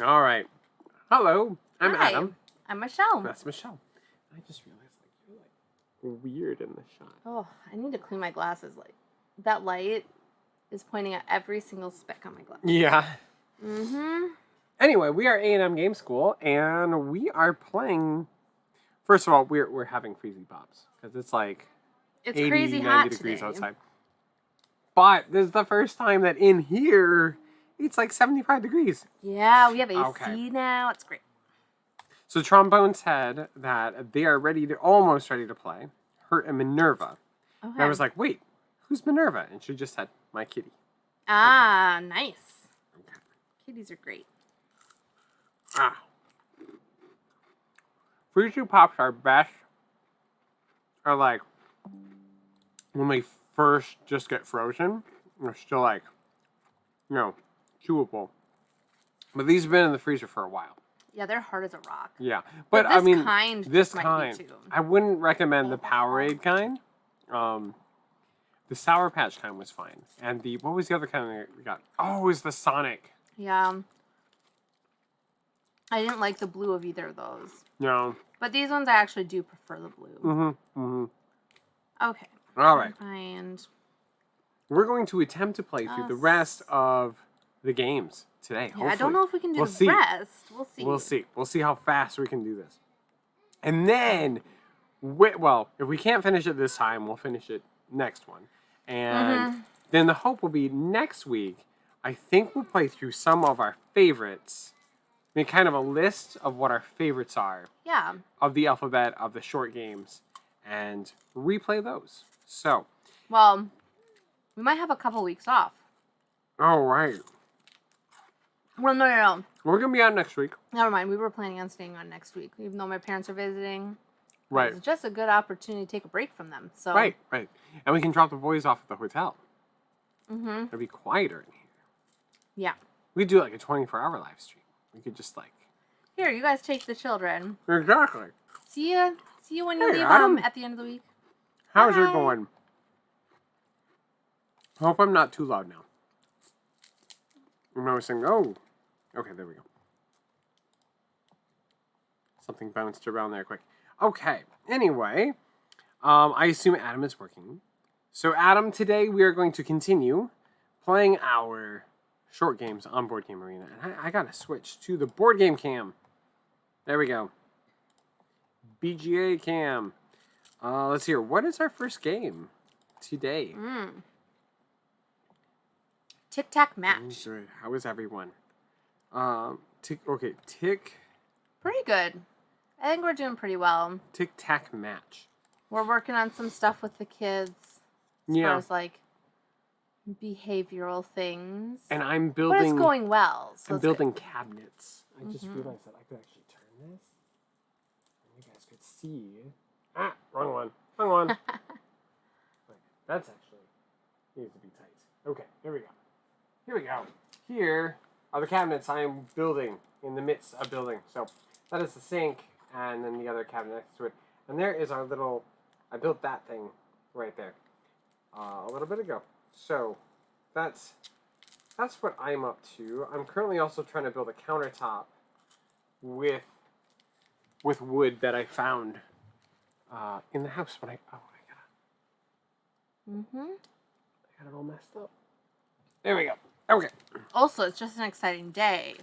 All right. Hello. I'm Hi, Adam. I'm Michelle. That's Michelle. I just realized you're weird in the shot. Oh, I need to clean my glasses. That light is pointing at every single speck on my glass. Yeah. Mm-hmm. Anyway, we are A&M Game School, and we are playing. First of all, we're having freezy pops because it's like It's 80, crazy 90 hot degrees today. outside. But this is the first time that in here it's like 75 degrees. Yeah, we have AC Okay. now. It's great. So Trombone said that they are almost ready to play. Her and Minerva. Okay. And I was like, wait, who's Minerva? And she just said, my kitty. Ah, nice. Okay. Kitties are great. Ah. Freezy Pops are best. Are like when they first just get frozen. They're still like, chewable. But these have been in the freezer for a while. Yeah, they're hard as a rock. Yeah, But but this I mean, kind this just might kind, be too. I wouldn't recommend the Powerade kind. The Sour Patch kind was fine, and what was the other kind that we got? Oh, it was the Sonic. Yeah. I didn't like the blue of either of those. No. But these ones I actually do prefer the blue. Mm-hmm. Mm-hmm. Okay. All right. And We're going to attempt to play through the rest of the games today. Yeah, I don't know if we can do the see. rest. We'll see. We'll see. We'll see how fast we can do this. And then, if we can't finish it this time, we'll finish it next one. And then the hope will be next week, I think we'll play through some of our favorites. Make kind of a list of what our favorites are. Yeah. Of the alphabet, of the short games, and replay those. So. Well, we might have a couple weeks off. Oh, right. Well, no. We're going to be on next week. Never mind. We were planning on staying on next week, even though my parents are visiting. Right. It's just a good opportunity to take a break from them. So. Right. And we can drop the boys off at the hotel. Mm-hmm. It'll be quieter in here. Yeah. We could do like a 24-hour live stream. We could just Here, you guys take the children. Exactly. See you when you leave Adam. at the end of the week. How's Bye. it going? Hope I'm not too loud now. And I was saying, oh. Okay, there we go. Something bounced around there quick. Okay. Anyway, I assume Adam is working. So, Adam, today we are going to continue playing our short games on Board Game Arena. And I got to switch to the board game cam. There we go. BGA cam. Let's hear. What is our first game today? Tic-tac match. How is everyone? Tick. Pretty good. I think we're doing pretty well. Tic-tac match. We're working on some stuff with the kids. As far as, like, behavioral things. And I'm building... But it's going well. So I'm building cabinets. I just realized that I could actually turn this. And you guys could see... wrong one. Wrong one. Wait, that's actually... needs to be tight. Okay, here we go. Here we go. Here are the cabinets I am building, in the midst of building. So, that is the sink, and then the other cabinet next to it. And there is our little... I built that thing right there. A little bit ago. So, that's what I'm up to. I'm currently also trying to build a countertop with wood that I found in the house when I got it all messed up. There we go. Okay. Also, it's just an exciting day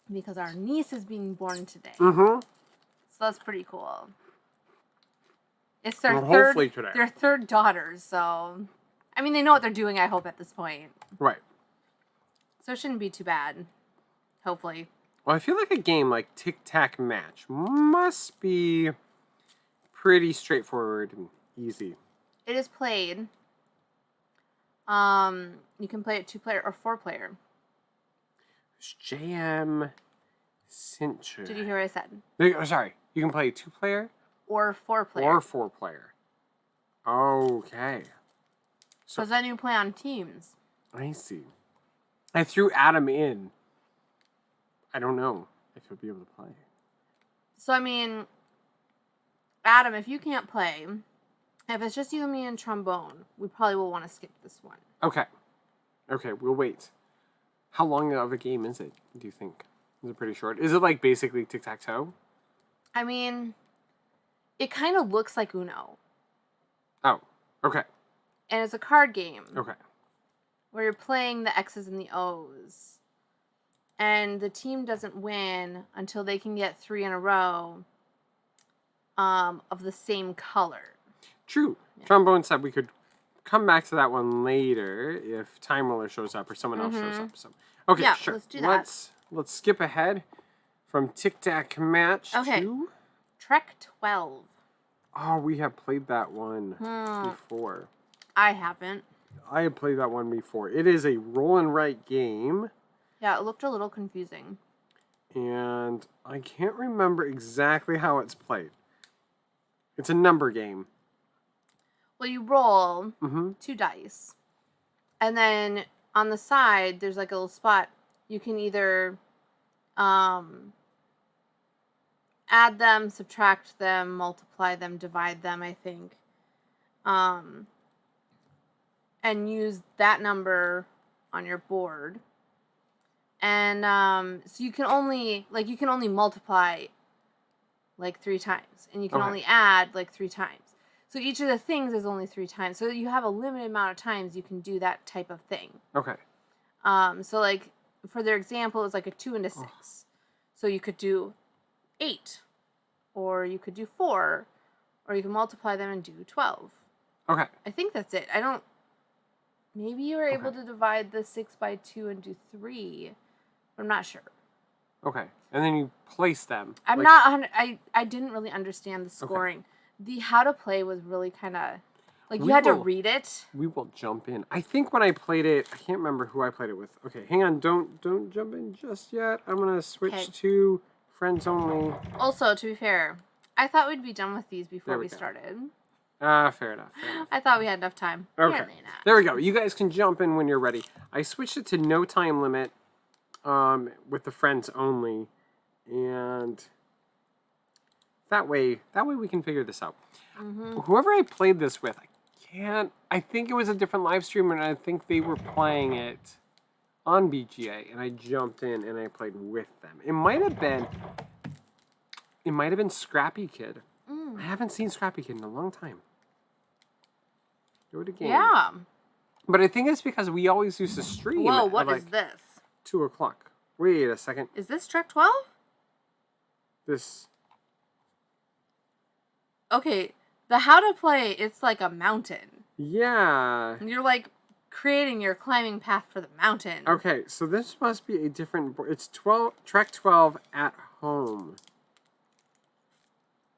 because our niece is being born today. So that's pretty cool. It's their their third daughter, so I mean they know what they're doing, I hope, at this point. Right. So it shouldn't be too bad. Hopefully. Well, I feel like a game like Tic-Tac Match must be pretty straightforward and easy. It is played. You can play it 2-player or 4-player. It's JM Zentrac. Did you hear what I said? Oh, sorry. You can play 2-player? Or 4-player. Or 4-player. Okay. So because then you play on teams. I see. I threw Adam in. I don't know if he'll be able to play. So, I mean, Adam, if you can't play, if it's just you and me and trombone, we probably will want to skip this one. Okay. Okay, we'll wait. How long of a game is it, do you think? Is it pretty short? Is it like basically tic-tac-toe? I mean... it kind of looks like Uno. Oh, okay. And it's a card game. Okay. Where you're playing the X's and the O's. And the team doesn't win until they can get 3 in a row of the same color. True. Yeah. Trombone said we could come back to that one later if Time Roller shows up or someone else shows up. So, okay, yeah, sure. Let's do that. Let's skip ahead from Tic-Tac Match to... Trek 12. Oh, we have played that one before. I haven't. I have played that one before. It is a roll and write game. Yeah, it looked a little confusing. And I can't remember exactly how it's played. It's a number game. Well, you roll 2 dice. And then on the side, there's like a little spot. You can either... add them, subtract them, multiply them, divide them, I think. And use that number on your board. And so you can only multiply like 3 times. And you can only add like 3 times. So each of the things is only 3 times. So you have a limited amount of times you can do that type of thing. Okay. So like for their example, it was like a 2 and a 6. So you could do 8, or you could do 4, or you can multiply them and do 12. Okay. I think that's it. Maybe you were able to divide the 6 by 2 and do 3. I'm not sure. Okay. And then you place them. I didn't really understand the scoring. Okay. The how to play was really kind of, like you had to read it. We will jump in. I think when I played it, I can't remember who I played it with. Okay, hang on. Don't jump in just yet. I'm going to switch to... friends only. Also, to be fair, I thought we'd be done with these before we started. Fair enough. I thought we had enough time. Okay. There we go. You guys can jump in when you're ready. I switched it to no time limit with the friends only. And that way we can figure this out. Whoever I played this with, I think it was a different live stream, and I think they were playing it on BGA, and I jumped in and I played with them. It might have been Scrappy Kid. I haven't seen Scrappy Kid in a long time. Do it again. Yeah. But I think it's because we always used to stream Whoa, at what like is this? 2 o'clock. Wait a second. Is this track 12? This. Okay, the how to play, it's like a mountain. Yeah. You're like creating your climbing path for the mountain. Okay, so this must be a different board. It's track 12 at home.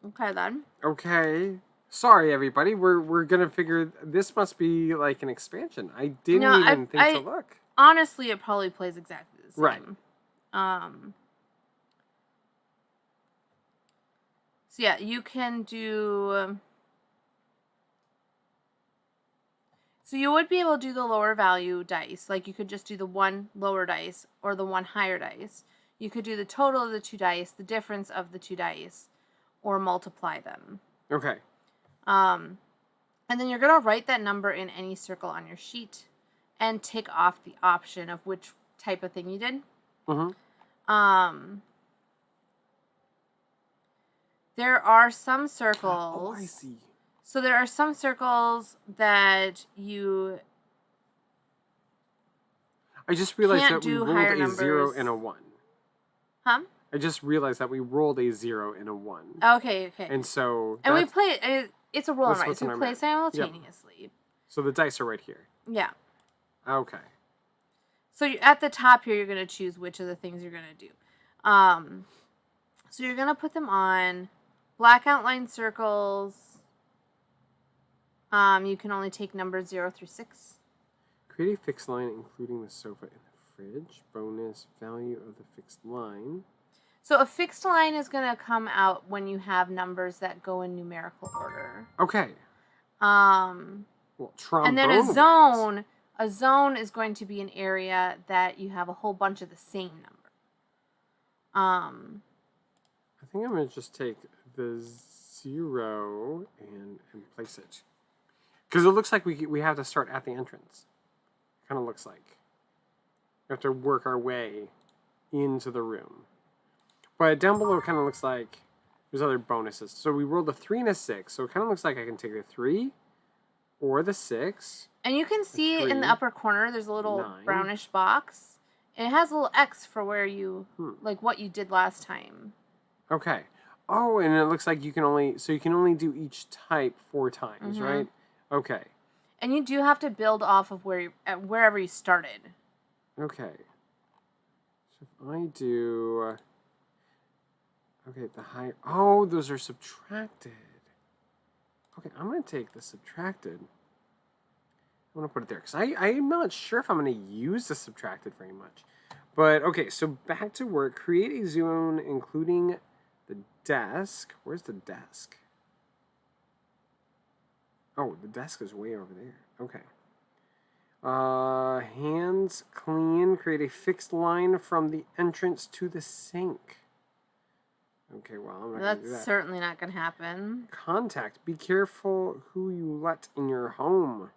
Okay, then. Okay. Sorry, everybody. We're gonna figure this must be like an expansion. I didn't even think to look. Honestly, it probably plays exactly the same. Right. So yeah, you can do. So you would be able to do the lower value dice. Like you could just do the one lower dice or the one higher dice. You could do the total of the two dice, the difference of the two dice, or multiply them. Okay. And then you're going to write that number in any circle on your sheet and tick off the option of which type of thing you did. There are some circles. Oh, I see. So there are some circles that you I just realized can't that we do rolled higher a 0 numbers. and a 1. Huh? I just realized that we rolled a 0 and a 1. Okay. And so And we play. It's a roll and that's write. what's So in we our play map. simultaneously. So the dice are right here. Yeah. Okay. So at the top here, you're going to choose which of the things you're going to do. So you're going to put them on black outline circles. You can only take numbers 0 through 6. Create a fixed line, including the sofa and the fridge. Bonus value of the fixed line. So a fixed line is going to come out when you have numbers that go in numerical order. Okay. Well, trombone. And then a zone is going to be an area that you have a whole bunch of the same number. I think I'm going to just take the 0 and place it. Because it looks like we have to start at the entrance. Kind of looks like. We have to work our way into the room. But down below it kind of looks like there's other bonuses. So we rolled a 3 and a 6. So it kind of looks like I can take the 3 or the 6. And you can see in the upper corner, there's a little 9. brownish box. And it has a little X for where you, like what you did last time. Okay. Oh, and it looks like you can only do each type 4 times, right? Okay. And you do have to build off of wherever you started. Okay. So if I do... Okay, the high... Oh, those are subtracted. Okay, I'm going to take the subtracted. I'm going to put it there. Because I'm not sure if I'm going to use the subtracted very much. But, okay, so back to work. Create a zone including the desk. Where's the desk? Oh, the desk is way over there. Okay. Hands clean. Create a fixed line from the entrance to the sink. Okay, well, I'm not going to do that. That's certainly not going to happen. Contact. Be careful who you let in your home.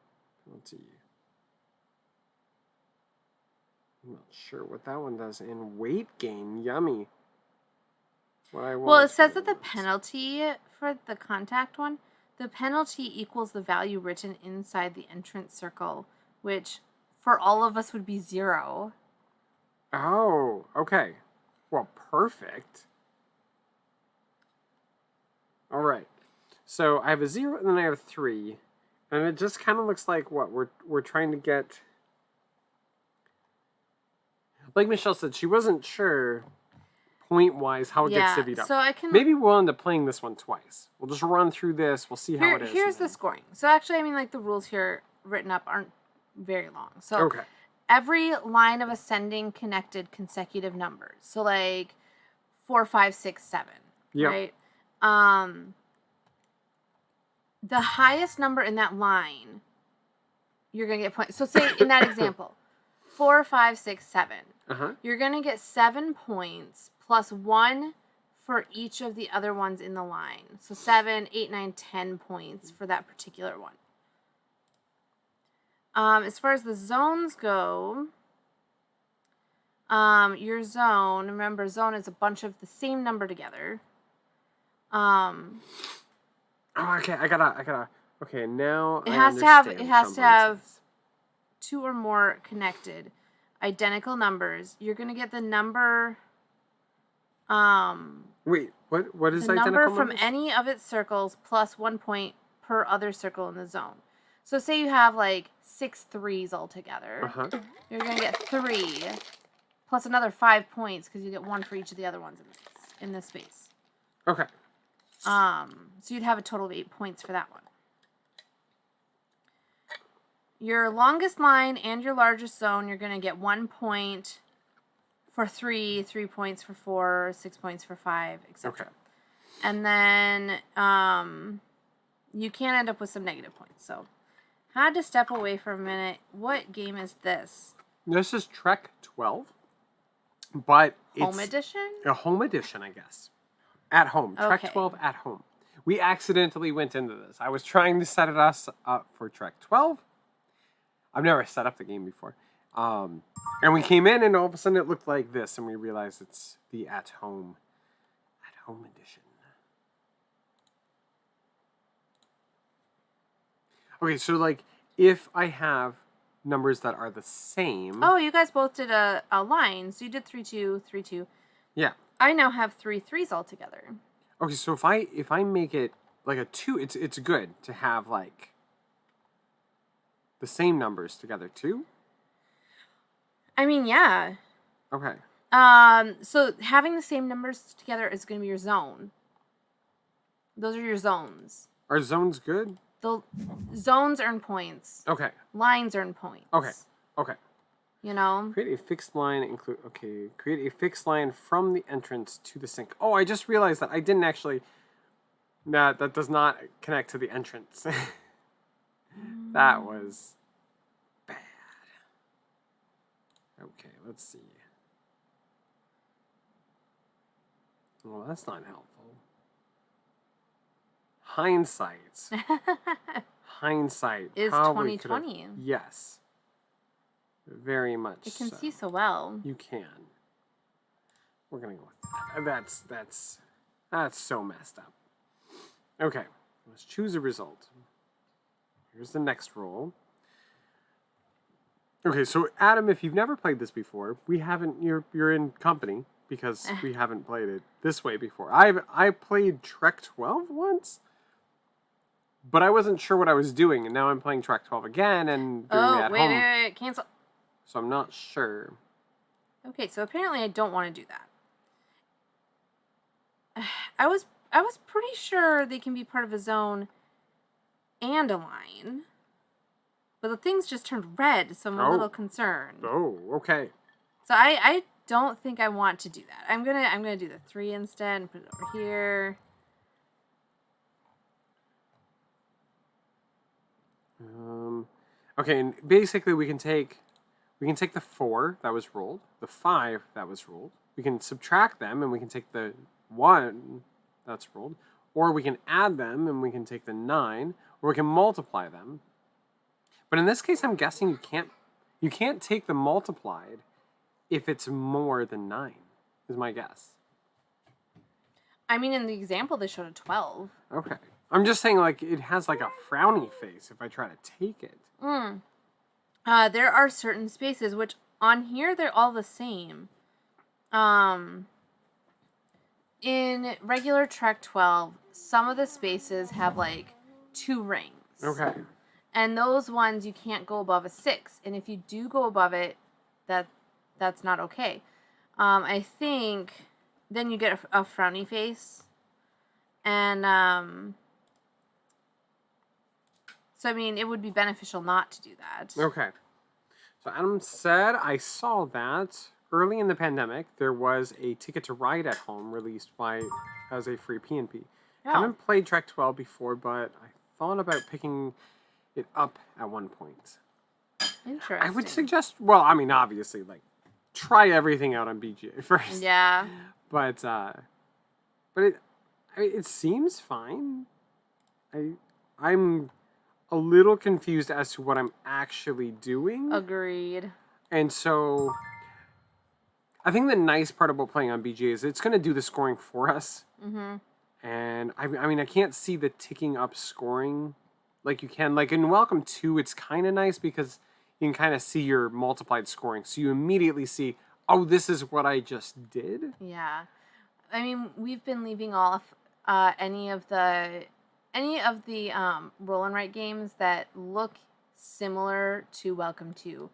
Let's see. I'm not sure what that one does. And weight gain. Yummy. Well, it says that the penalty for the contact one, the penalty equals the value written inside the entrance circle, which for all of us would be 0. Oh, okay. Well, perfect. All right. So I have a 0 and then I have a 3. And it just kind of looks like what we're trying to get. Like Michelle said, she wasn't sure point-wise how it gets divvied up. So I can... Maybe we'll end up playing this one twice. We'll just run through this. We'll see how it is. Here's the scoring. So actually, I mean, like the rules here written up aren't very long. So every line of ascending connected consecutive numbers. So like 4, 5, 6, 7. Yep. Right? The highest number in that line, you're going to get points. So say in that example, 4, 5, 6, 7. You're going to get 7 points plus 1 for each of the other ones in the line. So 7, 8, 9, 10 points for that particular one. As far as the zones go, your zone, remember, zone is a bunch of the same number together. Oh, okay. I gotta Okay, now It I has to have understand 2 or more connected identical numbers. You're gonna get the number. Wait, what is The number identical from numbers? any of its circles plus 1 point per other circle in the zone. So say you have like 6 threes altogether. Uh-huh. You're gonna get 3 plus another 5 points because you get 1 for each of the other ones in this space. Okay. So you'd have a total of 8 points for that one. Your longest line and your largest zone, you're gonna get 1 point for 3, 3 points for 4, 6 points for 5, etc. Okay. And then you can end up with some negative points. So, had to step away for a minute. What game is this? This is Trek 12, but it's Home edition? a home edition, I guess. At home. Trek Okay. 12 at home. We accidentally went into this. I was trying to set us up for Trek 12. I've never set up the game before. And we came in and all of a sudden it looked like this and we realized it's the at home edition. Okay, so like if I have numbers that are the same. Oh, you guys both did a line. So you did 3, 2, 3, 2. Yeah. I now have 3 threes altogether. Okay, so if I make it like a 2, it's good to have like the same numbers together too. I mean, yeah. Okay. So having the same numbers together is going to be your zone. Those are your zones. Are zones good? The zones earn points. Okay. Lines earn points. Okay. Okay. You know? Create a fixed line create a fixed line from the entrance to the sink. Oh, I just realized that I didn't actually that does not connect to the entrance. That was bad. Okay, let's see. Well, that's not helpful. Hindsight. Hindsight Is probably 20/20. could've- Yes. Very much. It can so. see so well. You can. We're gonna go with that. That's so messed up. Okay, let's choose a result. Here's the next roll. Okay, so Adam, if you've never played this before, we haven't. You're in company because we haven't played it this way before. I played Trek 12 once, but I wasn't sure what I was doing, and now I'm playing Trek 12 again and doing it at home. Wait, cancel. So I'm not sure. Okay, so apparently I don't want to do that. I was pretty sure they can be part of a zone and a line. But the things just turned red, so I'm a little concerned. Oh, okay. So I don't think I want to do that. I'm gonna do the 3 instead and put it over here. Okay, and basically we can take the 4 that was rolled, the 5 that was rolled. We can subtract them and we can take the 1 that's rolled, or we can add them and we can take the 9, or we can multiply them. But in this case, I'm guessing you can't take the multiplied if it's more than 9, is my guess. I mean, in the example, they showed a 12. Okay. I'm just saying, like, it has, like, a frowny face if I try to take it. There are certain spaces, which on here, they're all the same. In regular Trek 12, some of the spaces have, like, 2 rings. Okay. And those ones, you can't go above a 6. And if you do go above it, that's not okay. I think then you get a frowny face. And, so, I mean, it would be beneficial not to do that. Okay. So Adam said, I saw that early in the pandemic, there was a Ticket to Ride at Home released as a free PNP. Oh. Haven't played Trek 12 before, but I thought about picking it up at one point. Interesting. I would suggest, well, I mean, obviously, like, try everything out on BGA first. Yeah. But it seems fine. I'm a little confused as to what I'm actually doing. Agreed. And so I think the nice part about playing on BGA is it's going to do the scoring for us. Mm-hmm. And I mean, I can't see the ticking up scoring like you can. Like in Welcome 2, it's kind of nice because you can kind of see your multiplied scoring. So you immediately see, oh, this is what I just did. Yeah. I mean, we've been leaving off any of the roll and write games that look similar to Welcome to,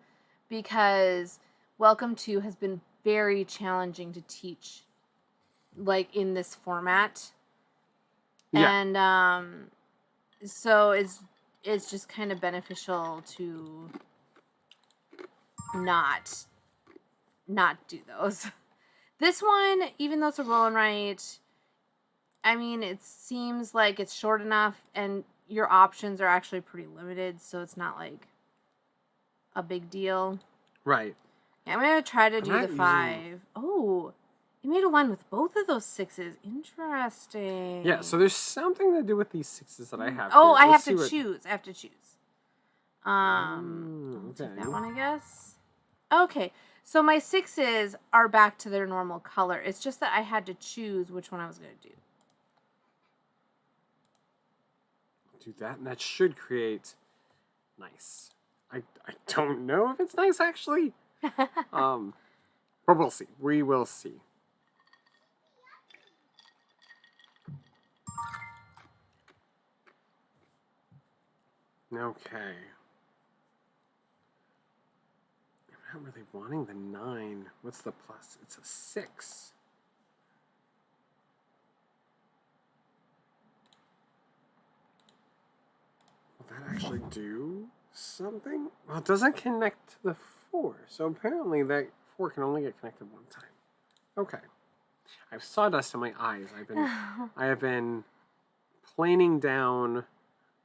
because Welcome to has been very challenging to teach, like in this format. Yeah. And so it's just kind of beneficial to not do those. This one, even though it's a roll and write, I mean, it seems like it's short enough and your options are actually pretty limited, so it's not like a big deal. Right. Yeah, I'm going to try to do the 5. using... Oh, you made a line with both of those 6s. Interesting. Yeah, so there's something to do with these 6s that I have. Oh, here. I have to choose. I have to choose. Okay. I'll take that one, I guess. Okay, so my 6s are back to their normal color. It's just that I had to choose which one I was going to do. Do that, and that should create nice. I don't know if it's nice, actually. But we'll see. We will see. Okay. I'm not really wanting the 9. What's the plus? It's a 6. Will that actually do something? Well, it doesn't connect to the 4. So apparently that 4 can only get connected one time. Okay. I have sawdust in my eyes. I have been planing down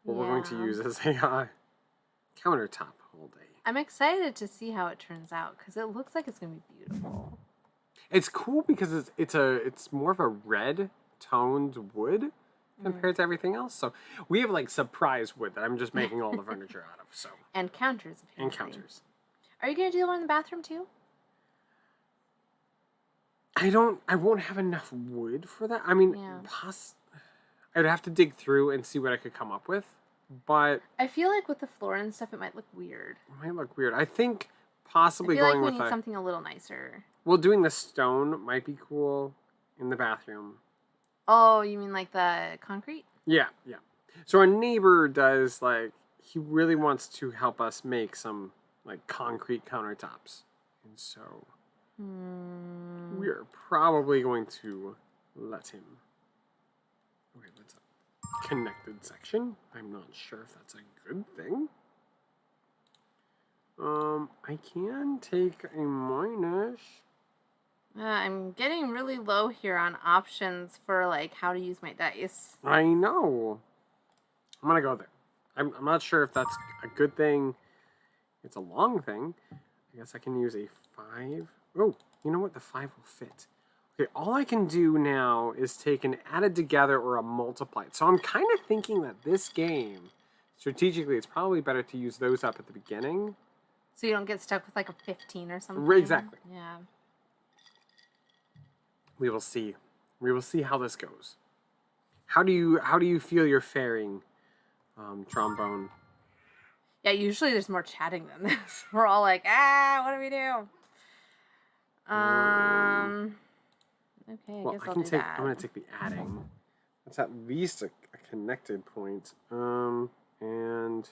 what we're going to use as a countertop all day. I'm excited to see how it turns out because it looks like it's going to be beautiful. It's cool because it's more of a red toned wood compared to everything else. So we have like surprise wood that I'm just making all the furniture out of. So and counters. Apparently. And counters. Are you going to do the one in the bathroom too? I won't have enough wood for that. I mean, I'd have to dig through and see what I could come up with. But I feel like with the floor and stuff, it might look weird. It might look weird. I think possibly I feel going like we with need something a little nicer. Well, doing the stone might be cool in the bathroom. Oh, you mean like the concrete? Yeah, yeah. So our neighbor does he really wants to help us make some concrete countertops, and so we are probably going to let him. Okay, that's a connected section. I'm not sure if that's a good thing. I can take a minus. I'm getting really low here on options for how to use my dice. I know. I'm gonna go there. I'm not sure if that's a good thing. It's a long thing. I guess I can use a 5. Oh, you know what? The 5 will fit. Okay, all I can do now is take an added together or a multiplied. So I'm kind of thinking that this game, strategically, it's probably better to use those up at the beginning. So you don't get stuck with a 15 or something? Exactly. Yeah. We will see. We will see how this goes. How do you feel you're faring, trombone? Yeah, usually there's more chatting than this. We're all like, what do we do? Okay, I guess I'll do that. I'm gonna take the adding. That's at least a connected point. And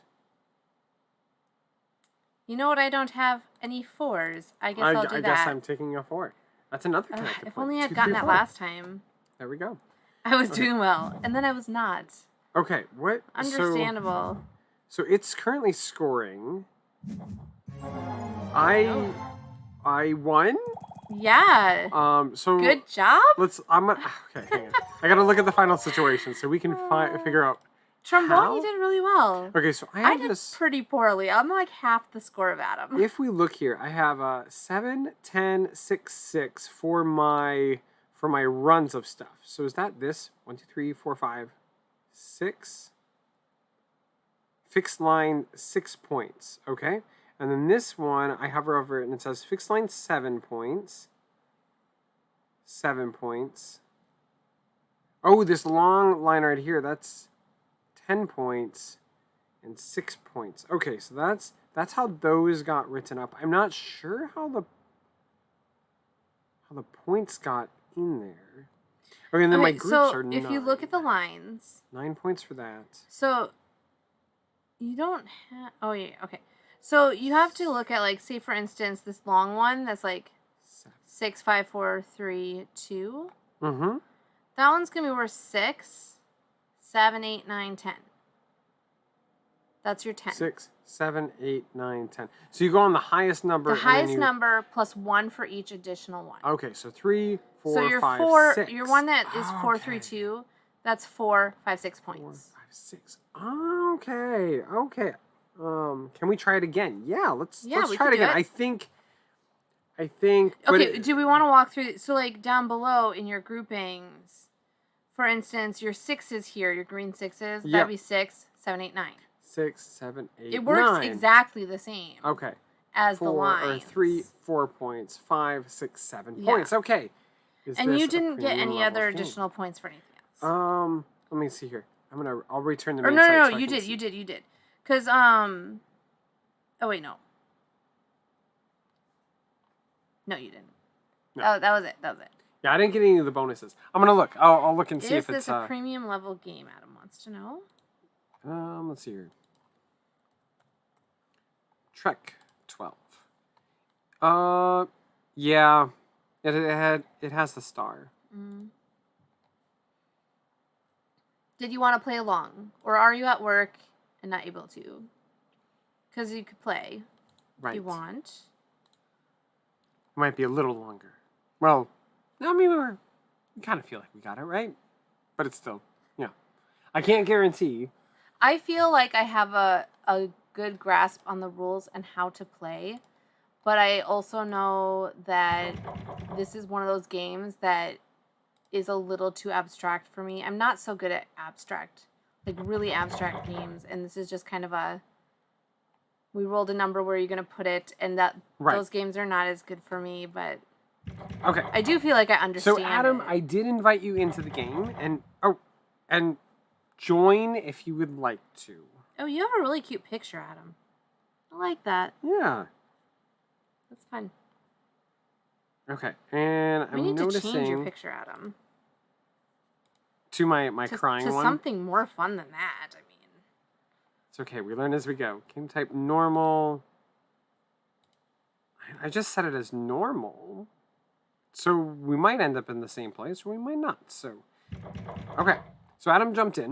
you know what? I don't have any 4s. I guess I'll do that. I guess I'm taking a 4. That's another connected point. If only I'd gotten that last time. There we go. I was doing well, and then I was not. Okay, what? Understandable. So it's currently scoring. I won. Yeah. So good job. Okay. Hang on. I gotta look at the final situation so we can figure out. Trombone, you did really well. Okay, so I did pretty poorly. I'm half the score of Adam. If we look here, I have 7, 10, 6, 6 for my runs of stuff. So is that this? 1, 2, 3, 4, 5, 6. Fixed line 6 points. Okay. And then this one, I hover over it and it says fixed line 7 points. 7 points. Oh, this long line right here, that's 10 points. and 6 points. Okay, so that's how those got written up. I'm not sure how the points got in there. Okay, and then my groups are 9. If you look at the lines, 9 points for that. So you don't have. Oh yeah, okay. So you have to look at, like, say for instance, this long one that's like 6, 5, 4, 3, 2. Mm-hmm. That one's gonna be worth 6, 7, 8, 9, 10. That's your 10. 6, 7, 8, 9, 10. So you go on the highest number. The highest number plus 1 for each additional one. Okay, so 3, 4, so your 5, 6. Your one that is 4, 3, 2. That's 4, 5, 6 points. 4, 5, 6. Okay. Okay. Can we try it again? Yeah, let's try it again. I think. Okay. Do we want to walk through? So, like, down below in your groupings, for instance, your 6s here, your green 6s. Yep. That'd be 6, 7, 8, 9. 6, 7, 8, 9. It works exactly the same. Okay. As the lines. 3, 4 points. 5, 6, 7 points. Okay. And you didn't get any other additional points for anything else. Let me see here. I'll return the main site. No, so you did. Because, oh wait, no. No, you didn't. No. Oh, that was it. Yeah, I didn't get any of the bonuses. I'm gonna look. I'll look and see if it's Is this a premium level game? Adam wants to know. Let's see here. Trek 12. Yeah, it has the star. Mm. Did you want to play along, or are you at work and not able to? Because you could play. Right. If you want. It might be a little longer. Well, I mean, we kind of feel like we got it, right? But it's still, yeah. I can't guarantee. I feel like I have a good grasp on the rules and how to play, but I also know that this is one of those games that is a little too abstract for me. I'm not so good at abstract, like really abstract games, and this is just kind of we rolled a number where you're going to put it, and those games are not as good for me, but okay. I do feel like I understand. So Adam, I did invite you into the game, and join if you would like to. Oh, you have a really cute picture, Adam. I like that. Yeah. That's fun. Okay, and I'm noticing... We need to change your picture, Adam. To my crying one? To something more fun than that, I mean. It's okay, we learn as we go. Game type normal. I just set it as normal. So we might end up in the same place, or we might not. So, okay. So Adam jumped in,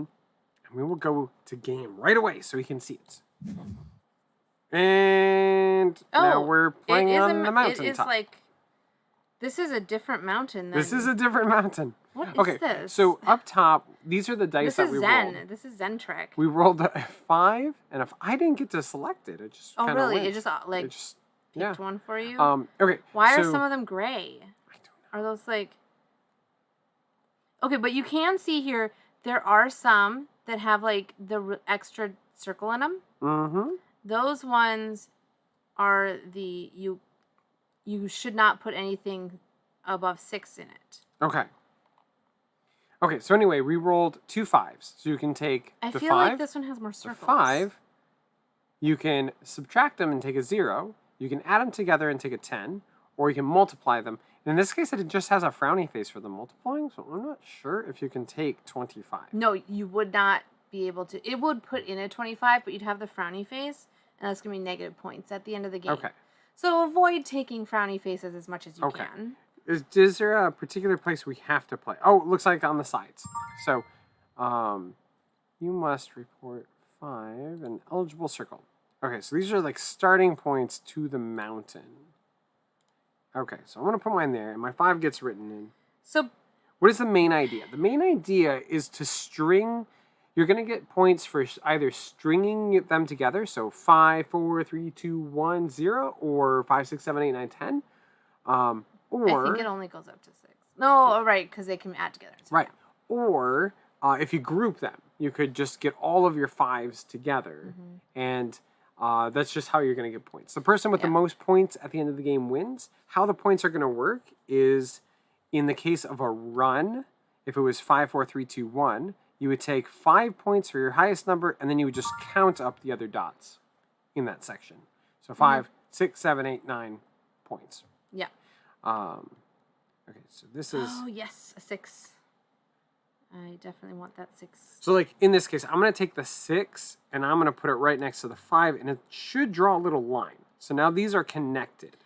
and we will go to game right away so he can see it. And now we're playing on the mountaintop. It is like... This is a different mountain. This is a different mountain. What is this? So up top, these are the dice that we rolled. This is Zentrac. We rolled a 5, and if I didn't get to select it, it just kind of really? went. It just picked one for you? Okay. Why are some of them gray? I don't know. Are those like... Okay, but you can see here, there are some that have like the extra circle in them. Mm-hmm. Those ones are you should not put anything above 6 in it. Okay. Okay, so anyway, we rolled 2 5s. So you can take I the feel 5. like this one has more circles. The 5, you can subtract them and take a 0. You can add them together and take a 10. Or you can multiply them. And in this case, it just has a frowny face for the multiplying, so I'm not sure if you can take 25. No, you would not be able to. It would put in a 25, but you'd have the frowny face, and that's going to be negative points at the end of the game. Okay. So avoid taking frowny faces as much as you can. Is there a particular place we have to play? Oh, it looks like on the sides. So, you must report 5, an eligible circle. Okay, so these are like starting points to the mountain. Okay, so I'm going to put mine there, and my 5 gets written in. So, what is the main idea? The main idea is to string... You're going to get points for either stringing them together, so 5, 4, 3, 2, 1, 0, or 5, 6, 7, 8, 9, 10. Or... I think it only goes up to 6. No, right, because they can add together. Right. Or if you group them, you could just get all of your 5s together, and that's just how you're going to get points. The person with the most points at the end of the game wins. How the points are going to work is, in the case of a run, if it was 5, 4, 3, 2, 1, you would take 5 points for your highest number, and then you would just count up the other dots in that section. So 5, 6, 7, 8, 9 points. Yeah. Okay, so this is... Oh, yes, a 6. I definitely want that 6. So, like, in this case, I'm going to take the 6, and I'm going to put it right next to the 5, and it should draw a little line. So now these are connected.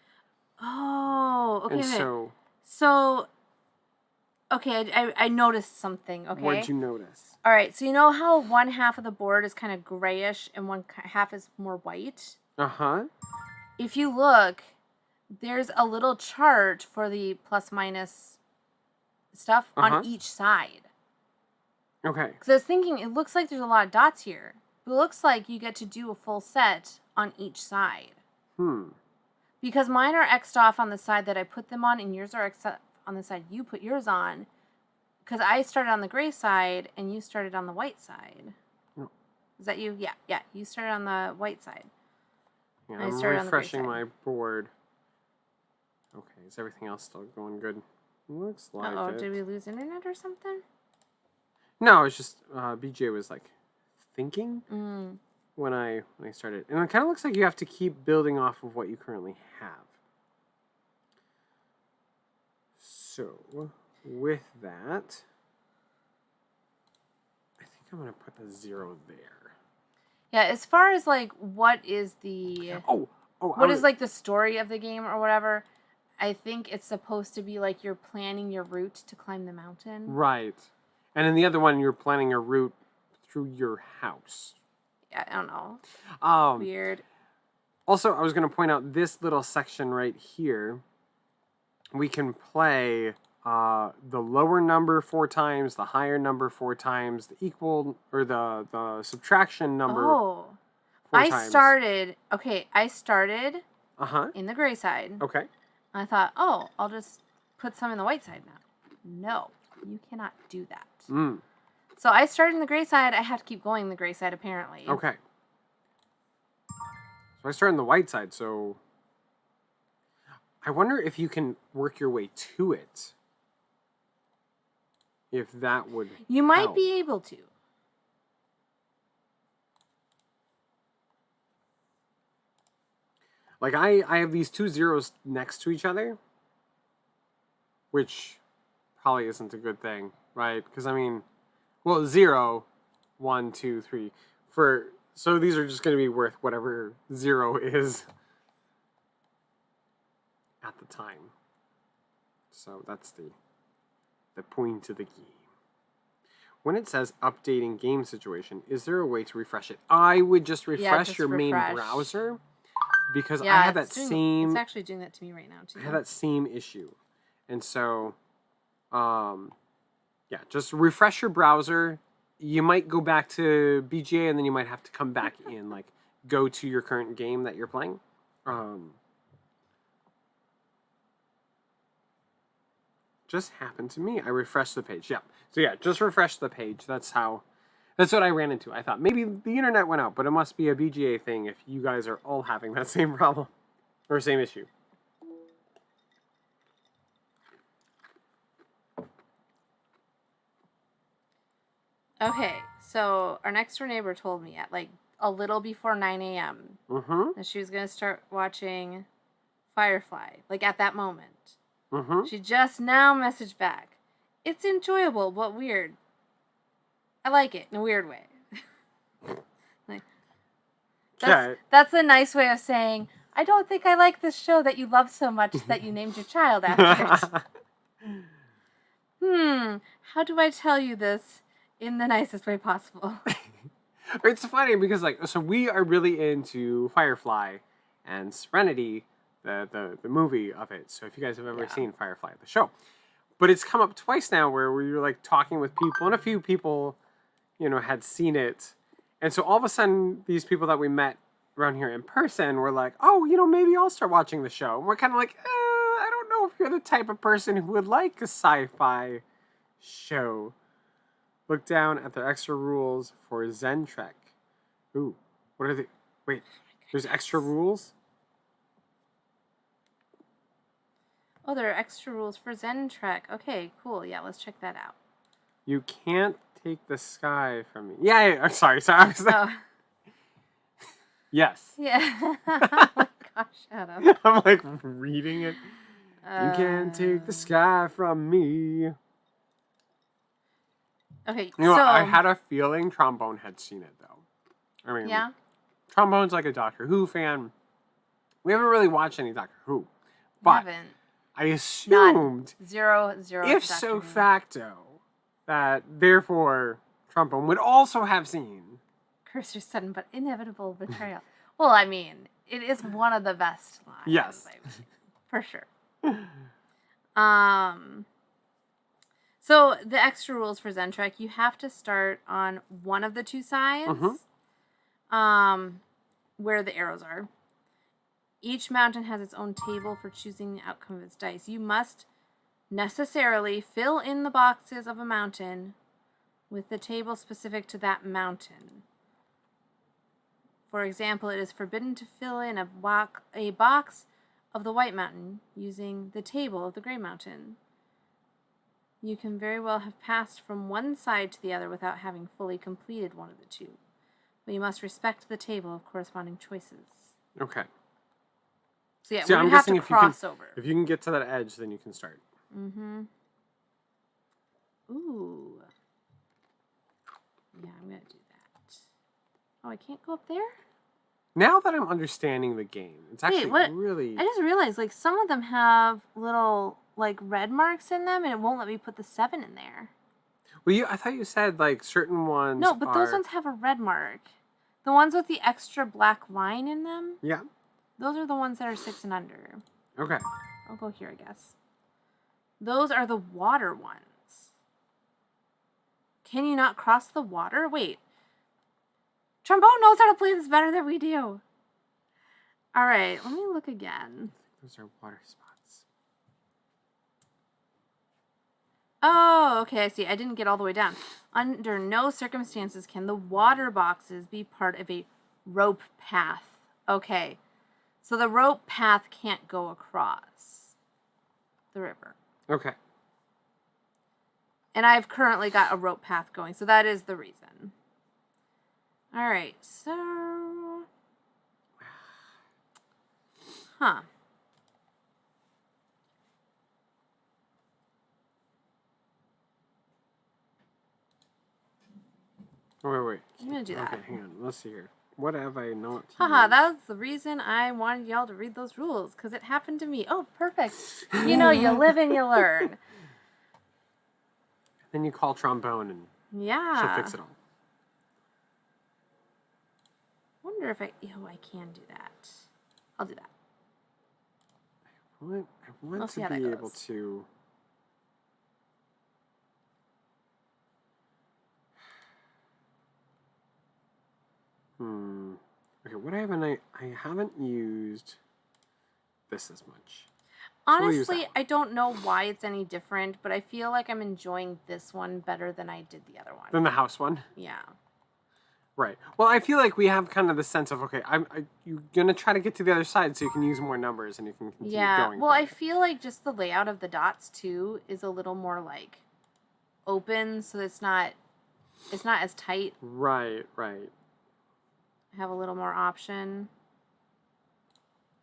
Oh, okay. And so, okay, I noticed something, okay? What'd you notice? All right, so you know how one half of the board is kind of grayish and one half is more white? Uh-huh. If you look, there's a little chart for the plus minus stuff on each side. Okay. Because I was thinking, it looks like there's a lot of dots here. But it looks like you get to do a full set on each side. Because mine are X'd off on the side that I put them on, and yours are X'd on the side you put yours on. Because I started on the gray side, and you started on the white side. No. Is that you? Yeah. You started on the white side. Yeah, I'm refreshing my board. Okay, is everything else still going good? Looks like it. Did we lose internet or something? No, it's just BGA was like thinking when I started, and it kind of looks like you have to keep building off of what you currently have. So with that, I think I'm gonna put the 0 there. Yeah, as far as like what is the what is like the story of the game or whatever, I think it's supposed to be like you're planning your route to climb the mountain. Right. And in the other one, you're planning a route through your house. Yeah, I don't know. Weird. Also, I was going to point out this little section right here. We can play the lower number 4 times, the higher number 4 times, the equal or the subtraction number 4 times. I started in the gray side. Okay. I thought, I'll just put some in the white side now. No, you cannot do that. So I started in the gray side. I have to keep going in the gray side, apparently. Okay. So I started on the white side, so I wonder if you can work your way to it. If that would You might be able to. Like, I have these 2 zeros next to each other, which probably isn't a good thing, right? Because, I mean, well, 0, 1, 2, 3. So these are just going to be worth whatever 0 is at the time. So that's the point of the game. When it says updating game situation, is there a way to refresh it? I would just refresh your main browser. Because I had that same... It's actually doing that to me right now, too. I had that same issue. And so, yeah, just refresh your browser. You might go back to BGA, and then you might have to come back in, like, go to your current game that you're playing. Just happened to me. I refreshed the page. Yeah. So, yeah, just refresh the page. That's what I ran into. I thought maybe the internet went out, but it must be a BGA thing if you guys are all having that same problem or same issue. Okay, so our next door neighbor told me at like a little before 9 a.m. That she was going to start watching Firefly, like at that moment. She just now messaged back. It's enjoyable, but weird. I like it in a weird way. Like, that's a nice way of saying, I don't think I like this show that you love so much that you named your child after it. How do I tell you this in the nicest way possible? It's funny because, like, so we are really into Firefly and Serenity, the movie of it. So if you guys have ever seen Firefly, the show. But it's come up twice now where we were, like, talking with people, and a few people, had seen it. And so all of a sudden, these people that we met around here in person were like, oh, maybe I'll start watching the show. And we're kind of like, I don't know if you're the type of person who would like a sci-fi show. Look down at the extra rules for Zentrac. Ooh, what are they? Wait, there's extra rules? Oh, there are extra rules for Zentrac. Okay, cool. Yeah, let's check that out. You can't take the sky from me. Yeah, I'm sorry. I was like, Oh. yes. Yeah. Oh my gosh, Adam. I'm like reading it. You can't take the sky from me. Okay, You know, so I had a feeling Trombone had seen it though. I mean, yeah, Trombone's like a Doctor Who fan. We haven't really watched any Doctor Who, I but haven't. I assumed, Zero. if Doctor so Who. facto, that therefore Trombone would also have seen. Cursor sudden but inevitable betrayal. Well, I mean, it is one of the best lines. Yes. For sure. So the extra rules for Zentrac, you have to start on one of the two sides, where the arrows are. Each mountain has its own table for choosing the outcome of its dice. You must necessarily fill in the boxes of a mountain with the table specific to that mountain. For example, it is forbidden to fill in a box of the White Mountain using the table of the Gray Mountain. You can very well have passed from one side to the other without having fully completed one of the two. But you must respect the table of corresponding choices. Okay. So yeah, See, we I'm would have guessing to if you can, cross over. if you can get to that edge, then you can start. Mm-hmm. Ooh. Yeah, I'm going to do that. Oh, I can't go up there? Now that I'm understanding the game, it's actually really... I just realized, like, some of them have little, like, red marks in them, and it won't let me put the 7 in there. Well, I thought you said, like, certain ones No, but those ones have a red mark. The ones with the extra black line in them? Yeah. Those are the ones that are 6 and under. Okay. I'll go here, I guess. Those are the water ones. Can you not cross the water? Wait. Trombone knows how to play this better than we do. All right, let me look again. Those are water spots. Oh, okay, I see. I didn't get all the way down. Under no circumstances can the water boxes be part of a rope path. Okay, so the rope path can't go across the river. Okay. And I've currently got a rope path going, so that is the reason. All right, so... Huh. Wait. I'm going to do that. Okay, hang on. Let's see here. What have I not to Haha, use? that was the reason I wanted y'all to read those rules, because it happened to me. Oh, perfect. You know, you live and you learn. Then you call Trombone and Yeah. she'll fix it all. Wonder if I can do that. I'll do that. I want see to how that be able goes. to... Okay, what haven't I haven't used this as much. So we'll use that Honestly, one. I don't know why it's any different, but I feel like I'm enjoying this one better than I did the other one. Than the house one? Yeah. Right. Well, I feel like we have kind of the sense of, okay, you're going to try to get to the other side so you can use more numbers and you can continue going. Well, I feel like just the layout of the dots, too, is a little more, like, open, so it's not as tight. Right. I have a little more option.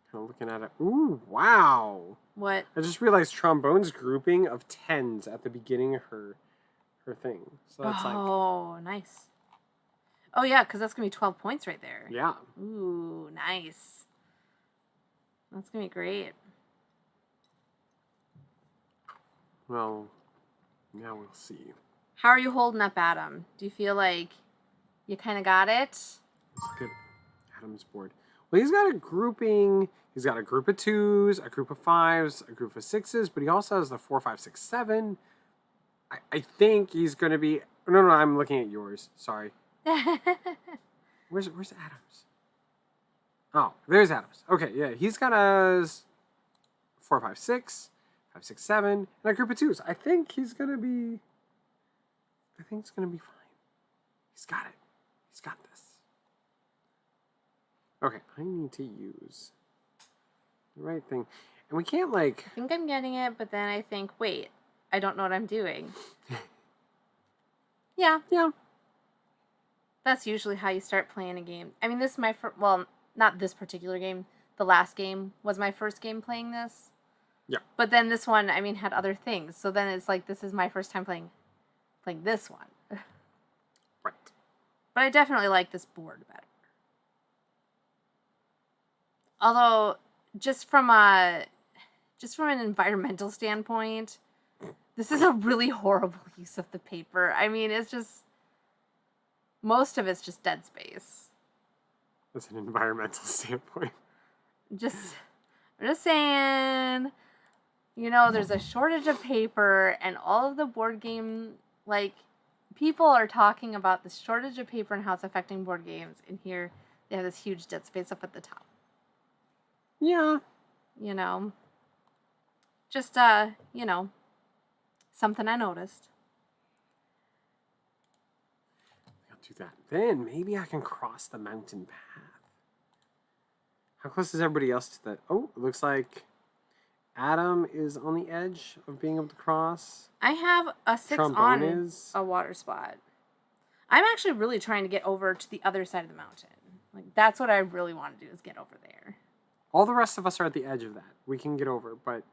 Kind of looking at it. Ooh, wow. What? I just realized Trombone's grouping of 10s at the beginning of her thing. So that's Oh, nice. Oh, yeah, because that's going to be 12 points right there. Yeah. Ooh, nice. That's going to be great. Well, now we'll see. How are you holding up, Adam? Do you feel like you kind of got it? Let's look at Adam's board. Well, he's got a grouping. He's got a group of 2s, a group of 5s, a group of 6s, but he also has the 4, 5, 6, 7. I think he's going to be... No, I'm looking at yours. Sorry. Where's Adams? Oh, there's Adams. Okay, yeah, he's got a 4, 5, 6, 5, 6, 7, and a group of 2s. I think it's gonna be fine. He's got it. He's got this. Okay, I need to use the right thing. And we can't, like... I think I'm getting it, but then I think, wait, I don't know what I'm doing. Yeah. Yeah. That's usually how you start playing a game. I mean, this is my first... Well, not this particular game. The last game was my first game playing this. Yeah. But then this one, I mean, had other things. So then it's like, this is my first time playing this one. Right. But I definitely like this board better. Although, just from an environmental standpoint, this is a really horrible use of the paper. I mean, it's just... Most of it's just dead space. That's an environmental standpoint. I'm just saying, there's a shortage of paper, and all of the board game, people are talking about the shortage of paper and how it's affecting board games, and here they have this huge dead space up at the top. Yeah. Just, something I noticed. I'll do that. Then maybe I can cross the mountain path. How close is everybody else to that? Oh, it looks like Adam is on the edge of being able to cross. I have a 6 Trombone on is. a water spot. I'm actually really trying to get over to the other side of the mountain. That's what I really want to do, is get over there. All the rest of us are at the edge of that. We can get over, but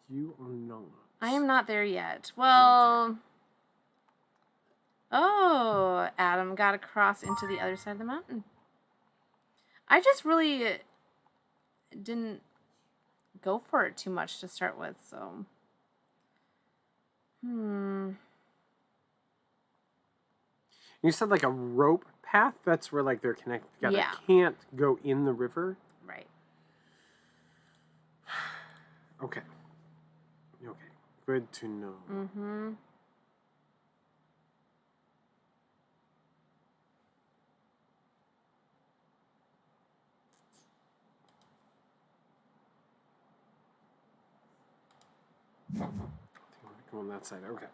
you are not. I am not there yet. Well... Oh, Adam got across into the other side of the mountain. I just really didn't go for it too much to start with, so... You said like a rope path? That's where they're connected together. Yeah. Can't go in the river? Right. Okay. Okay. Good to know. Mm-hmm. I think I'm going to go on that side. Okay.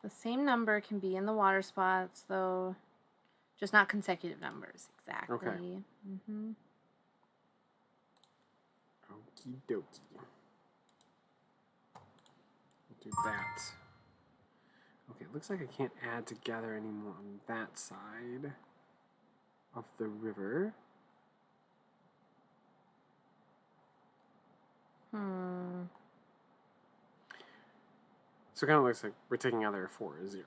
The same number can be in the water spots, though. Just not consecutive numbers. Exactly. Okay. Mm-hmm. Okie dokie. We'll do that. Okay, it looks like I can't add together anymore on that side of the river. So it kind of looks like we're taking either a 4 or a 0.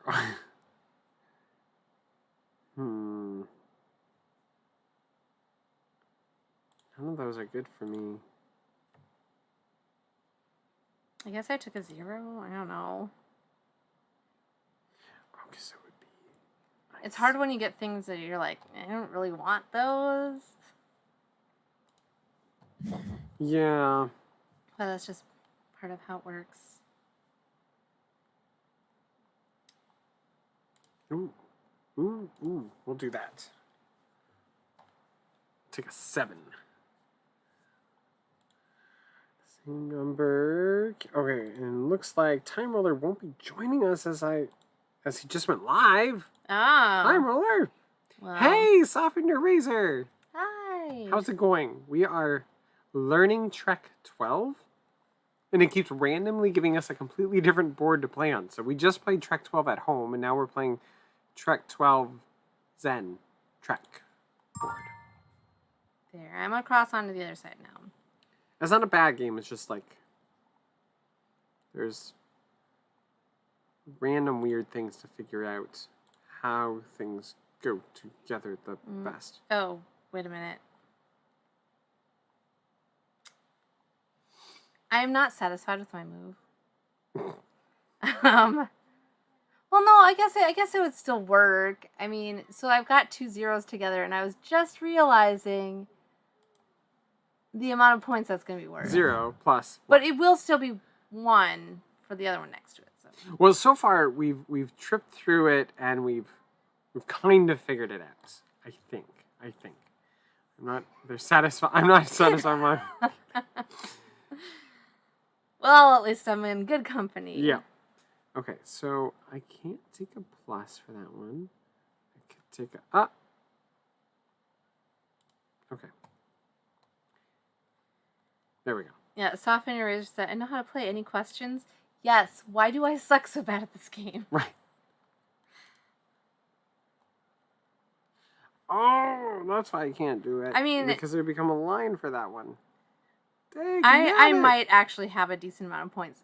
None of those are good for me. I guess I took a 0. I don't know. Okay, so it would be... Nice. It's hard when you get things that you're like, I don't really want those. Yeah. But that's just part of how it works. Ooh. Ooh, ooh. We'll do that. Take a 7. Same number. Okay, and looks like Time Roller won't be joining us as he just went live. Ah. Time Roller. Well. Hey, Soften Your Razor. Hi. How's it going? We are learning Trek 12. And it keeps randomly giving us a completely different board to play on. So we just played Trek 12 at home, and now we're playing Trek 12 Zentrac board. There, I'm gonna cross onto the other side now. It's not a bad game, it's just there's random weird things to figure out how things go together the best. Oh, wait a minute. I am not satisfied with my move. Well, no, I guess it would still work. I mean, so I've got 2 zeros together, and I was just realizing the amount of points that's going to be worth. 0 plus. But it will still be 1 for the other one next to it. So. Well, so far we've tripped through it, and we've kind of figured it out. I think. I'm not satisfied. Well, at least I'm in good company. Yeah. Okay, so I can't take a plus for that one. I could take a... Okay. There we go. Yeah, Soften Erasure said, I know how to play. Any questions? Yes. Why do I suck so bad at this game? Right. Oh, that's why I can't do it. I mean... Because it would become a line for that one. Dang, I might actually have a decent amount of points.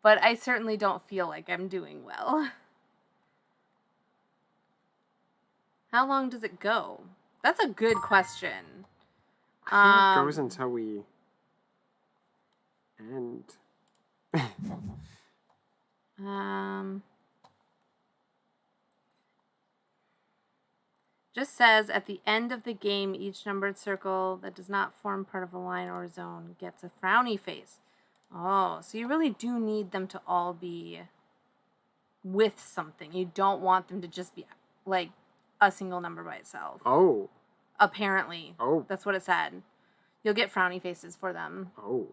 But I certainly don't feel like I'm doing well. How long does it go? That's a good question. I think it goes until we end. Just says, at the end of the game, each numbered circle that does not form part of a line or a zone gets a frowny face. Oh, so you really do need them to all be with something. You don't want them to just be, like, a single number by itself. Oh. Apparently. Oh. That's what it said. You'll get frowny faces for them. Oh.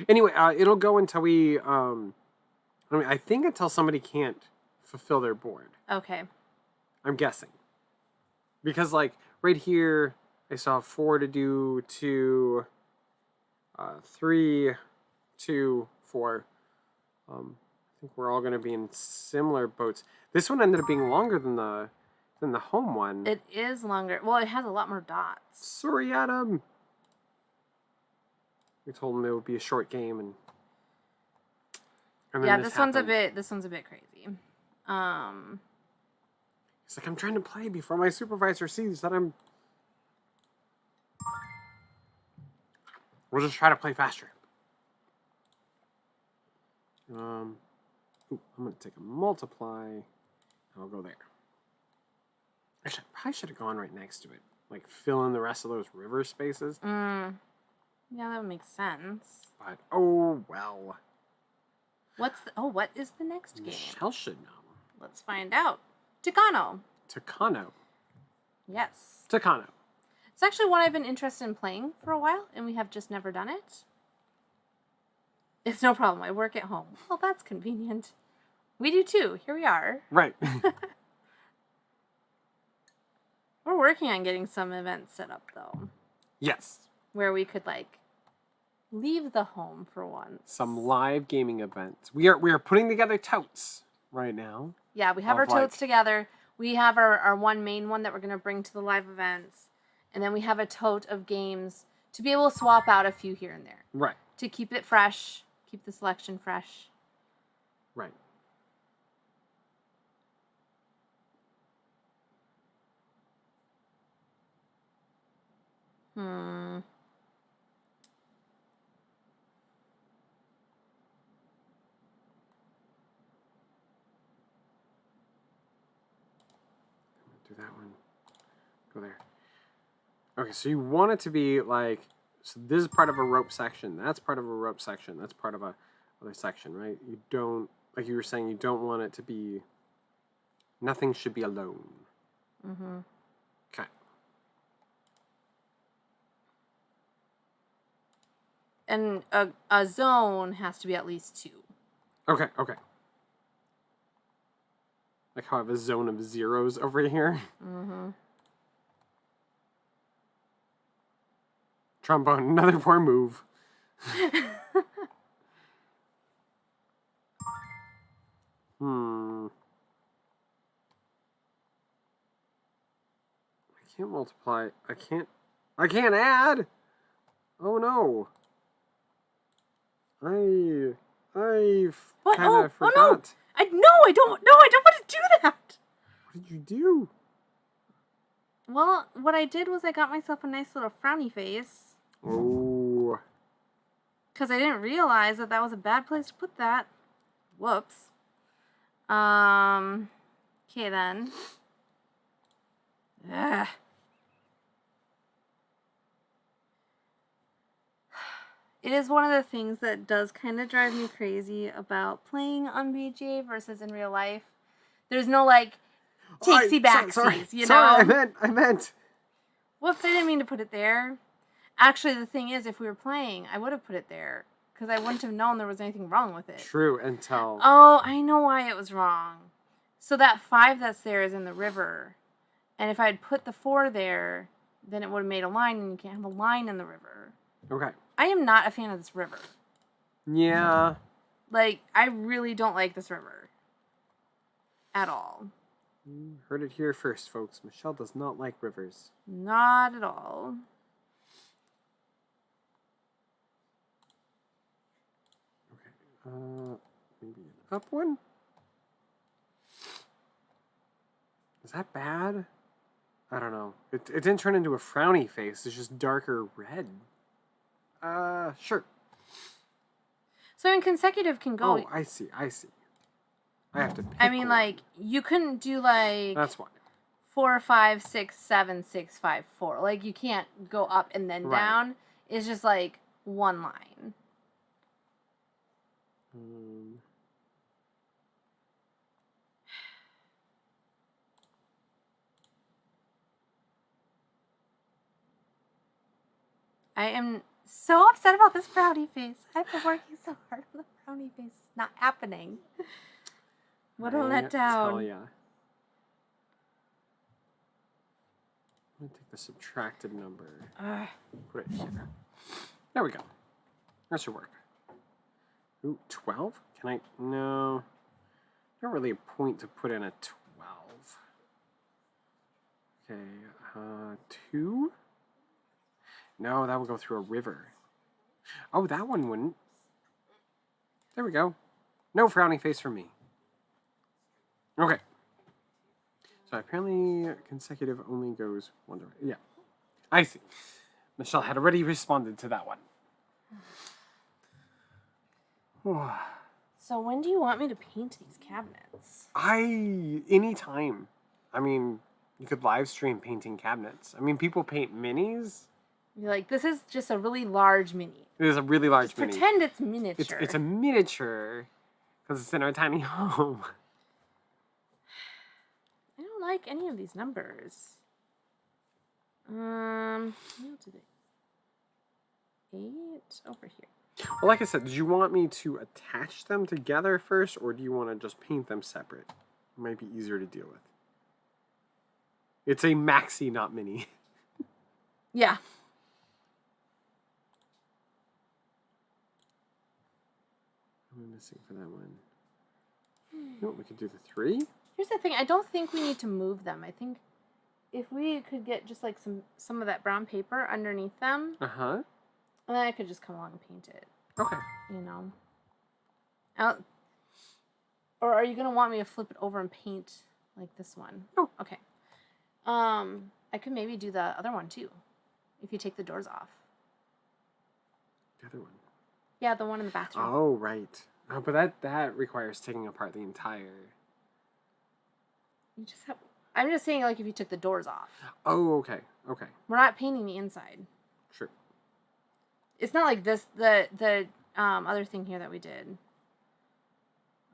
Anyway, it'll go until we, I think until somebody can't fulfill their board. Okay. I'm guessing. Because, like, right here, I saw 4 to do 2, 3, 2, 4. I think we're all going to be in similar boats. This one ended up being longer than the home one. It is longer. Well, it has a lot more dots. Sorry, Adam. We told him it would be a short game, and yeah, this one's a bit crazy. It's like, I'm trying to play before my supervisor sees that I'm... We'll just try to play faster. I'm going to take a multiply, and I'll go there. Actually, I probably should have gone right next to it. Like, fill in the rest of those river spaces. Yeah, that would make sense. But, oh, well. What is the next game? Michelle should know. Let's find out. Tucano. Yes. Tucano. It's actually one I've been interested in playing for a while, and we have just never done it. It's no problem. I work at home. Well, that's convenient. We do too. Here we are. Right. We're working on getting some events set up, though. Yes. Where we could, like, leave the home for once. Some live gaming events. We are putting together totes right now. Yeah, we have our totes together. We have our one main one that we're going to bring to the live events. And then we have a tote of games to be able to swap out a few here and there. Right. To keep it fresh. Keep the selection fresh. Right. Do that one. Go there. Okay, so you want it to be like, so this is part of a rope section. That's part of a rope section. That's part of a other section, right? You don't, like you were saying, you don't want it to be, nothing should be alone. Mm-hmm. Okay. And a zone has to be at least 2. Okay. Like how I have a zone of zeros over here. Mm-hmm. Trombone, another poor move. I can't multiply. I can't add. Oh no. I've kind of forgot. Oh no! I don't want to do that. What did you do? Well, what I did was I got myself a nice little frowny face. Oh. Because I didn't realize that was a bad place to put that. Whoops. Okay then. Ugh. It is one of the things that does kind of drive me crazy about playing on BGA versus in real life. There's no, like, takesy-backsies, you know? Sorry, I meant. Whoops, I didn't mean to put it there. Actually, the thing is, if we were playing, I would have put it there. Because I wouldn't have known there was anything wrong with it. True, until... Oh, I know why it was wrong. So that 5 that's there is in the river. And if I had put the 4 there, then it would have made a line, and you can't have a line in the river. Okay. I am not a fan of this river. Yeah. Like, I really don't like this river. At all. You heard it here first, folks. Michelle does not like rivers. Not at all. Okay. Maybe an up one? Is that bad? I don't know. It didn't turn into a frowny face. It's just darker red. Sure. So in consecutive can go... Oh, I see. I have to pick I mean, one. like, you couldn't do, like... That's why. 4, 5, 6, 7, 6, 5, 4. Like, you can't go up and then down. It's just, like, one line. I am so upset about this brownie face. I've been working so hard on the brownie face. It's not happening. What a letdown. Tell ya. I'm going to take the subtracted number. Put it here. There we go. That should work. Ooh, 12? Can I? No. Not really a point to put in a 12. Okay, 2? No, that would go through a river. Oh, that one wouldn't. There we go. No frowny face for me. Okay. So apparently consecutive only goes one direction. Yeah. I see. Michelle had already responded to that one. So when do you want me to paint these cabinets? Anytime. I mean, you could live stream painting cabinets. I mean, people paint minis. You're like, this is just a really large mini. It is a really large mini. Pretend it's miniature. It's a miniature because it's in our tiny home. I don't like any of these numbers. I'll do the 8 over here. Well, like I said, did you want me to attach them together first, or do you want to just paint them separate? It might be easier to deal with. It's a maxi, not mini. Yeah. What am I missing for that one? No, we could do the 3. Here's the thing. I don't think we need to move them. I think if we could get just like some of that brown paper underneath them. Uh-huh. And then I could just come along and paint it. Okay. You know. Or are you going to want me to flip it over and paint like this one? No. Okay. I could maybe do the other one too. If you take the doors off. The other one. Yeah, the one in the bathroom. Oh, right. Oh, but that requires taking apart the entire... You just have... I'm just saying, like, if you took the doors off. Oh, okay. Okay. We're not painting the inside. Sure. It's not like this, the other thing here that we did.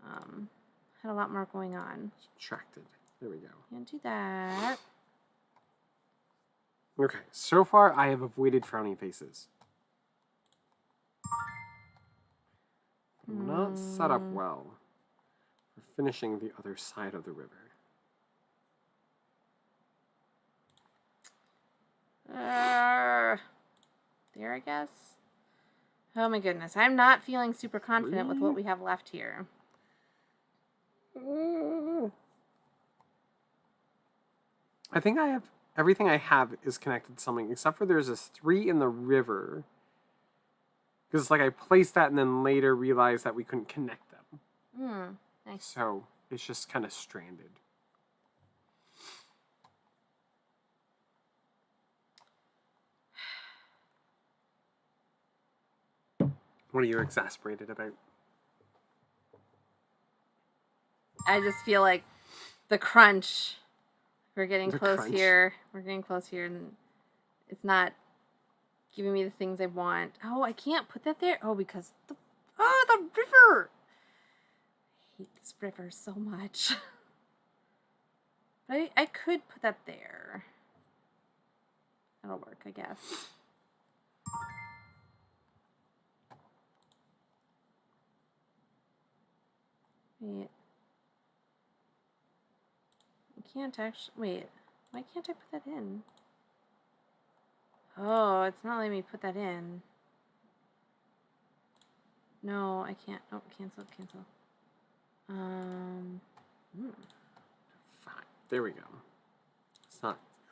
Had a lot more going on. Subtracted. There we go. Can't do that. Okay. So far, I have avoided frowny faces. I'm not set up well for finishing the other side of the river. There, I guess. Oh my goodness. I'm not feeling super confident with what we have left here. I think I have... Everything I have is connected to something, except for there's this 3 in the river. Because it's like I placed that and then later realized that we couldn't connect them. Nice. So it's just kind of stranded. What are you exasperated about? I just feel like the crunch. We're getting close crunch. here. We're getting close here, and it's not giving me the things I want. Oh, I can't put that there. Oh, because the river. I hate this river so much. But I could put that there. That'll work, I guess. Wait. I can't actually... Wait. Why can't I put that in? Oh, it's not letting me put that in. No, I can't. Oh, cancel. Fine. There we go.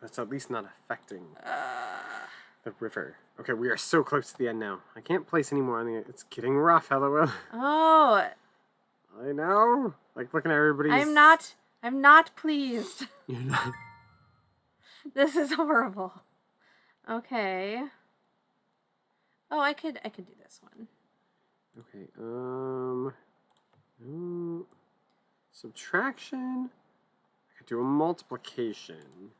It's at least not affecting the river. Okay, we are so close to the end now. I can't place any more on the. It's getting rough, LOL. Oh. I know. Like looking at everybody's. I'm not pleased. You're not. This is horrible. Okay. Oh, I could do this one. Okay. Subtraction. I could do a multiplication.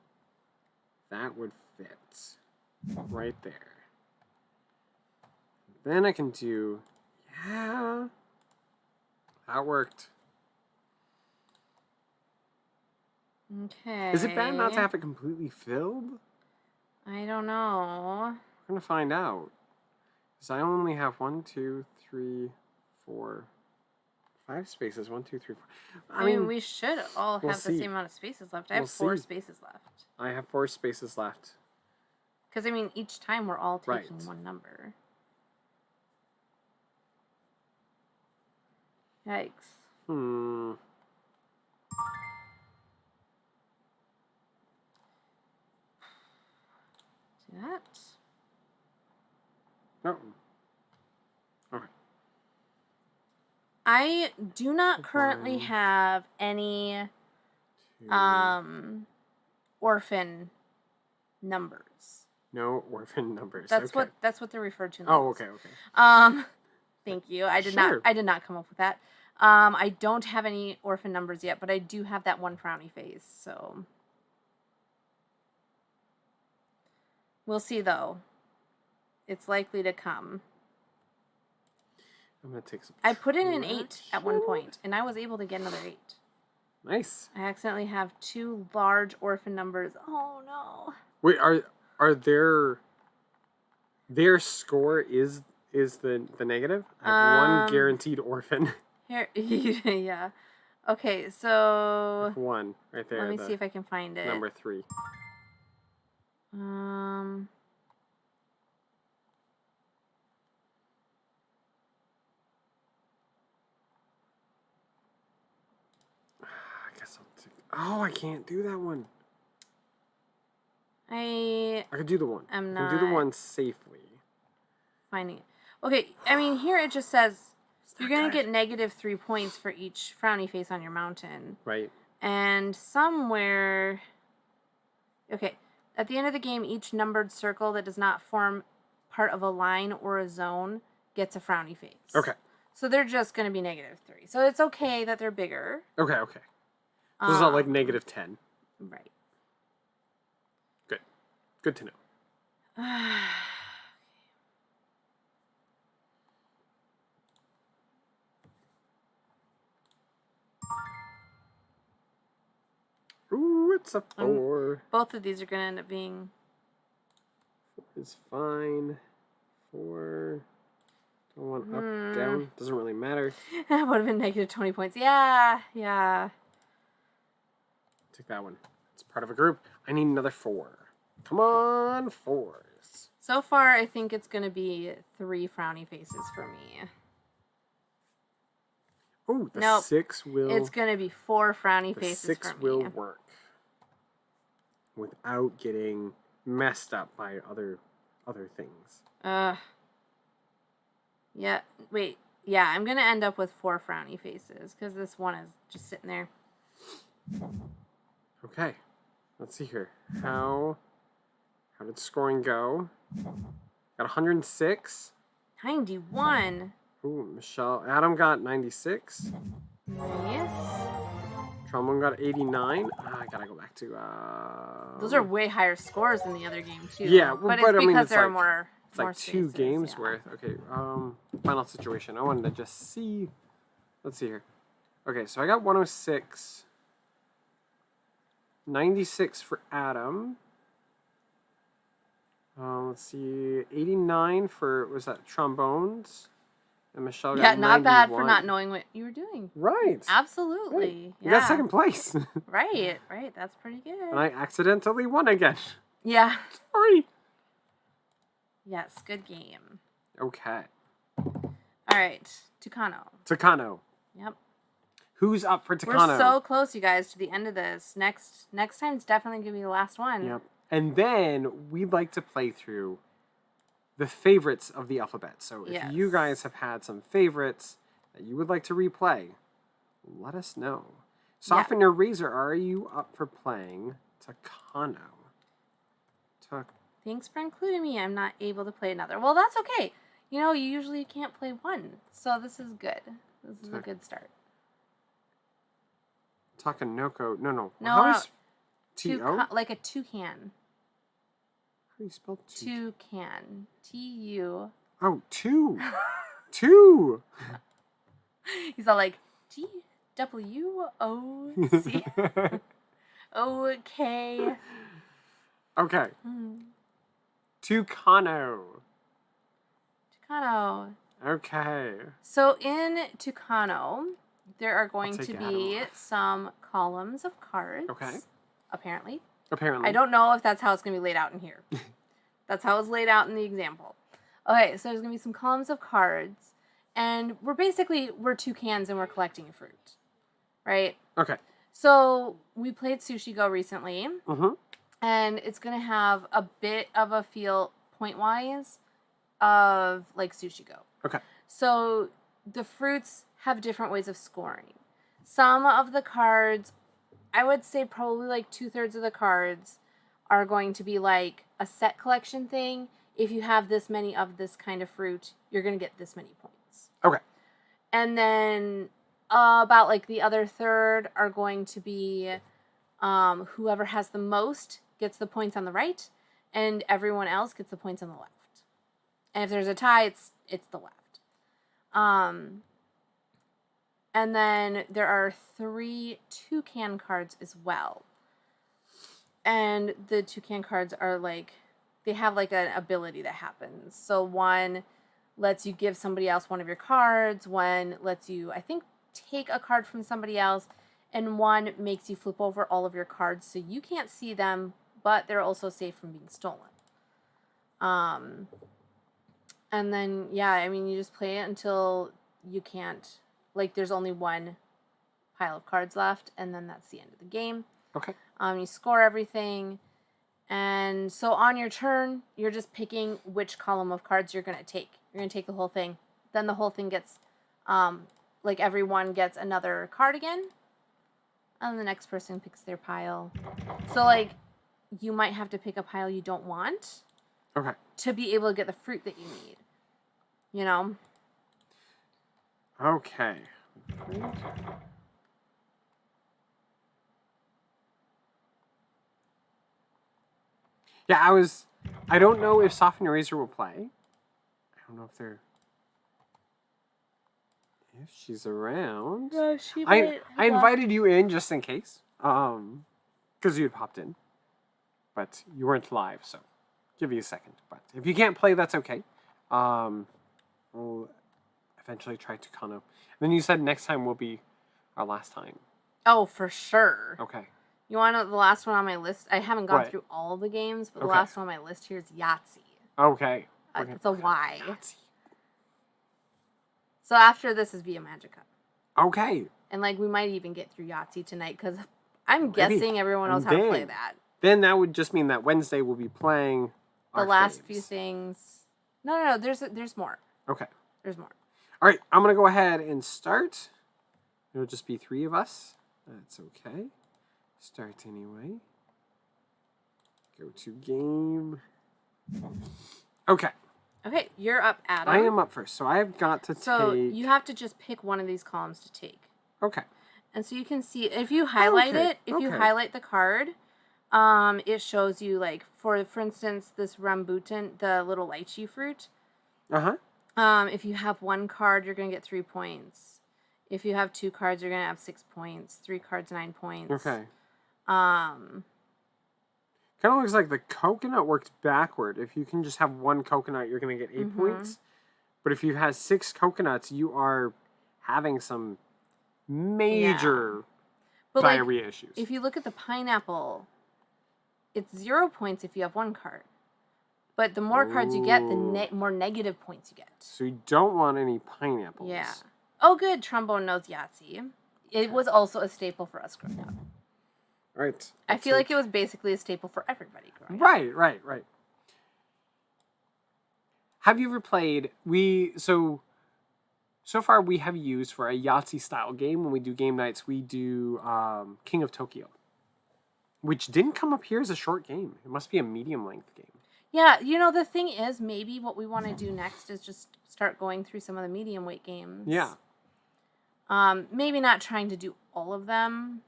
That would fit right there. Then I can do, yeah, that worked. Okay. Is it bad not to have it completely filled? I don't know. We're gonna find out. Because I only have 1, 2, 3, 4, 5 spaces. 1, 2, 3, 4. I mean, we should all we'll have the see. same amount of spaces left. I have We'll 4 see. spaces left. I have 4 spaces left. Because, I mean, each time we're all taking Right. one number. Yikes. Do that. No. Okay. I do not currently 1, have any 2. orphan numbers. No orphan numbers. That's okay. that's what they're referred to. In the Oh, rules. okay. Thank you. I did Sure. not come up with that. I don't have any orphan numbers yet, but I do have that one frowny face, so we'll see though. It's likely to come. I'm gonna take some. I put in an 8 at one point, and I was able to get another 8. Nice. I accidentally have 2 large orphan numbers. Oh no. Wait, are their score is the negative? I have 1 guaranteed orphan. Here, yeah. Okay, so 1 right there. let me see if I can find it. Number 3. I guess I'll take. Oh, I can't do that one. I could do the one. I'm I can do the not one safely. finding it. Okay, I mean here it just says you're gonna good. get -3 points for each frowny face on your mountain. Right. And somewhere, okay, at the end of the game, each numbered circle that does not form part of a line or a zone gets a frowny face. Okay. So they're just going to be -3. So it's okay that they're bigger. Okay. Okay. So it's not like -10. Right. Good. Good to know. Ooh, it's a 4. Both of these are going to end up being... 4 is fine. 4. Don't want up, down. Doesn't really matter. That would have been -20 points. Yeah, yeah. Take that one. It's part of a group. I need another 4. Come on, 4s. So far, I think it's going to be 3 frowny faces for me. Oh, the 6 will... It's going to be 4 frowny the faces 6 for me. will work. Without getting messed up by other things. Yeah, wait. Yeah, I'm going to end up with 4 frowny faces because this one is just sitting there. Okay. Let's see here. How did scoring go? Got 106. 91. Ooh, Michelle. Adam got 96. Nice. Trombone got 89. I gotta go back to... Those are way higher scores than the other game, too. Yeah, well, but it's I mean, because it's there are like- more It's like more 2 spaces, games yeah. worth. Okay, final situation. I wanted to just see. Let's see here. Okay, so I got 106. 96 for Adam. Let's see. 89 for, was that trombones? And Michelle got Yeah, not bad for 91. not knowing what you were doing. Right. Absolutely. You got second place. Right, right. That's pretty good. And I accidentally won again. Yeah. Sorry. Yes, good game. Okay. All All right, Tucano. Tucano. Yep. Who's up for Tucano? We're so close, you guys, to the end of this. Next time's definitely gonna be the last one. Yep. And then we'd like to play through the favorites of the alphabet. So if you guys have had some favorites that you would like to replay, let us know. Soften your razor. Are you up for playing Tucano? Thanks for including me. I'm not able to play another. Well, that's okay. You know, you usually can't play one, so this is good. This is a good start. Takanoko. No. No, How is T-O? like a toucan. How do you spell toucan? T-U. Oh, two. Two. He's all like, T-W-O-C. Okay. Okay. Tucano. Tucano. Okay. So in Tucano, there are going to be some columns of cards. Okay. Apparently. Apparently. I don't know if that's how it's going to be laid out in here. That's how it's laid out in the example. Okay, so there's going to be some columns of cards, and we're toucans and we're collecting fruit, right? Okay. So we played Sushi Go recently, Mm-hmm. and it's going to have a bit of a feel point-wise of like Sushi Go. Okay. So the fruits have different ways of scoring. Some of the cards, I would say probably like 2/3 of the cards are going to be like a set collection thing. If you have this many of this kind of fruit, you're going to get this many points. Okay. And then about like the other third are going to be whoever has the most gets the points on the right, and everyone else gets the points on the left. And if there's a tie, it's the left. And then there are 3 toucan cards as well. And the toucan cards are like, they have like an ability that happens. So one lets you give somebody else one of your cards, one lets you, I think, take a card from somebody else, and one makes you flip over all of your cards so you can't see them, but they're also safe from being stolen. And then, yeah, I mean, you just play it until you can't, like, there's only one pile of cards left, and then that's the end of the game. Okay. You score everything, and so on your turn, you're just picking which column of cards you're going to take. You're going to take the whole thing. Then the whole thing gets, like, everyone gets another card again, and the next person picks their pile. So, like, you might have to pick a pile you don't want. Okay. To be able to get the fruit that you need. You know? Okay. Yeah, I don't know if Soften Your Razor will play. I don't know if she's around. Yeah, she I invited you in just in case. Because you had popped in. But you weren't live, so give you a second. But if you can't play, that's okay. We'll eventually try Tucano. And then you said next time will be our last time. Oh, for sure. Okay. You want to know the last one on my list? I haven't gone through all the games, but the last one on my list here is Yahtzee. Okay. It's a Y. Yahtzee. So after this is Via Magica. Okay. And like we might even get through Yahtzee tonight because I'm guessing everyone knows how to play that. Then that would just mean that Wednesday we'll be playing the last few things. No. There's more. Okay. There's more. All right. I'm gonna go ahead and start. It'll just be 3 of us. That's okay. Start anyway. Go to game. Okay. Okay, you're up, Adam. I am up first, so I've got to take... So you have to just pick one of these columns to take. Okay. And so you can see, if you highlight you highlight the card, it shows you, like, for instance, this rambutan, the little lychee fruit. Uh-huh. If you have 1 card, you're going to get 3 points. If you have 2 cards, you're going to have 6 points. 3 cards, 9 points. Okay. Kind of looks like the coconut works backward. If you can just have 1 coconut, you're going to get 8 points. But if you have 6 coconuts, you are having some major diarrhea issues. If you look at the pineapple, it's 0 points if you have 1 card. But the more cards you get, the Ooh. more negative points you get. So you don't want any pineapples. Yeah. Oh, good. Trombone knows Yahtzee. It was also a staple for us growing up. Right. I feel like it was basically a staple for everybody growing up. Right. Have you ever played? So far we have used for a Yahtzee style game when we do game nights. We do King of Tokyo, which didn't come up here as a short game. It must be a medium length game. Yeah, the thing is, maybe what we want to do next is just start going through some of the medium weight games. Yeah. Maybe not trying to do all of them,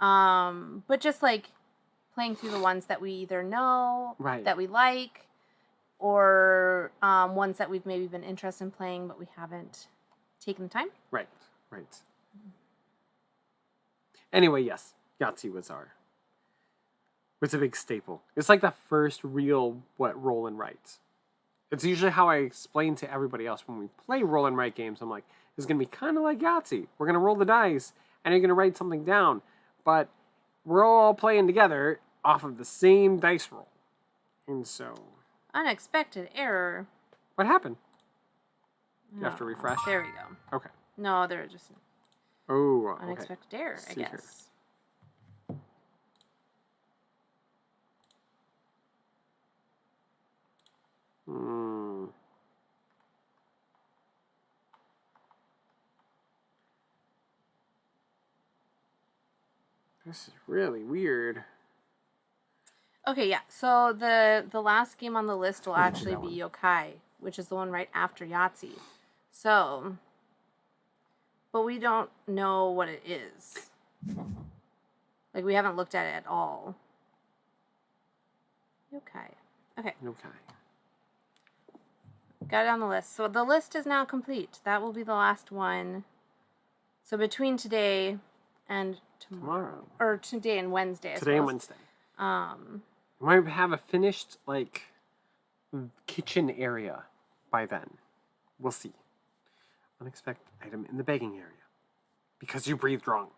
but just like playing through the ones that we either know, that we like, or ones that we've maybe been interested in playing, but we haven't taken the time. Right. Anyway, yes, Yahtzee was a big staple. It's like the first real roll and write. It's usually how I explain to everybody else when we play roll and write games. I'm like, it's gonna be kind of like Yahtzee. We're gonna roll the dice and you're gonna write something down, but we're all playing together off of the same dice roll. And so, unexpected error. What happened? You have to refresh. There we go. Okay. No, they're just unexpected error, I guess. This is really weird. Okay, yeah. So the last game on the list will actually be Yokai, which is the one right after Yahtzee. So, but we don't know what it is. Like, we haven't looked at it at all. Yokai. Okay. Yokai. Got it on the list. So the list is now complete. That will be the last one. So between today and tomorrow. Or today and Wednesday, Today and Wednesday. We might have a finished, kitchen area by then. We'll see. Unexpected item in the begging area. Because you breathed wrong.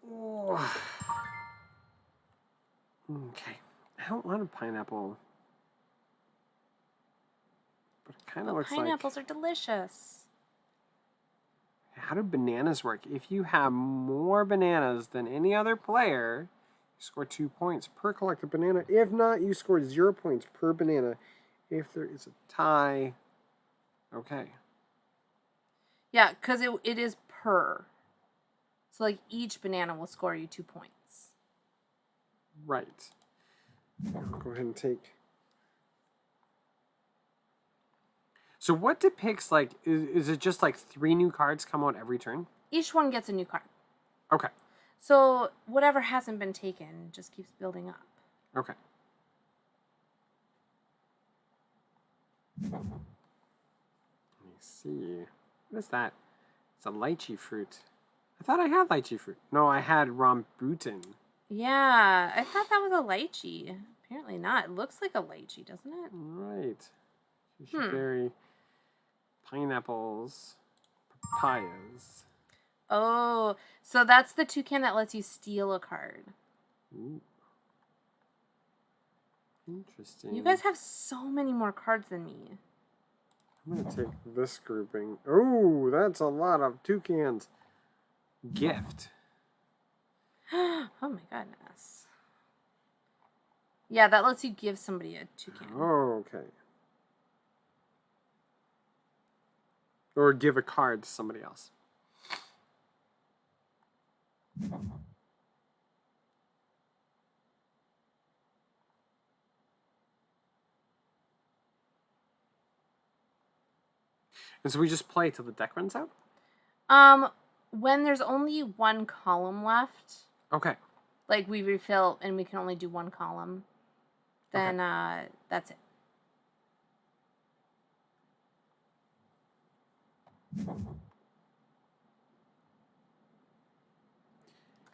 Oh. Okay. I don't want a pineapple. But it kind of looks like... Pineapples are delicious. How do bananas work? If you have more bananas than any other player, you score 2 points per collected banana. If not, you score 0 points per banana. If there is a tie, okay. Yeah, because it is per. So, each banana will score you 2 points. Right. I'll go ahead and take... So what depicts, is it just 3 new cards come out every turn? Each one gets a new card. Okay. So whatever hasn't been taken just keeps building up. Okay. Let me see. What is that? It's a lychee fruit. I thought I had lychee fruit. No, I had rambutan. Yeah, I thought that was a lychee. Apparently not. It looks like a lychee, doesn't it? Right. Berry, pineapples, papayas. Oh, so that's the toucan that lets you steal a card. Ooh. Interesting. You guys have so many more cards than me. I'm going to take this grouping. Oh, that's a lot of toucans. Gift. Oh my goodness. Yeah, that lets you give somebody a toucan. Oh, okay. Or give a card to somebody else. And so we just play till the deck runs out? When there's only one column left. Okay. We refill and we can only do one column. Then that's it.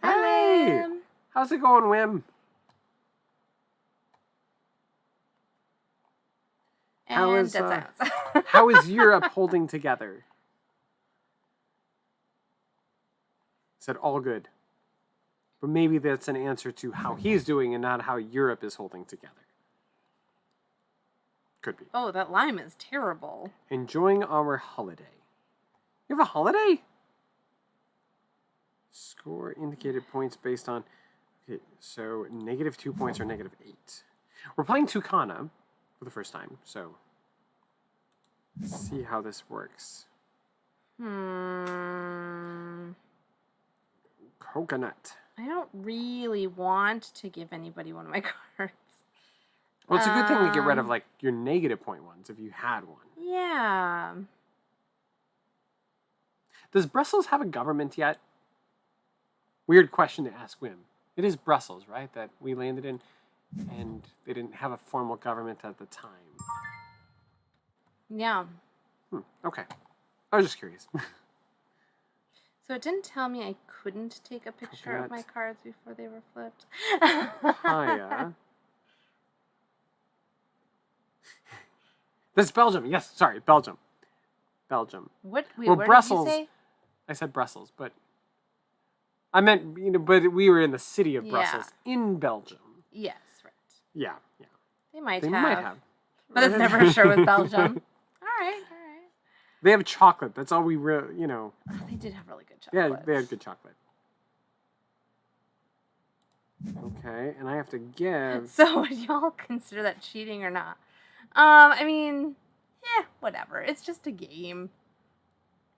Hey! How's it going, Wim? And how is Europe holding together? Said all good. But maybe that's an answer to how he's doing and not how Europe is holding together. Could be. Oh, that lime is terrible. Enjoying our holiday. You have a holiday? Score indicated points based on... Okay, so -2 points or -8. We're playing Tucana for the first time, so... Let's see how this works. Coconut. I don't really want to give anybody one of my cards. Well, it's a good thing to get rid of, like, your -point ones if you had one. Yeah. Does Brussels have a government yet? Weird question to ask Wim. It is Brussels, right, that we landed in, and they didn't have a formal government at the time. Yeah. Okay. I was just curious. So it didn't tell me I couldn't take a picture of my cards before they were flipped. Hiya. This is Belgium. Yes, sorry, Belgium. Belgium. What? Wait, well, where Brussels. Did you say? I said Brussels, but I meant, but we were in the city of Brussels in Belgium. Yes, right. Yeah. They might They have. might have. But it's never sure with Belgium. All right. They have chocolate. That's all we really, Oh, they did have really good chocolate. Yeah, they had good chocolate. Okay, and I have to give... So would y'all consider that cheating or not? I mean, whatever. It's just a game.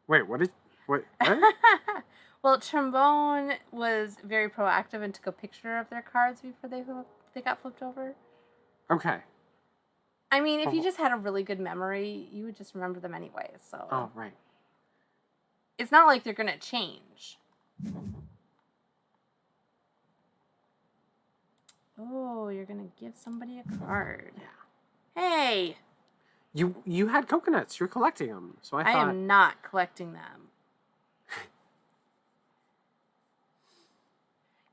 Wait, what? Well, Trombone was very proactive and took a picture of their cards before they got flipped over. Okay. I mean, if you just had a really good memory, you would just remember them anyway, so... Oh, right. It's not like they're going to change. Oh, you're going to give somebody a card. Yeah. Hey! You had coconuts. You're collecting them, so I thought... I am not collecting them.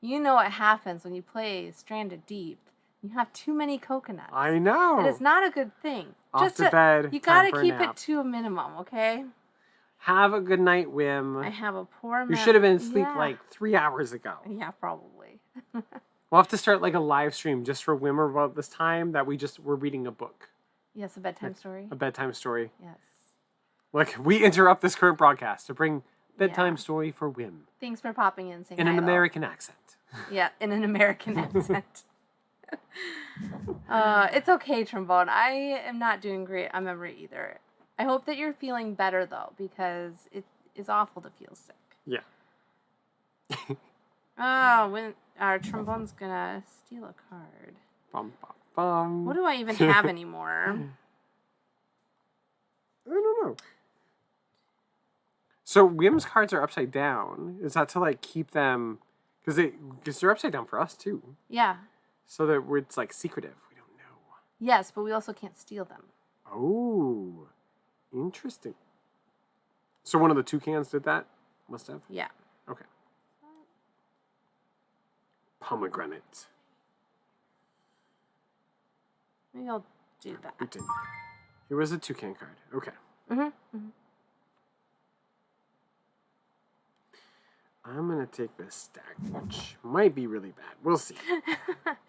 You know what happens when you play Stranded Deep. You have too many coconuts. I know. And it's not a good thing. Off to bed. You gotta time for a keep nap. it to a minimum, okay? Have a good night, Wim. I have a poor You should have been asleep like 3 hours ago. Yeah, probably. We'll have to start like a live stream just for Wim about this time that we're reading a book. Yes, a bedtime story. A bedtime story. Yes. Like, we interrupt this current broadcast to bring bedtime story for Wim. Thanks for popping in and saying in an American accent. Yeah, in an American accent. It's okay, Trombone. I am not doing great on memory either. I hope that you're feeling better, though, because it is awful to feel sick. Yeah. When our Trombone's gonna steal a card. Bum, bum, bum. What do I even have anymore? I don't know. So Wim's cards are upside down. Is that to like keep them... Because they're upside down for us, too. Yeah. So that it's, like, secretive. We don't know. Yes, but we also can't steal them. Oh. Interesting. So one of the toucans did that? Must have? Yeah. Okay. Pomegranate. Maybe I'll do that. It didn't. Here was a toucan card. Okay. Mm-hmm. I'm going to take this stack, which might be really bad. We'll see.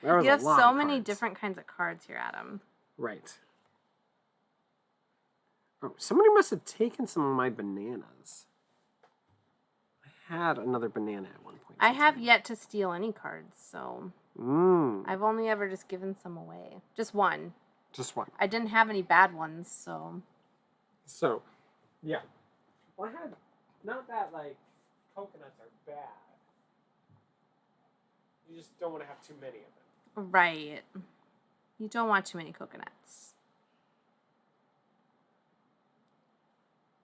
You have so many different kinds of cards here, Adam. Right. Oh, somebody must have taken some of my bananas. I had another banana at one point. I have yet to steal any cards, so... I've only ever just given some away. Just one. Just one. I didn't have any bad ones, so... So, yeah. Well, I had... Not that, like... Coconuts are bad. You just don't want to have too many of them. Right. You don't want too many coconuts.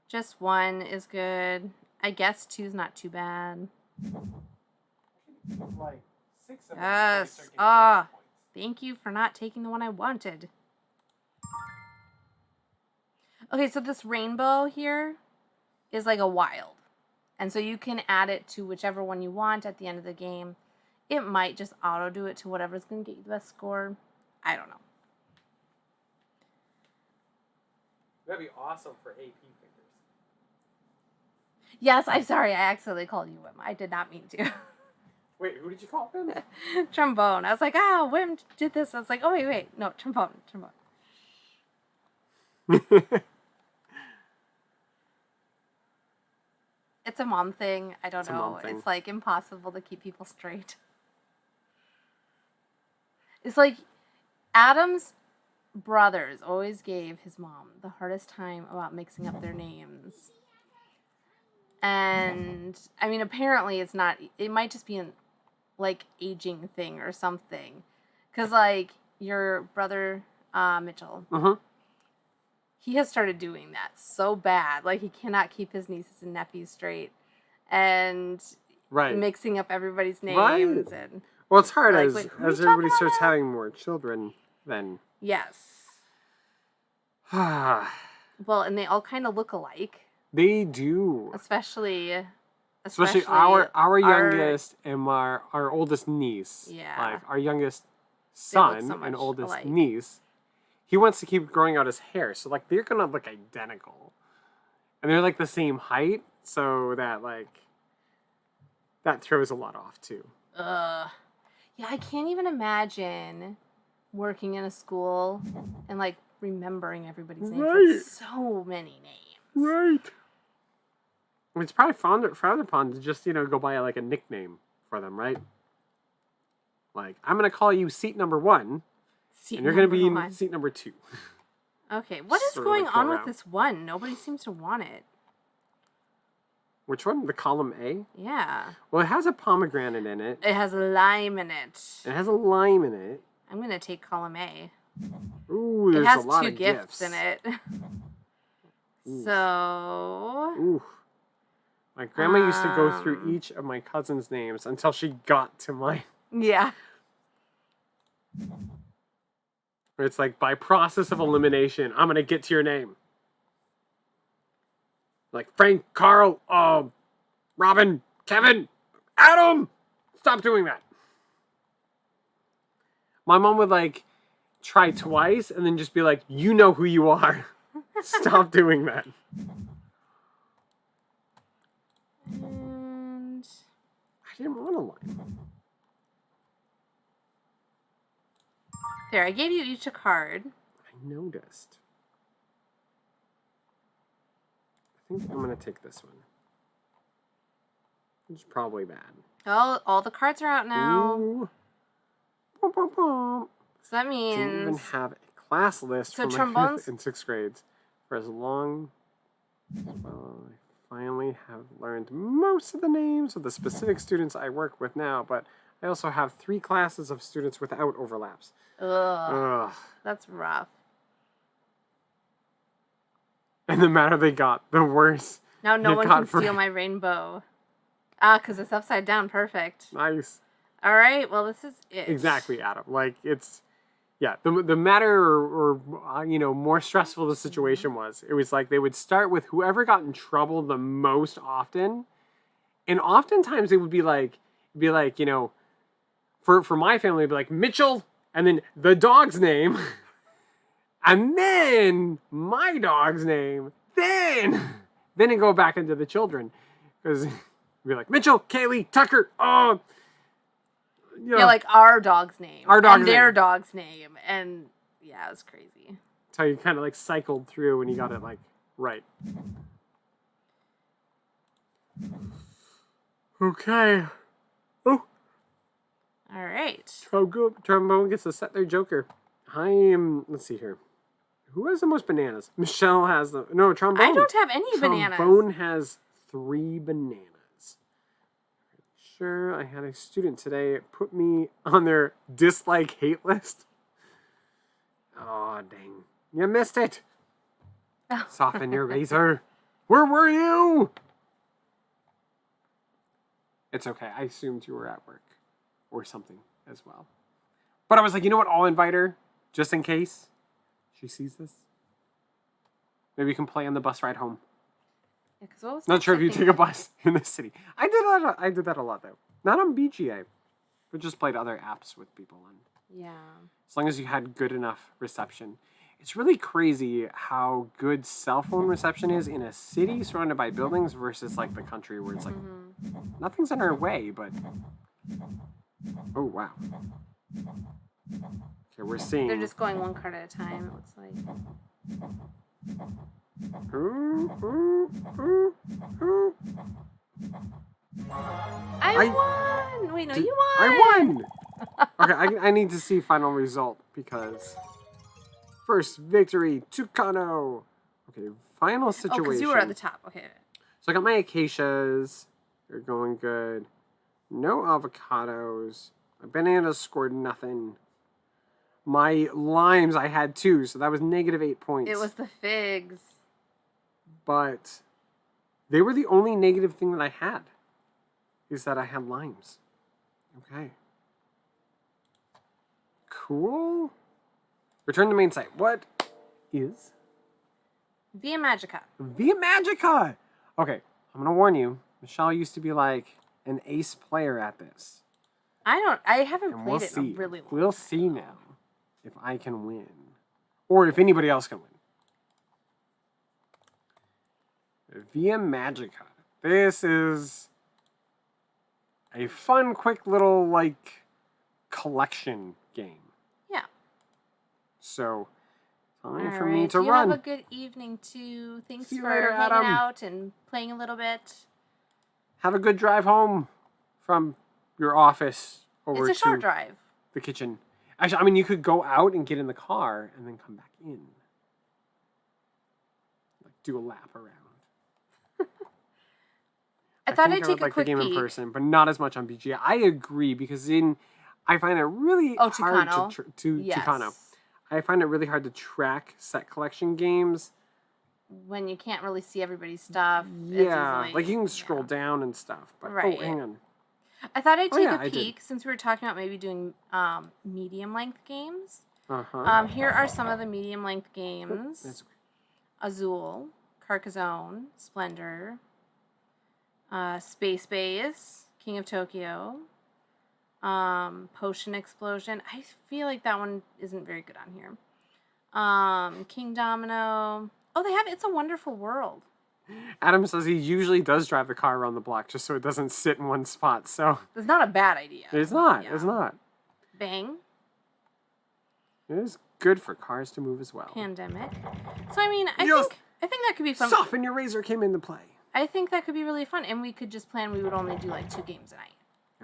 Just one is good. I guess two's not too bad. Like 6 of them. Yes. Thank you for not taking the one I wanted. Okay, so this rainbow here is like a wild. And so you can add it to whichever one you want at the end of the game. It might just auto do it to whatever's going to get you the best score. I don't know. That'd be awesome for AP figures. Yes, I'm sorry. I accidentally called you Wim. I did not mean to. Wait, who did you call him? Trombone. I was like, Wim did this. I was like, oh, wait. No, trombone. It's a mom thing. I don't know. It's like impossible to keep people straight. It's like Adam's brothers always gave his mom the hardest time about mixing up their names. And, I mean, apparently it's not, it might just be an, like, aging thing or something. Because, like, your brother, Mitchell, he has started doing that so bad. Like, he cannot keep his nieces and nephews straight. And mixing up everybo's names. And well, it's hard as everybody starts having more children then. Yes. Well, and they all kind of look alike. They do. Especially our youngest and our oldest niece. Yeah. Like, our youngest son and oldest niece. He wants to keep growing out his hair. So, like, they're going to look identical. And they're, like, the same height. So that, like, that throws a lot off, too. Yeah, I can't even imagine working in a school and, like, remembering everybody's names. Right. So many names. Right. I mean, it's probably frowned upon to just, go by, like, a nickname for them, right? Like, I'm going to call you seat number 1. And you're going to be in seat number 2. Okay, what is going on with this one? Nobody seems to want it. Which one? The column A? Yeah. Well, it has a pomegranate in it. It has a lime in it. It has a lime in it. I'm going to take column A. Ooh, there's a lot of gifts. It has 2 gifts in it. Ooh. So... Ooh. My grandma used to go through each of my cousins' names until she got to mine. Yeah. It's like, by process of elimination, I'm going to get to your name. Like, Frank, Carl, Robin, Kevin, Adam! Stop doing that. My mom would, like, try twice and then just be like, you know who you are. Stop doing that. And... I didn't want a line. There, I gave you each a card. I noticed. I think I'm going to take this one. It's probably bad. Oh, all the cards are out now. Ooh. Bum, bum, bum. So that means... I didn't even have a class list for my 5th and 6th grades for as long as I finally have learned most of the names of the specific students I work with now, but I also have 3 classes of students without overlaps. Ugh. That's rough. And the madder they got, the worse. Now no one can steal my rainbow. Because it's upside down. Perfect. Nice. All right. Well, this is it. Exactly, Adam. Like, it's... Yeah, the madder or more stressful the situation was, it was like they would start with whoever got in trouble the most often. And oftentimes it would be like, for my family, it'd be like Mitchell, and then the dog's name, and then my dog's name, then it'd go back into the children. Because it'd be like, Mitchell, Kaylee, Tucker, Yeah, like our dog's name. And their dog's name. And yeah, it was crazy. That's how you kind of like cycled through and you got it like right. Okay. Oh. All right. Trombone gets to set their joker. Let's see here. Who has the most bananas? Michelle has Trombone. I don't have any bananas. Trombone has 3 bananas. Sure, I had a student today put me on their dislike-hate list. Oh, dang. You missed it. Oh. Soften your razor. Where were you? It's okay. I assumed you were at work or something as well. But I was like, you know what? I'll invite her just in case she sees this. Maybe you can play on the bus ride home. Yeah, not sure if you take a bus in the city. I did that a lot though. Not on BGA, but just played other apps with people on. Yeah. As long as you had good enough reception. It's really crazy how good cell phone reception is in a city surrounded by buildings versus like the country where it's like nothing's in our way, but Oh, wow. Okay, we're seeing... They're just going one card at a time, it looks like. I won! Wait, no, you won! I won! Okay, I need to see final result because... First victory, Tucano! Okay, final situation. Oh, because you were at the top. Okay. So I got my acacias. They're going good. No avocados. My bananas scored nothing. My limes, I had 2, so that was -8 points. It was the figs. But they were the only negative thing that I had. Is that I had limes. Okay. Cool. Return to main site. What is... Via Magica. Via Magica! Okay, I'm gonna warn you. Michelle used to be like an ace player at this. I haven't And played we'll it see. in a really long We'll time. see now if I can win. Or if anybody else can win. Via Magica. This is a fun, quick little, like, collection game. Yeah. So, time for All me right, to you run. have a good evening, too. Thanks See you for later, hanging Adam. out and playing a little bit. Have a good drive home from your office over It's a short to drive. the kitchen. Actually, I mean, you could go out and get in the car and then come back in. Like, do a lap around. I thought think I'd I take would a like quick the game peek. in person, but not as much on BGA. I agree because I find it really hard Tucano. to Yes. Tucano. I find it really hard to track set collection games. When you can't really see everybody's stuff. Yeah, as easily. like you can scroll down and stuff. But Right. oh, hang on. I thought I'd take yeah, a I did. peek since we were talking about maybe doing medium length games. Uh-huh. Here are some of the medium length games: That's okay. Azul, Carcassonne, Splendor, Space Base, King of Tokyo, Potion Explosion. I feel like that one isn't very good on here. King Domino. Oh, they have It's a Wonderful World. Adam says he usually does drive the car around the block just so it doesn't sit in one spot. So That's not a bad idea. it's not. Yeah. It's not. Bang. It is good for cars to move as well. Pandemic. So I mean, I Yes. think that could be fun. Soften Your Razor came into play. I think that could be really fun, and we could just plan. We would only do like 2 games a night.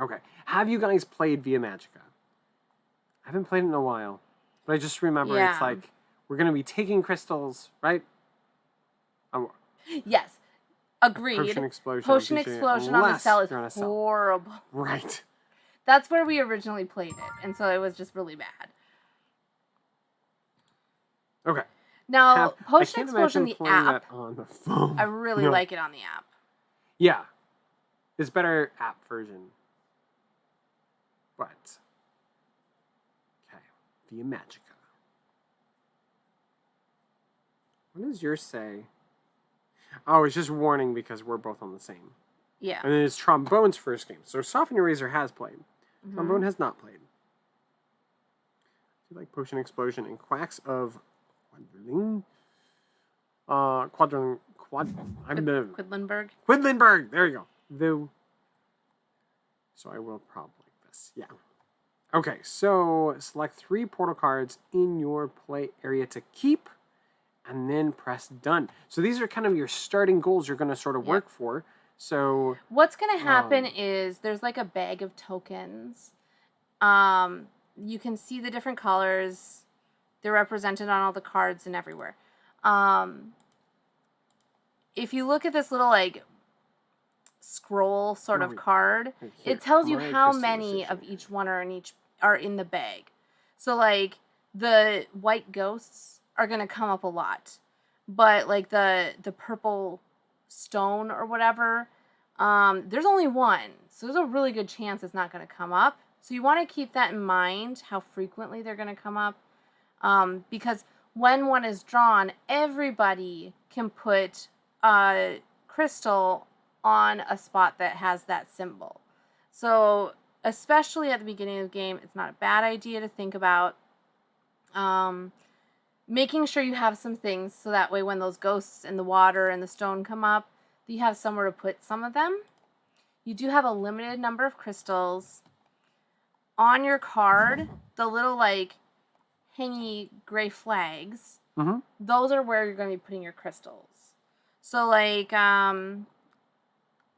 Okay. Have you guys played Via Magica? I haven't played it in a while, but I just remember it's Yeah. like we're gonna be taking crystals, right? Yes, agreed. Potion Explosion. Potion BGA, Explosion on the unless cell is you're on a cell. horrible. Right. That's where we originally played it, and so it was just really bad. Okay. Now, I Potion can't Explosion, imagine the playing app, that on the phone. I really No. like it on the app. Yeah. It's better app version. But okay. Via Magica. What does yours say? Oh, it's just warning because we're both on the same. Yeah. And then it's Trombone's first game. So Soften Your Razor has played. Mhm. Trombone has not played. Do you like Potion Explosion and Quacks of Quadling? Quidlinburg. Quidlinburg. There you go. So I will probably like this. Yeah. Okay, so select 3 portal cards in your play area to keep, and then press done. So these are kind of your starting goals you're going to sort of work for. So What's going to happen is there's like a bag of tokens. You can see the different colors. They're represented on all the cards and everywhere. If you look at this little like scroll sort of card, right here, it tells you my how many of each one are in the bag. So like the white ghosts are going to come up a lot. But like the purple stone or whatever, there's only one. So there's a really good chance it's not going to come up. So you want to keep that in mind, how frequently they're going to come up. Because when one is drawn, everybody can put a crystal on a spot that has that symbol. So especially at the beginning of the game, it's not a bad idea to think about making sure you have some things so that way when those ghosts and the water and the stone come up, you have somewhere to put some of them. You do have a limited number of crystals. on your card, the little like hangy gray flags, those are where you're going to be putting your crystals. So like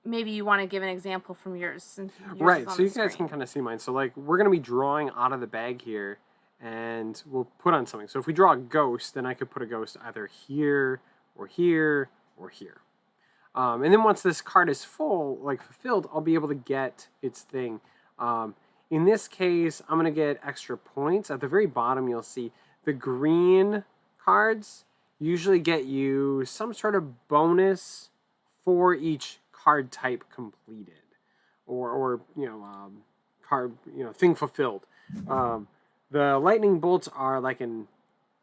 maybe you want to give an example from yours. Since yours right, so you guys can kind of see mine. So like we're going to be drawing out of the bag here, and we'll put on something. So if we draw a ghost, then I could put a ghost either here or here or here. And then once this card is full, like fulfilled, I'll be able to get its thing. In this case, I'm going to get extra points. At the very bottom, you'll see the green cards usually get you some sort of bonus for each card type completed, or card thing fulfilled. The lightning bolts are like an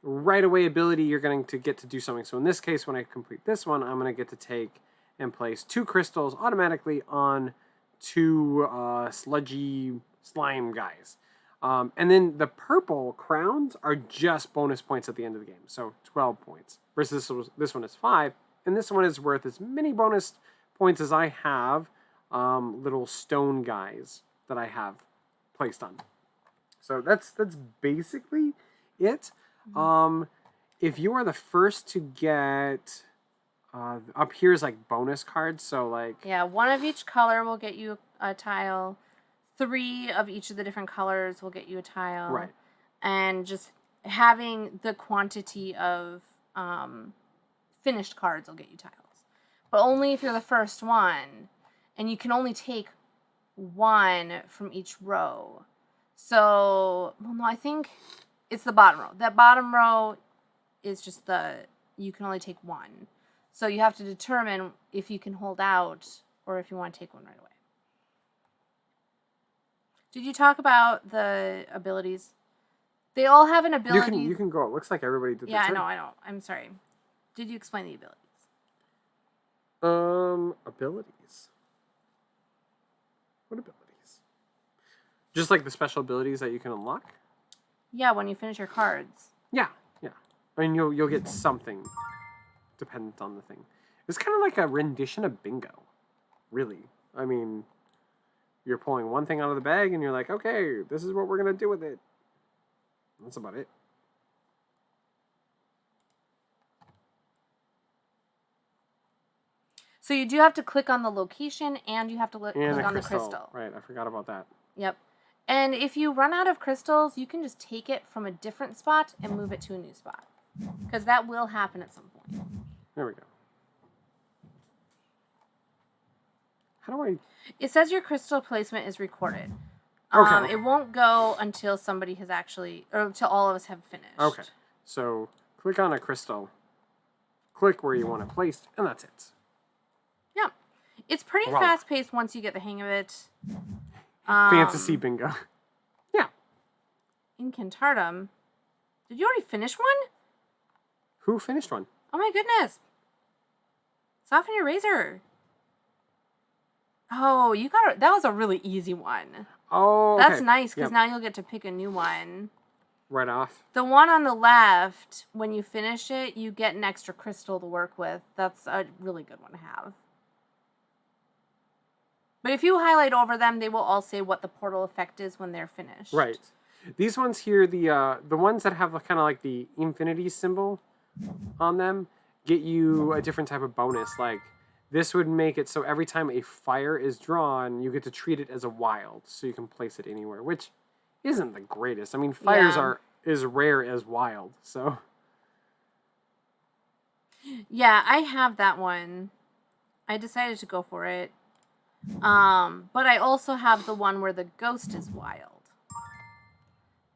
right away ability. You're going to get to do something. So in this case, when I complete this one, I'm going to get to take and place 2 crystals automatically on 2 sludgy slime guys. And then the purple crowns are just bonus points at the end of the game. So 12 points. Versus this one is 5. And this one is worth as many bonus points as I have little stone guys that I have placed on. So that's basically it. If you are the first to get... up here is like bonus cards, so like... Yeah, 1 of each color will get you a tile. 3 of each of the different colors will get you a tile. Right. And just having the quantity of finished cards will get you tiles. But only if you're the first one. And you can only take 1 from each row. So, well, no, I think it's the bottom row. That bottom row is just you can only take 1. So you have to determine if you can hold out or if you want to take 1 right away. Did you talk about the abilities? They all have an ability. You can go. It looks like everybody did. Yeah, I know. I'm sorry. Did you explain the abilities? Abilities. What abilities? Just like the special abilities that you can unlock? Yeah, when you finish your cards. Yeah. I mean, you'll get something dependent on the thing. It's kind of like a rendition of bingo, really. I mean, you're pulling one thing out of the bag and you're like, okay, this is what we're going to do with it. That's about it. So you do have to click on the location and you have to click on the crystal. Right, I forgot about that. Yep. And if you run out of crystals, you can just take it from a different spot and move it to a new spot. Because that will happen at some point. There we go. How do I... It says your crystal placement is recorded. Okay. It won't go until somebody has actually... or until all of us have finished. Okay. So, click on a crystal. Click where you want it placed, and that's it. Yeah. It's pretty fast-paced once you get the hang of it. Fantasy bingo. Yeah. Incantatum. Did you already finish one? Who finished one? Oh my goodness. Soften your razor. Oh, you got that was a really easy one. Oh, okay. That's nice because now you'll get to pick a new one. Right off. The one on the left, when you finish it, you get an extra crystal to work with. That's a really good one to have. But if you highlight over them, they will all say what the portal effect is when they're finished. Right. These ones here, the ones that have kind of like the infinity symbol on them, get you a different type of bonus. Like, this would make it so every time a fire is drawn, you get to treat it as a wild, so you can place it anywhere, which isn't the greatest. I mean, fires are as rare as wild, so... Yeah, I have that one. I decided to go for it. But I also have the one where the ghost is wild.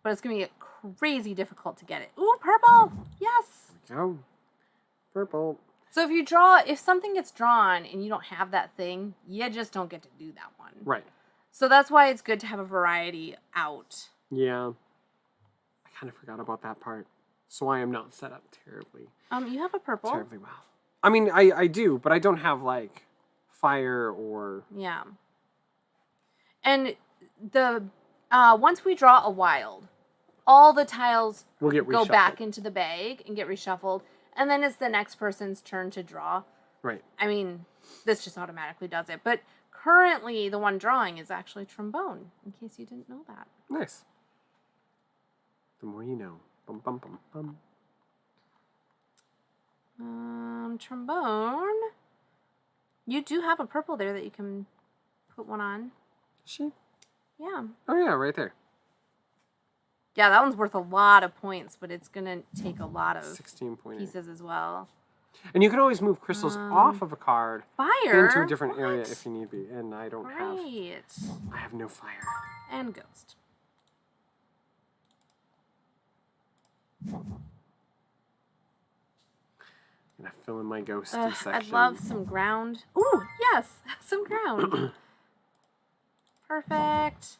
But it's going to be crazy difficult to get it. Ooh, purple! Yes! Oh, purple. So if something gets drawn and you don't have that thing, you just don't get to do that one. Right. So that's why it's good to have a variety out. Yeah. I kind of forgot about that part. So I am not set up terribly. You have a purple. Terribly well. I mean, I do, but I don't have, like, fire or... Yeah. And once we draw a wild, all the tiles will go back into the bag and get reshuffled, and then it's the next person's turn to draw. Right. I mean, this just automatically does it. But currently the one drawing is actually trombone, in case you didn't know that. Nice. The more you know. Bum, bum, bum, bum. Trombone. You do have a purple there that you can put one on. Is she? Yeah. Oh, yeah, right there. Yeah, that one's worth a lot of points, but it's going to take a lot of 16.8 pieces as well. And you can always move crystals off of a card Fire? into a different area if you need be. And I don't Great. I have no fire. And ghost. I'm gonna fill in my ghost section. I'd love some ground. Ooh, yes, some ground. Perfect.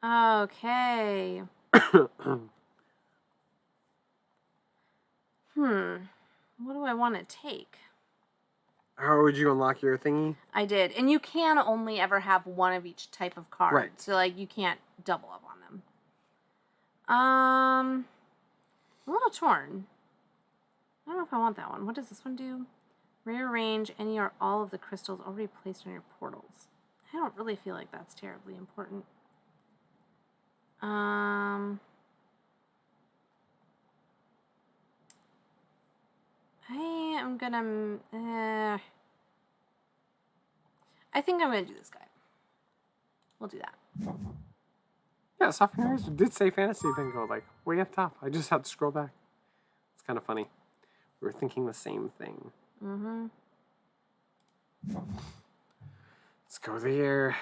Okay. What do I want to take? How would you unlock your thingy? I did. And you can only ever have one of each type of card. Right. So, like, you can't double up on them. A little torn. I don't know if I want that one. What does this one do? Rearrange any or all of the crystals already placed on your portals. I don't really feel like that's terribly important. I am gonna... I think I'm gonna do this guy. We'll do that. Yeah, Software did say fantasy thing go like way up top. I just had to scroll back. It's kind of funny. We were thinking the same thing. Mm-hmm. Let's go there.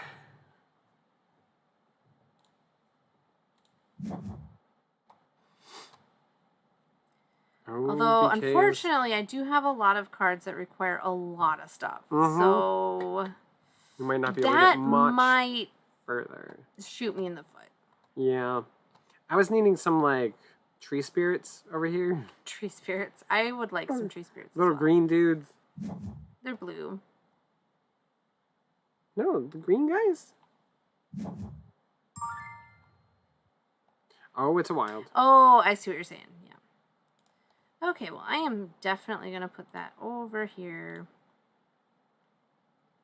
Although, BKs. unfortunately, I do have a lot of cards that require a lot of stuff. So... You might not be able to that get much might further. shoot me in the foot. Yeah. I was needing some, like, tree spirits over here. Tree spirits. I would like some tree spirits. Little green dudes. They're blue. No, the green guys? Oh, it's a wild. Oh, I see what you're saying. Yeah. Okay, well, I am definitely going to put that over here.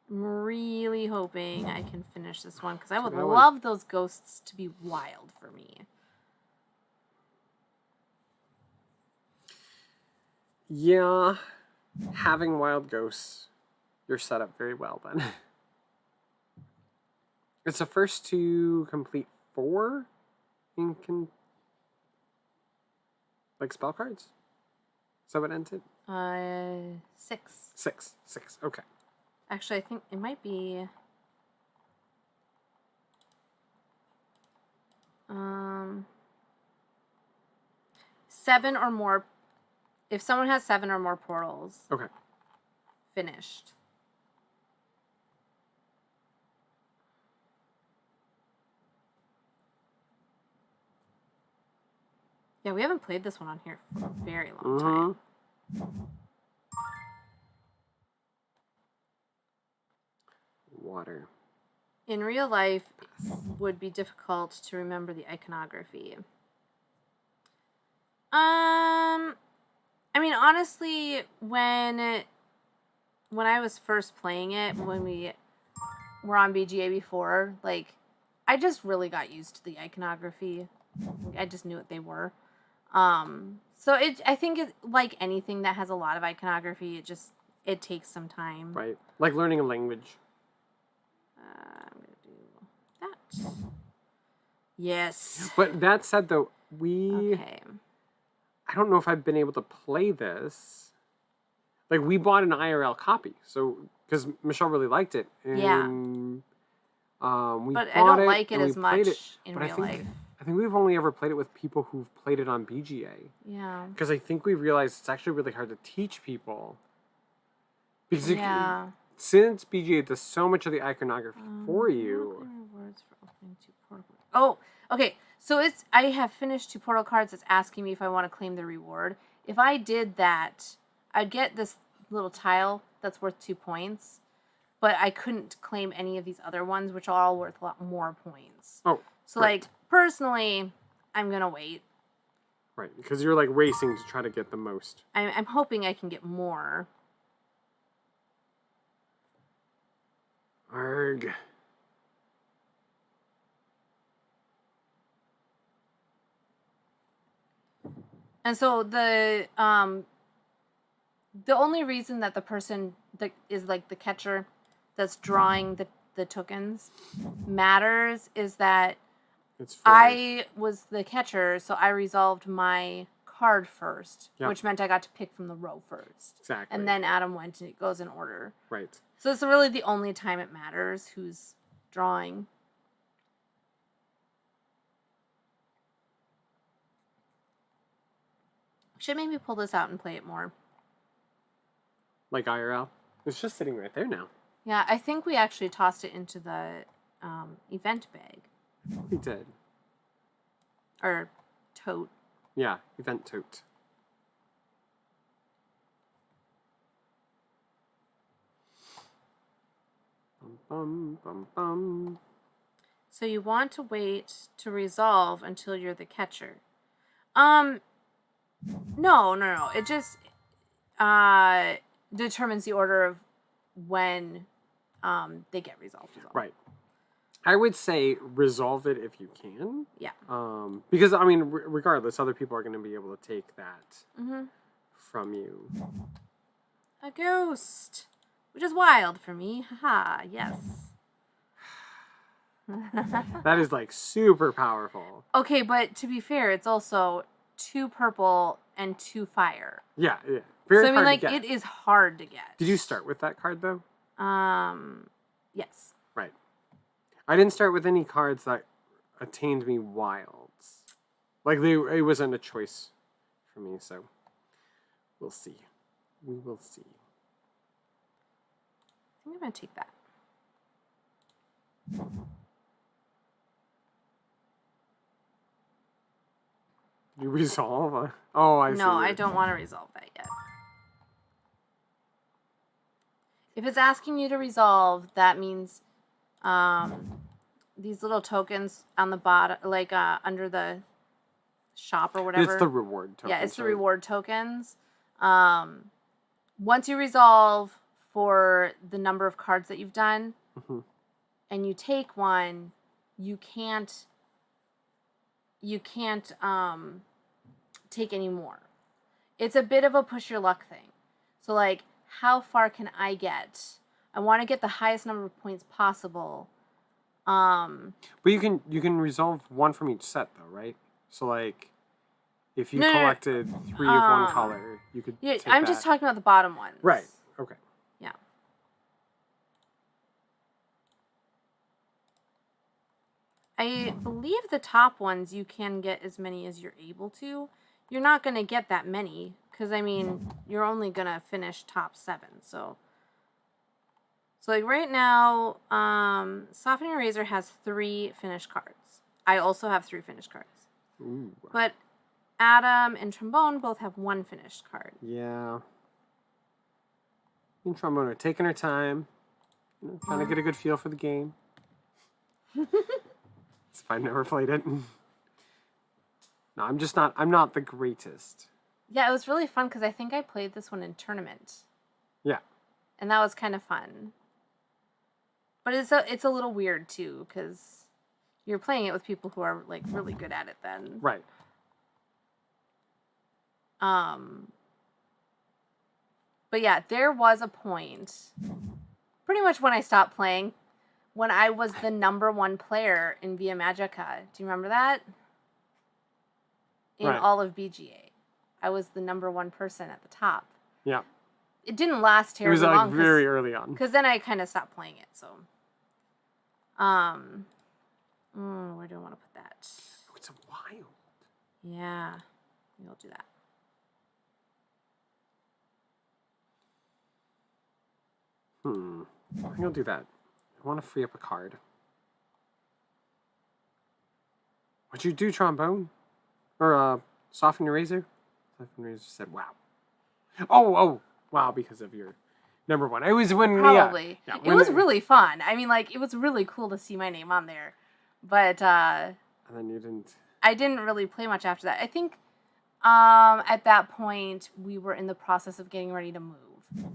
I'm really hoping I can finish this one, because I would love those ghosts to be wild for me. Yeah. Having wild ghosts, you're set up very well then. It's the first to complete 4 like spell cards? Is that what ends it? 6. 6. Okay. Actually, I think it might be... 7 or more. If someone has 7 or more portals. Okay. Finished. Yeah, we haven't played this one on here for a very long time. Water. In real life, it would be difficult to remember the iconography. I mean, honestly, when I was first playing it, when we were on BGA before, like, I just really got used to the iconography. I just knew what they were. So I think it's like anything that has a lot of iconography, it takes some time. Right. Like learning a language. I'm going to do that. Yes. But that said, though, Okay. I don't know if I've been able to play this. Like, we bought an IRL copy, so because Michelle really liked it. And, Yeah. But I don't like it as much in real life. I think we've only ever played it with people who've played it on BGA. Yeah. Because I think we've realized it's actually really hard to teach people. Because since BGA does so much of the iconography for you. Rewards for opening 2 portal cards. Oh, okay. So I have finished 2 portal cards. It's asking me if I want to claim the reward. If I did that, I'd get this little tile that's worth 2 points. But I couldn't claim any of these other ones, which are all worth a lot more points. Oh. So, like, personally, I'm going to wait. Right, because you're, like, racing to try to get the most. I'm hoping I can get more. Arg. And so the only reason that the person that is like the catcher that's drawing the tokens matters is that It's fair. I was the catcher, so I resolved my card first, Yep. which meant I got to pick from the row first. Exactly. And then Adam went, and it goes in order. Right. So it's really the only time it matters who's drawing. Should maybe pull this out and play it more. Like IRL? It's just sitting right there now. Yeah, I think we actually tossed it into the event bag. We did. Or tote. Yeah, event tote. Bum, bum, bum. So you want to wait to resolve until you're the catcher. No. It just determines the order of when they get resolved. Right. I would say resolve it if you can. Yeah. Because, I mean, regardless, other people are going to be able to take that from you. A ghost. Which is wild for me. Haha, yes. That is, like, super powerful. Okay, but to be fair, it's also 2 purple and 2 fire. Yeah. Very so, I mean, hard like, to get. it is hard to get. Did you start with that card, though? Yes. Right. I didn't start with any cards that attained me wilds. Like, it wasn't a choice for me, so we'll see. We will see. I think I'm going to take that. You resolve? Oh, I see. No, I don't want to resolve that yet. If it's asking you to resolve, that means these little tokens on the bottom, like under the shop or whatever. It's the reward tokens. Yeah, it's the right? reward tokens. Once you resolve for the number of cards that you've done, and you take one, you can't take any more. It's a bit of a push your luck thing. So, like, how far can I get? I want to get the highest number of points possible. But you can resolve one from each set, though, right? So, like, if you collected 3 of one color, you could. Yeah, take I'm that. just talking about the bottom ones. Right. Okay. Yeah. I believe the top ones you can get as many as you're able to. You're not going to get that many because, I mean, you're only going to finish top 7. So like right now, Softening Eraser has 3 finished cards. I also have 3 finished cards. Ooh. But Adam and Trombone both have 1 finished card. Yeah. Me and Trombone are taking our time, trying to get a good feel for the game. If I've never played it. No, I'm not the greatest. Yeah, it was really fun because I think I played this one in tournament. Yeah. And that was kind of fun. But it's a little weird too because you're playing it with people who are like really good at it then. Right. But yeah, there was a point pretty much when I stopped playing when I was the number 1 player in Via Magica. Do you remember that? In all of BGA. I was the number 1 person at the top. Yeah. It didn't last terribly long. It was like very early on. Because then I kind of stopped playing it, so. Where do I want to put that? Oh, it's a wild. Yeah. Maybe I'll do that. I think I'll do that. I want to free up a card. What'd you do, Trombone? Or, Soften Eraser? Soften Eraser said, wow. Oh, wow, because of your number 1. It was when... Probably. Yeah, it was really fun. I mean, like, it was really cool to see my name on there. But, and then you didn't... I didn't really play much after that. I think, at that point, we were in the process of getting ready to move.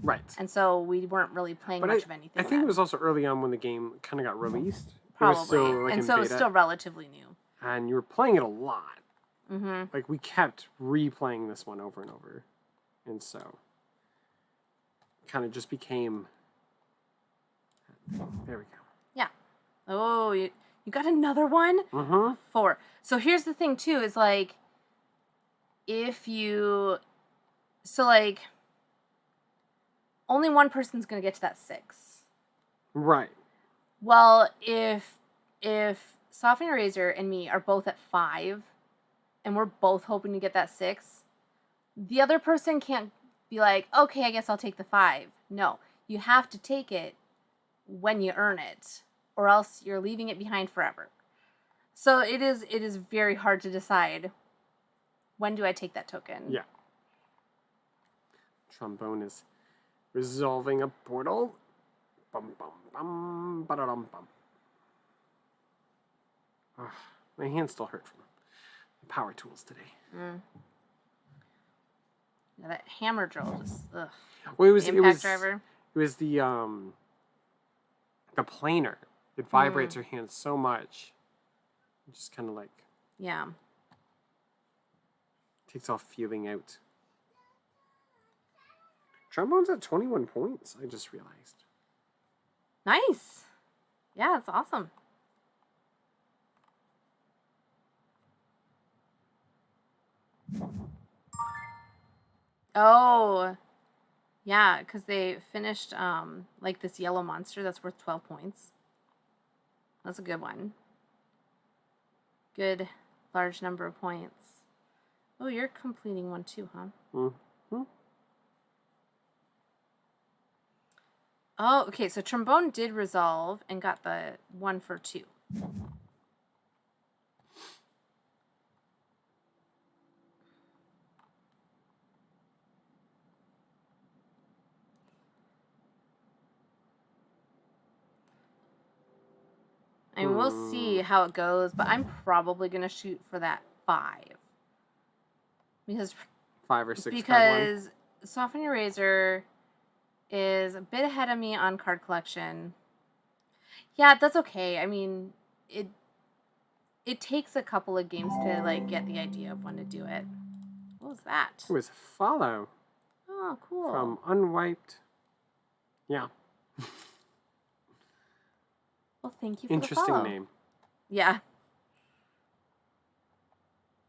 Right. And so we weren't really playing much of anything. I think then. it was also early on when the game kind of got released. Probably. It was still, like, and in so beta, it was still relatively new. and you were playing it a lot. Mm-hmm. Like, we kept replaying this one over and over. And so, kind of just became... There we go. Yeah. Oh, you got another one? Mm-hmm. 4. So here's the thing, too, is, like, if you... So, like, only one person's going to get to that 6. Right. Well, if Soften Your Razor and me are both at 5, and we're both hoping to get that 6, the other person can't be like, okay, I guess I'll take the 5. No, you have to take it when you earn it, or else you're leaving it behind forever. So it is very hard to decide, when do I take that token? Yeah. Trombone is resolving a portal. Bum bum bum ba-da-dum bum. Ugh, my hands still hurt from the power tools today. Mm. Yeah, that hammer drill just ugh. Well, The impact driver. It was the planer. It vibrates your hands so much. It just kind of like takes off feeling out. Trombone's at 21 points, I just realized. Nice. Yeah, it's awesome. Oh, yeah, because they finished like this yellow monster that's worth 12 points. That's a good one. Good large number of points. Oh, you're completing one too, huh? Mm-hmm. Oh, okay, so Trombone did resolve and got the 1 for 2. I mean, we'll see how it goes, but I'm probably going to shoot for that 5. Because 5 or 6 because Soften Your Razor is a bit ahead of me on card collection. Yeah, that's okay. I mean, it takes a couple of games to like get the idea of when to do it. What was that? It was Follow. Oh, cool. From Unwiped. Yeah. Well, thank you for Interesting the follow. name. Yeah.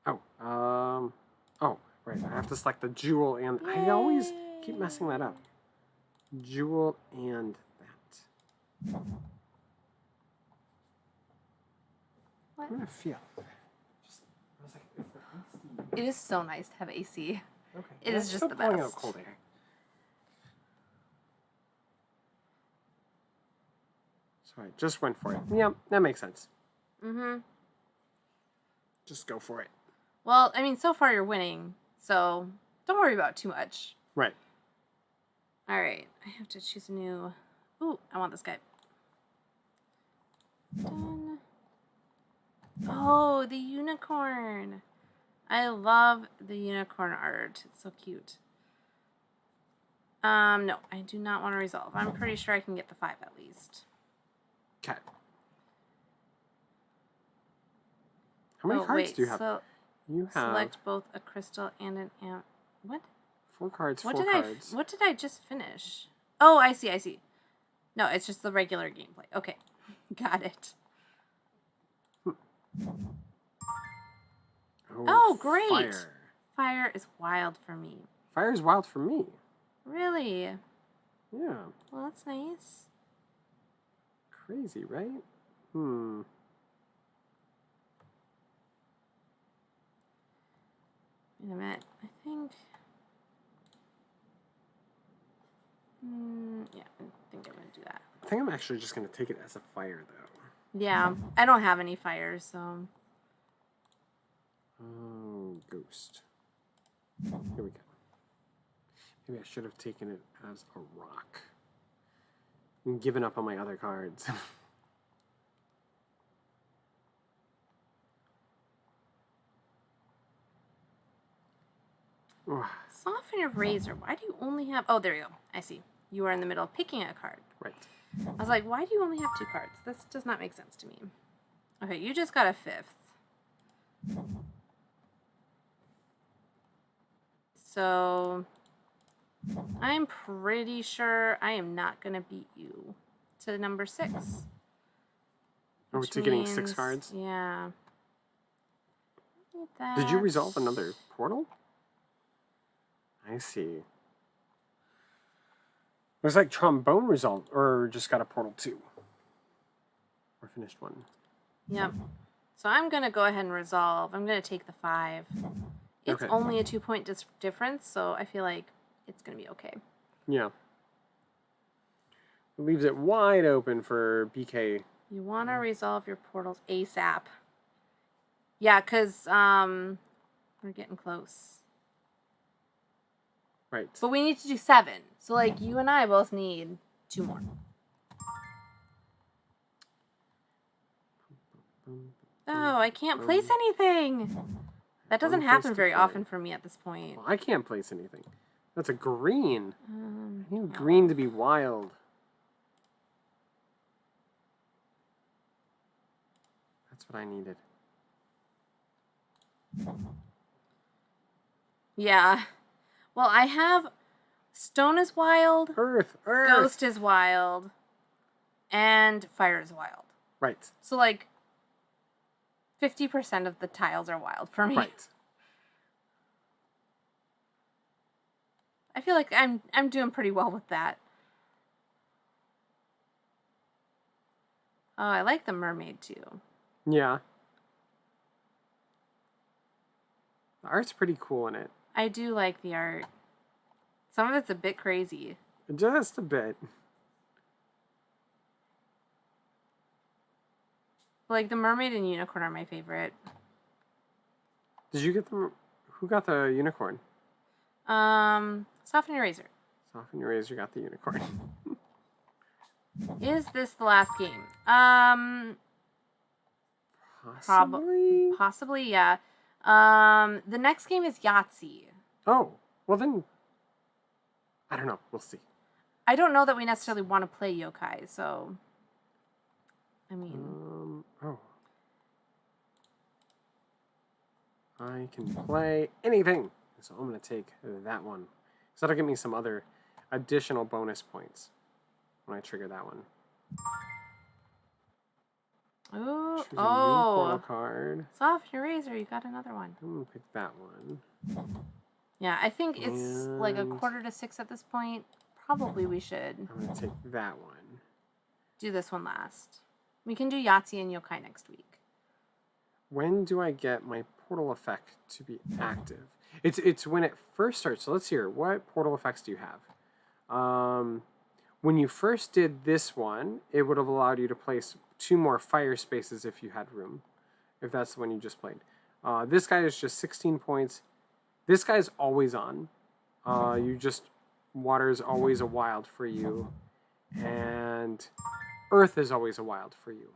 Oh, right. I have to select the jewel and... Yay. I always keep messing that up. Jewel and that. What? I'm going to feel. It is so nice to have AC. Okay. It is just the pulling best. out cold air. So I just went for it. Yeah, that makes sense. Mm-hmm. Just go for it. Well, I mean, so far you're winning, so don't worry about it too much. Right. All right, I have to choose a new... Ooh, I want this guy. Done. Oh, the unicorn. I love the unicorn art. It's so cute. No, I do not want to resolve. I'm pretty sure I can get the 5 at least. Okay. How many cards do you have? So You have select both a crystal and an amp. What? 4 cards, What 4 did cards. what did I just finish? Oh, I see. No, it's just the regular gameplay. Okay. Got it. Oh, great. Fire. Fire is wild for me. Fire is wild for me. Really? Yeah. Well, that's nice. Crazy, right? Wait a minute. I think... yeah, I think I'm going to do that. I think I'm actually just going to take it as a fire, though. Yeah, I don't have any fires, so... Oh, ghost. Here we go. Maybe I should have taken it as a rock. And given up on my other cards. Soften your razor. Why do you only have... Oh, there you go. I see. You are in the middle of picking a card. Right. I was like, why do you only have 2 cards? This does not make sense to me. Okay, you just got a 5th. So, I'm pretty sure I am not going to beat you to number 6. Oh, to getting 6 cards? Yeah. Did you resolve another portal? I see. Looks like trombone resolved, or just got a portal 2. Or finished 1. Yep. So I'm going to go ahead and resolve. I'm going to take the 5. It's only a 2-point difference, so I feel like it's going to be okay. Yeah. It leaves it wide open for BK. You want to resolve your portals ASAP. Yeah, because we're getting close. Right. But we need to do 7. So, like, you and I both need 2 more. Oh, I can't place anything. That doesn't happen very often for me at this point. Well, I can't place anything. That's a green. I need green to be wild. That's what I needed. Yeah. Well, I have stone is wild, Earth. ghost is wild, and fire is wild. Right. So, like, 50% of the tiles are wild for me. Right. I feel like I'm doing pretty well with that. Oh, I like the mermaid too. Yeah. The art's pretty cool in it. I do like the art. Some of it's a bit crazy. Just a bit. Like the mermaid and unicorn are my favorite. Did you get them? Who got the unicorn? Soften your razor. Soften your razor got the unicorn. Is this the last game? Possibly. Possibly, yeah. The next game is Yahtzee. Oh, well then, I don't know. We'll see. I don't know that we necessarily want to play yokai, so I mean. Oh. I can play anything. So I'm going to take that one. So that'll give me some other additional bonus points when I trigger that one. Ooh, Choose a new portal card. Soften your razor, you got another one. I'm going to pick that one. Yeah, I think it's like a 5:45 at this point. Probably we should. I'm going to take that one. Do this one last. We can do Yahtzee and yokai next week. When do I get my portal effect to be active? It's when it first starts. So let's hear. What portal effects do you have? When you first did this one, it would have allowed you to place 2 more fire spaces if you had room. If that's the one you just played. This guy is just 16 points. This guy's always on. Water is always a wild for you. And earth is always a wild for you.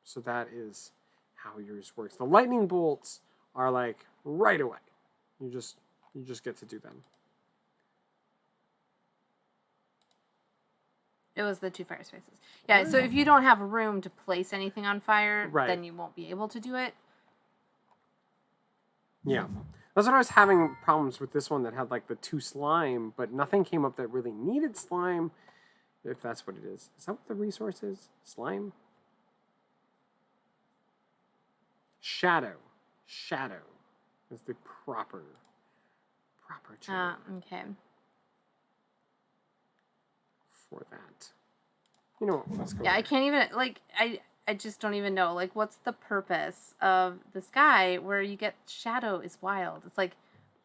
So that is how yours works. The lightning bolts are like right away. You just get to do them. It was the 2 fire spaces. Yeah, so if you don't have room to place anything on fire, then you won't be able to do it. Yeah. That's what I was having problems with this one that had like the 2 slime, but nothing came up that really needed slime, if that's what it is. Is that what the resource is? Slime? Shadow. Shadow is the proper term. Okay. For that. You know what? Let's go. Yeah, I can't even, like, I just don't even know. Like, what's the purpose of the sky where you get shadow is wild? It's like,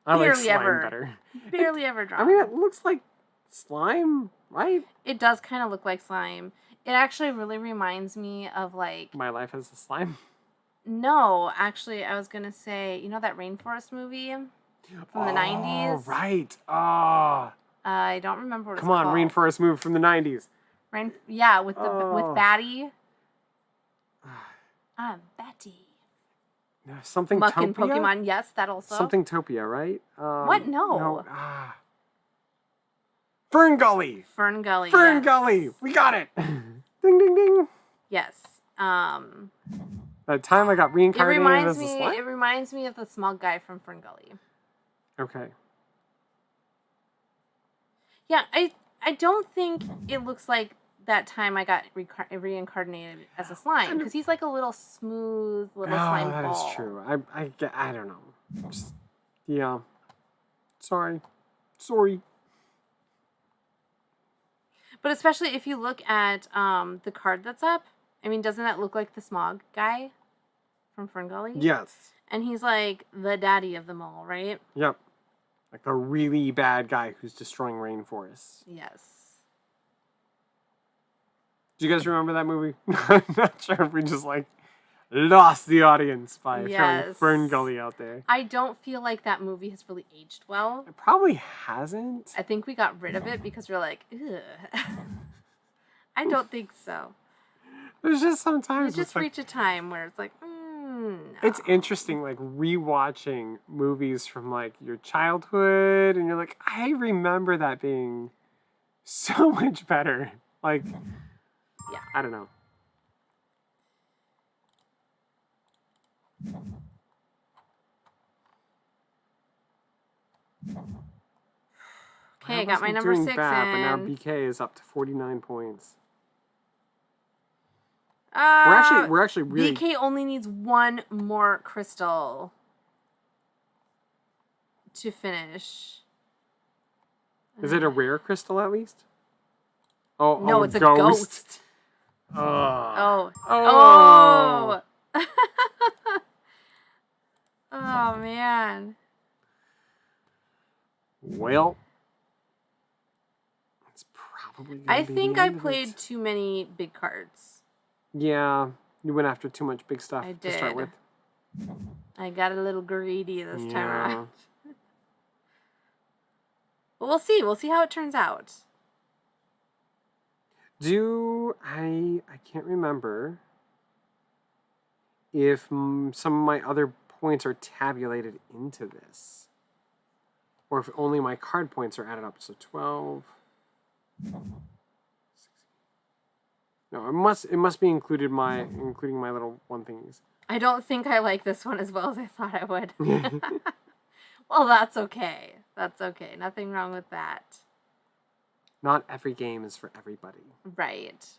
I like slime better. Barely ever drawn. I mean, it looks like slime, right? It does kind of look like slime. It actually really reminds me of, like... My Life as a Slime? No, actually, I was going to say, you know that Rainforest movie from the 90s? Oh, right. Oh. I don't remember what it's called. called. Rainforest movie from the 90s. Yeah, with Batty. I'm Batty. Something Muck in Topia? Pokemon. Yes, that also. Something Topia, right? What? No. Fern Gully. Fern Gully. Fern Yes. Gully. We got it. Ding, ding, ding. Yes. That time I got reincarnated as a slime? It reminds me of the small guy from Fern Gully. Okay. Yeah, I don't think it looks like that time I got reincarnated as a slime, because he's like a little smooth little slime ball. That is true. I don't know. Just, yeah. Sorry. But especially if you look at the card that's up, I mean, doesn't that look like the Smog guy from Fern Gully? Yes. And he's like the daddy of them all, right? Yep. Like the really bad guy who's destroying rainforests. Yes. Do you guys remember that movie? I'm not sure if we just like lost the audience by throwing Fern Gully out there. I don't feel like that movie has really aged well. It probably hasn't. I think we got rid of it because we're like, ugh. I don't think so. There's just sometimes you just reach a time where it's like, no. It's interesting, like rewatching movies from like your childhood, and you're like, I remember that being so much better. Like, yeah, I don't know. Okay, I got my number 6 bad, in. But now BK is up to 49 points. We're actually really... BK only needs one more crystal to finish. Is it a rare crystal at least? Oh, no, it's a ghost. Oh. Oh, man. Well, it's probably gonna I be think the I end of played it. too many big cards. Yeah, you went after too much big stuff to start with. I got a little greedy this time around. But we'll see. We'll see how it turns out. I can't remember if some of my other points are tabulated into this. Or if only my card points are added up. So 12. 16. No, it must be including my little one thingies. I don't think I like this one as well as I thought I would. Well, that's okay. That's okay. Nothing wrong with that. Not every game is for everybody. Right.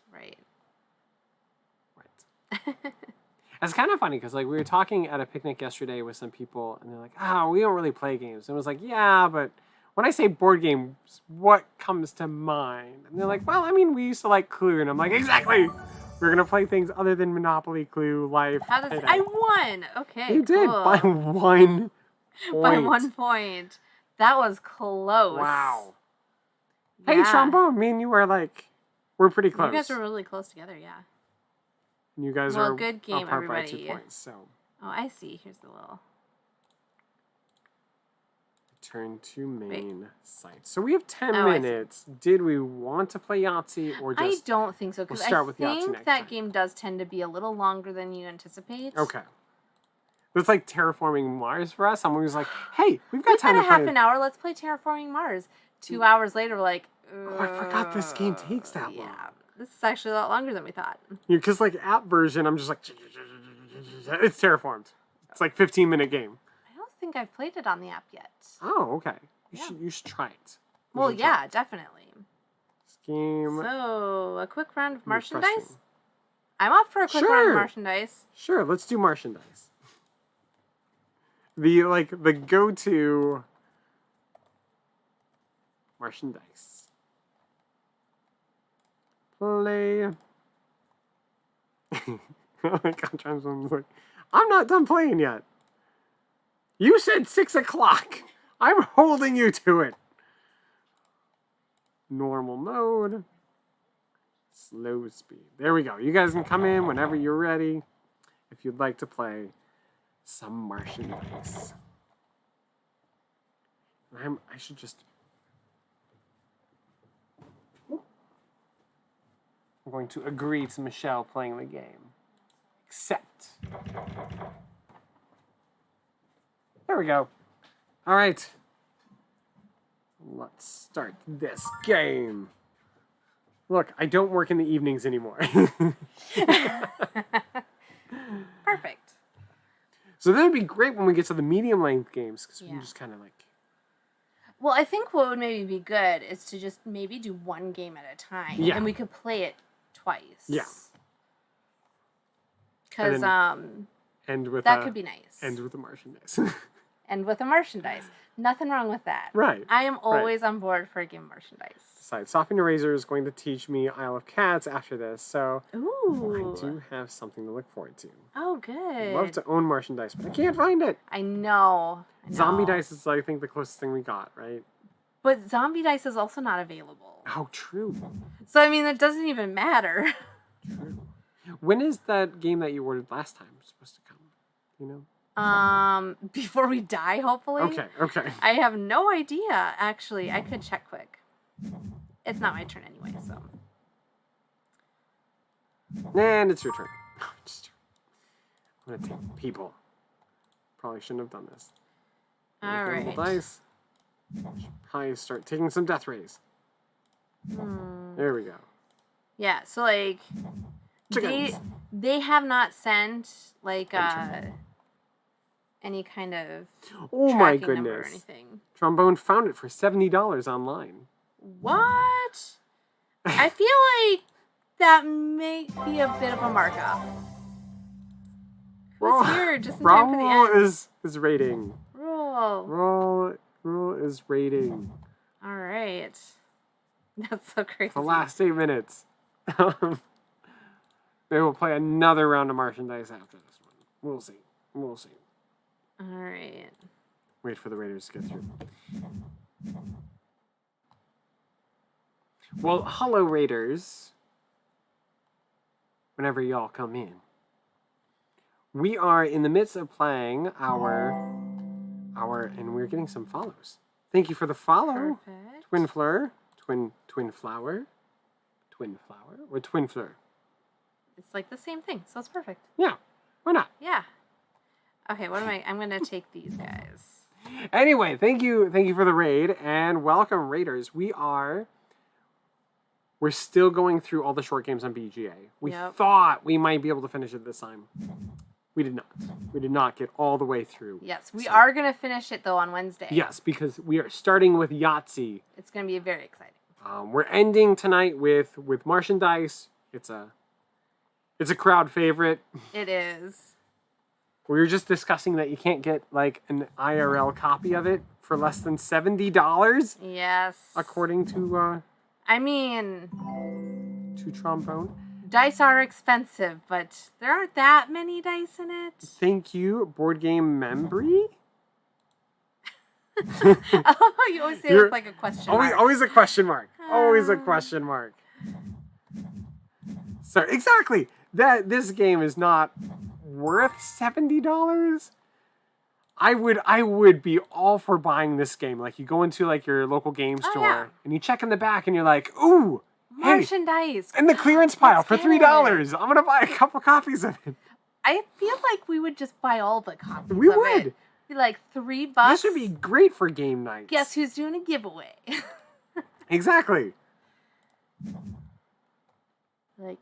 It's kind of funny because like we were talking at a picnic yesterday with some people, and they're like, we don't really play games. And it was like, yeah, but when I say board games, what comes to mind? And they're like, well, I mean, we used to like Clue. And I'm like, exactly. We're going to play things other than Monopoly, Clue, Life. I won. Okay, You did by 1 point. By 1 point. That was close. Wow. Yeah. Hey, Trombone, me and you we're pretty close. You guys were really close together, yeah. You guys are good game, apart everybody. by 2 points, so. Oh, I see. Here's the little... Turn to main site. So we have 10 minutes. Did we want to play Yahtzee or just... I don't think so, because I think that time. game does tend to be a little longer than you anticipate. Okay. It's like Terraforming Mars for us. Someone was like, hey, we've got time to play... half an hour. Let's play Terraforming Mars. 2 hours later, we're like... Oh, I forgot this game takes that long. Yeah. This is actually a lot longer than we thought. Because like app version, I'm just like... It's terraformed. It's like 15-minute game. I don't think I've played it on the app yet. Oh, okay. You should try it. Well, yeah, definitely. Scheme. So, a quick round of Martian Dice? I'm up for a quick round of Martian Dice. Sure, let's do Martian Dice. The go-to Martian Dice. Play. I'm not done playing yet. You said 6 o'clock. I'm holding you to it. Normal mode. Slow speed. There we go. You guys can come in whenever you're ready if you'd like to play some Martian Dice. I should just... I'm going to agree to Michelle playing the game. Accept. There we go. All right. Let's start this game. Look, I don't work in the evenings anymore. Perfect. So that would be great when we get to the medium length games because we can just kind of like. Well, I think what would maybe be good is to just maybe do one game at a time. Yeah. And we could play it twice. Yeah. Because end with that could be nice. End with the Martian dice. And with the Martian dice. Nothing wrong with that. Right. I am always on board for a game of Martian dice. Besides, Softening Eraser is going to teach me Isle of Cats after this, so Ooh. I do have something to look forward to. Oh, good. I'd love to own Martian dice, but I can't find it. I know. Zombie dice is, I think, the closest thing we got, right? But zombie dice is also not available. Oh, true. So, I mean, it doesn't even matter. True. When is that game that you ordered last time supposed to come? You know? Before we die, hopefully. Okay. I have no idea, actually. I could check quick. It's not my turn anyway, so. And it's your turn. I'm gonna take people. Probably shouldn't have done this. All right. Roll dice. I start taking some death rays. There we go. Yeah, so like Chickens. they have not sent like any kind of Oh my tracking number or goodness. anything. Trombone found it for $70 online. What? I feel like that may be a bit of a markup. Who's here just in time for the Roll end? is rating. Roll. Roll is rating. All right. That's so crazy. The last 8 minutes. Maybe we'll play another round of Martian dice after this one. We'll see. All right. Wait for the Raiders to get through. Well, hello, Raiders. Whenever y'all come in. We are in the midst of playing and we're getting some follows. Thank you for the follow. Perfect. Twin Flower, or Twin Fleur. It's like the same thing, so it's perfect. Yeah, why not? Yeah. Okay, I'm gonna take these guys. Anyway, thank you for the raid, and welcome, Raiders. We're still going through all the short games on BGA. We thought we might be able to finish it this time. We did not. We did not get all the way through. Yes, we are going to finish it, though, on Wednesday. Yes, because we are starting with Yahtzee. It's going to be very exciting. We're ending tonight with Martian Dice. It's a crowd favorite. It is. We were just discussing that you can't get, like, an IRL copy of it for less than $70. Yes. According to, I mean... to Trombone. Dice are expensive, but there aren't that many dice in it. Thank you, Board Game Membry. Oh, you always say it with like a question mark. Always a question mark. Always a question mark. So exactly that this game is not worth $70. I would be all for buying this game. Like you go into like your local game store and you check in the back and you're like, ooh. Martian dice. In the clearance pile for $3. I'm going to buy a couple copies of it. I feel like we would just buy all the copies We of would. It. Be like $3. This would be great for game nights. Guess who's doing a giveaway? Exactly. Like,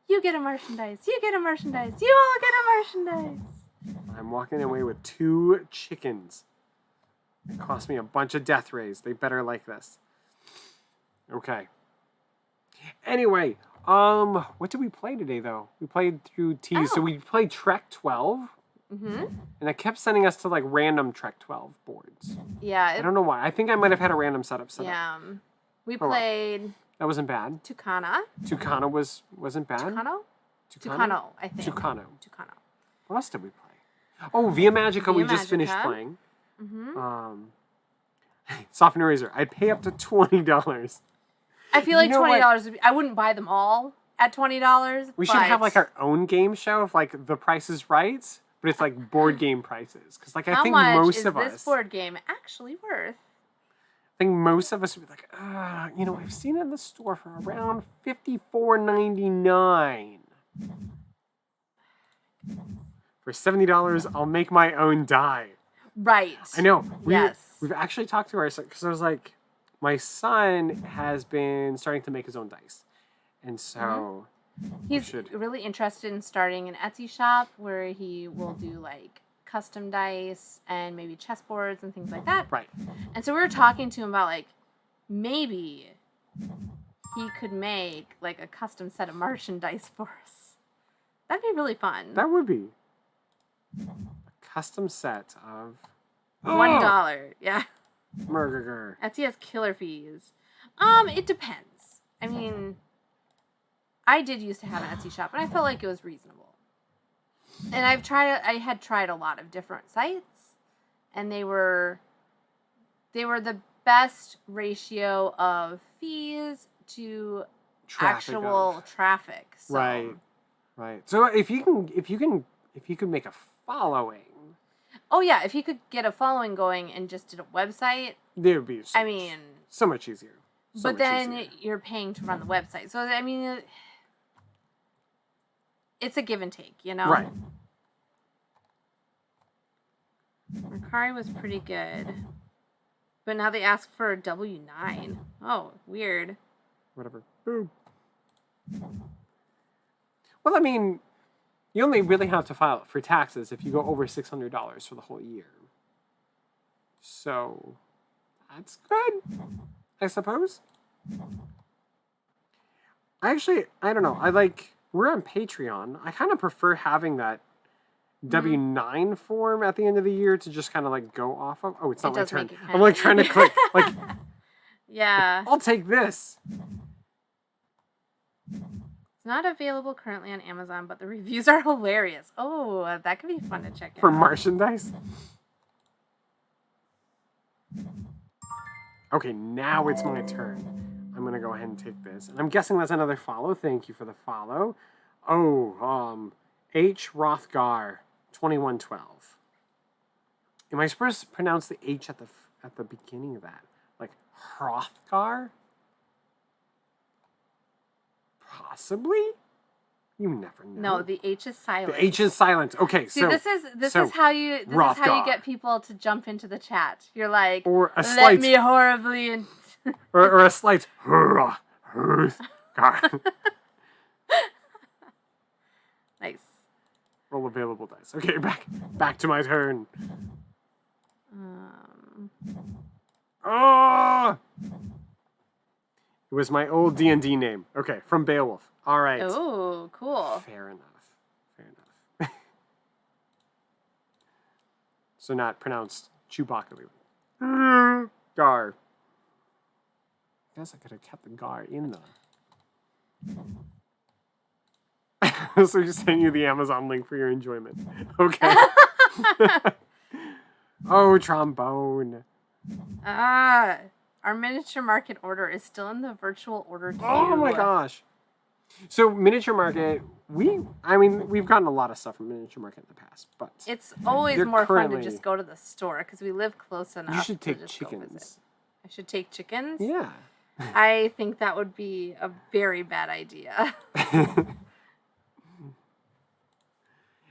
you get a merchandise. You get a merchandise. You all get a merchandise. I'm walking away with 2 chickens. It cost me a bunch of death rays. They better like this. Okay. Anyway, what did we play today, though? We played through T. So we played Trek 12. Mm-hmm. And it kept sending us to, like, random Trek 12 boards. Yeah. I don't know why. I think I might have had a random setup set up. Yeah. We played... That wasn't bad. Tucana. Tucana wasn't bad. Tucano, I think. Tucano. Tucano. What else did we play? Oh, Via Magica we just finished playing. Mm-hmm. Soften Eraser. I'd pay up to $20. I feel like $20 would be... I wouldn't buy them all at $20. We should have, like, our own game show of, like, The Price is Right, but it's, like, board game prices. Because, like, I think most of us... How much is this board game actually worth? I think most of us would be like, you know, I've seen it in the store for around $54.99. For $70, I'll make my own die. Right. I know. Yes. We've actually talked to our son, because I was like, my son has been starting to make his own dice. And so he's really interested in starting an Etsy shop where he will do like custom dice and maybe chessboards and things like that. Right. And so we were talking to him about like maybe he could make like a custom set of Martian dice for us. That'd be really fun. That would be a custom set of $1. Yeah. Murder. Etsy has killer fees. It depends. I mean, I did used to have an Etsy shop, and I felt like it was reasonable. And I had tried a lot of different sites, and they were the best ratio of fees to actual traffic. So. Right. Right. So if you can make a following. Oh yeah, if you could get a following going and just did a website, It would be so much easier. But then you're paying to run the website. So I mean, it's a give and take, you know? Right. Mercari was pretty good. But now they ask for a W-9. Oh, weird. Whatever. Boom. Well, I mean, you only really have to file for taxes if you go over $600 for the whole year. So, that's good, I suppose. I don't know. We're on Patreon. I kind of prefer having that W-9 form at the end of the year to just kind of like go off of. Oh, it's not my turn. I'm like trying to click. Like, yeah. I'll take this. It's not available currently on Amazon, but the reviews are hilarious. Oh, that could be fun to check out. For Martian dice? Okay, now it's my turn. I'm going to go ahead and take this. And I'm guessing that's another follow. Thank you for the follow. Oh, H. Rothgar, 2112. Am I supposed to pronounce the H at the beginning of that? Like Hrothgar? Possibly? You never know. No, the H is silent. The H is silent. Okay, See, this is how you get people to jump into the chat. You're like, or a let slight, me horribly and or a slight nice. Roll available dice. Okay, back to my turn. Oh! It was my old D&D name. Okay, from Beowulf. All right. Oh, cool. Fair enough. So not pronounced Chewbacca. Gar. I guess I could have kept the gar in the... So just send you the Amazon link for your enjoyment. Okay. Oh, trombone. Our miniature market order is still in the virtual order queue. Oh my gosh. So miniature market, we've gotten a lot of stuff from miniature market in the past, but it's always more fun to just go to the store because we live close enough. You should take chickens. I should take chickens? Yeah. I think that would be a very bad idea.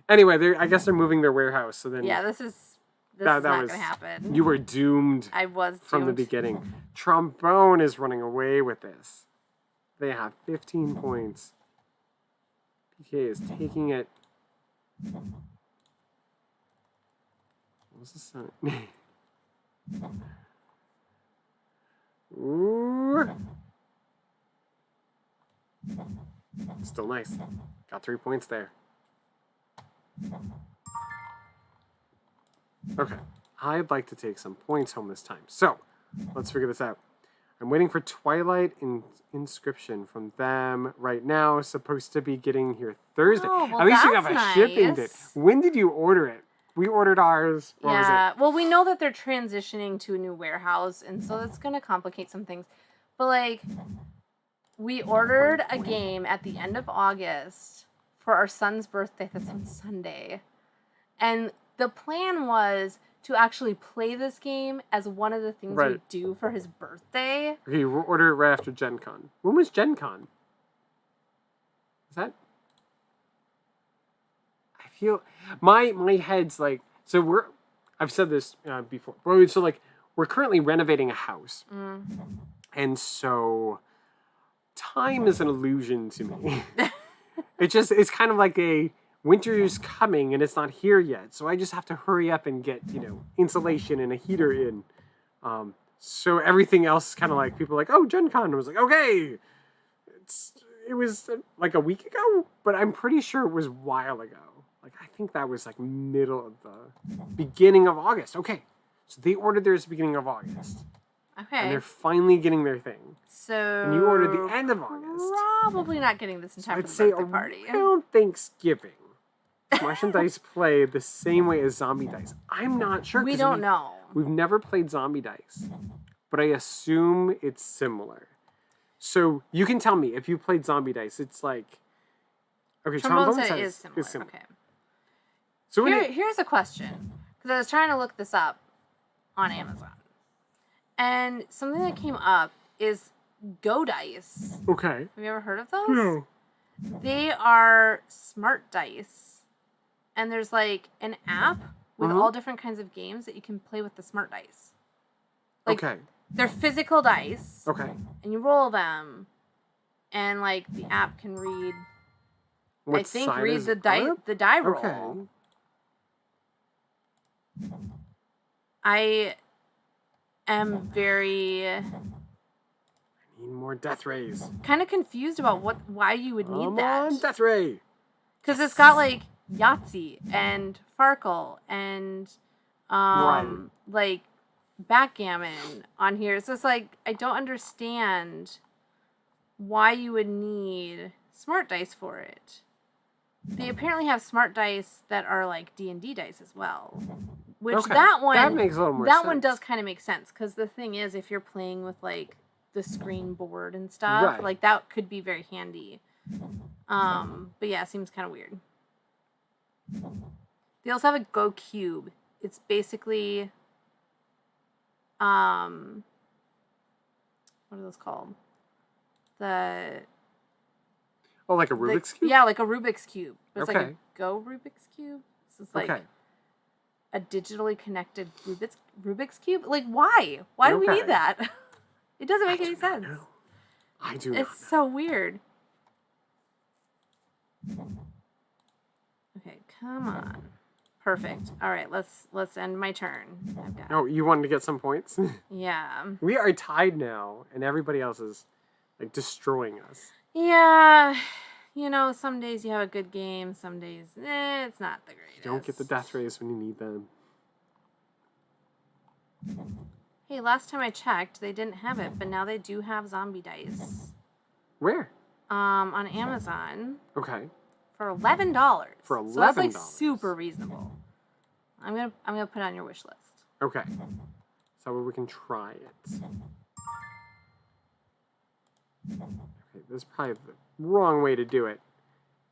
Anyway, I guess they're moving their warehouse, so then yeah, this is not going to happen. You were doomed. I was doomed from the beginning. Trombone is running away with this. They have 15 points. BGA is taking it. What was this? Ooh. Still nice. Got 3 points there. Okay. I'd like to take some points home this time. So, let's figure this out. I'm waiting for Twilight Inscription from them right now. Supposed to be getting here Thursday. Oh, well, at least you have a nice. shipping date. When did you order it? We ordered ours. Yeah. Well, we know that they're transitioning to a new warehouse, and so that's going to complicate some things. But, like, we ordered a game at the end of August for our son's birthday. That's on Sunday. And the plan was to actually play this game as one of the things we do for his birthday. Okay, we'll order it right after Gen Con. When was Gen Con? Is that... I feel... My head's like... So I've said this before. Well, so like we're currently renovating a house, and so time is an illusion to me. It's kind of like a winter's coming and it's not here yet, so I just have to hurry up and get insulation and a heater in. So everything else is kind of like people are like, oh, Gen Con. I was like, okay, it was like a week ago, but I'm pretty sure it was a while ago. Like I think that was like middle of the beginning of August. Okay, so they ordered theirs beginning of August. Okay. And they're finally getting their thing. So and you ordered the end of August. Probably not getting this in time So for I'd the say birthday party. around Thanksgiving. Martian Dice play the same way as Zombie Dice. I'm not sure. We don't know. We've never played Zombie Dice, but I assume it's similar. So you can tell me if you played Zombie Dice. It's like Trombone said it is similar. Okay. So here's a question, because I was trying to look this up on Amazon, and something that came up is Go Dice. Okay. Have you ever heard of those? No. They are smart dice, and there's like an app with all different kinds of games that you can play with the smart dice. Like, okay. They're physical dice. Okay. And you roll them, and like the app can read. What I think side read is the it die up? the die roll. Okay. I am very Need more death rays. kind of confused about why you would need Come that. on, death ray. Because it's got like Yahtzee and Farkle and like backgammon on here. So it's like I don't understand why you would need smart dice for it. They apparently have smart dice that are like D&D dice as well. Which that makes a little more that sense. one does kind of make sense, because the thing is, if you're playing with like the screen board and stuff, like that could be very handy. But yeah, it seems kind of weird. They also have a Go Cube. It's basically what are those called? Like a Rubik's Cube? Yeah, like a Rubik's Cube. It's like a Okay. Go Rubik's Cube. So it's like a digitally connected Rubik's Cube. Like, why? Why do we need that? It doesn't make any sense. I do not know. It's so weird. Okay, come on. Perfect. All right, let's end my turn. I've got Oh, you wanted to get some points? Yeah. We are tied now, and everybody else is like destroying us. Yeah. Some days you have a good game, some days it's not the greatest. You don't get the death rays when you need them. Hey, last time I checked, they didn't have it, but now they do have Zombie Dice. Where? On Amazon. Okay. For $11. For $11. So that's like super reasonable. I'm gonna put it on your wish list. Okay. So we can try it. Okay, this is probably the wrong way to do it.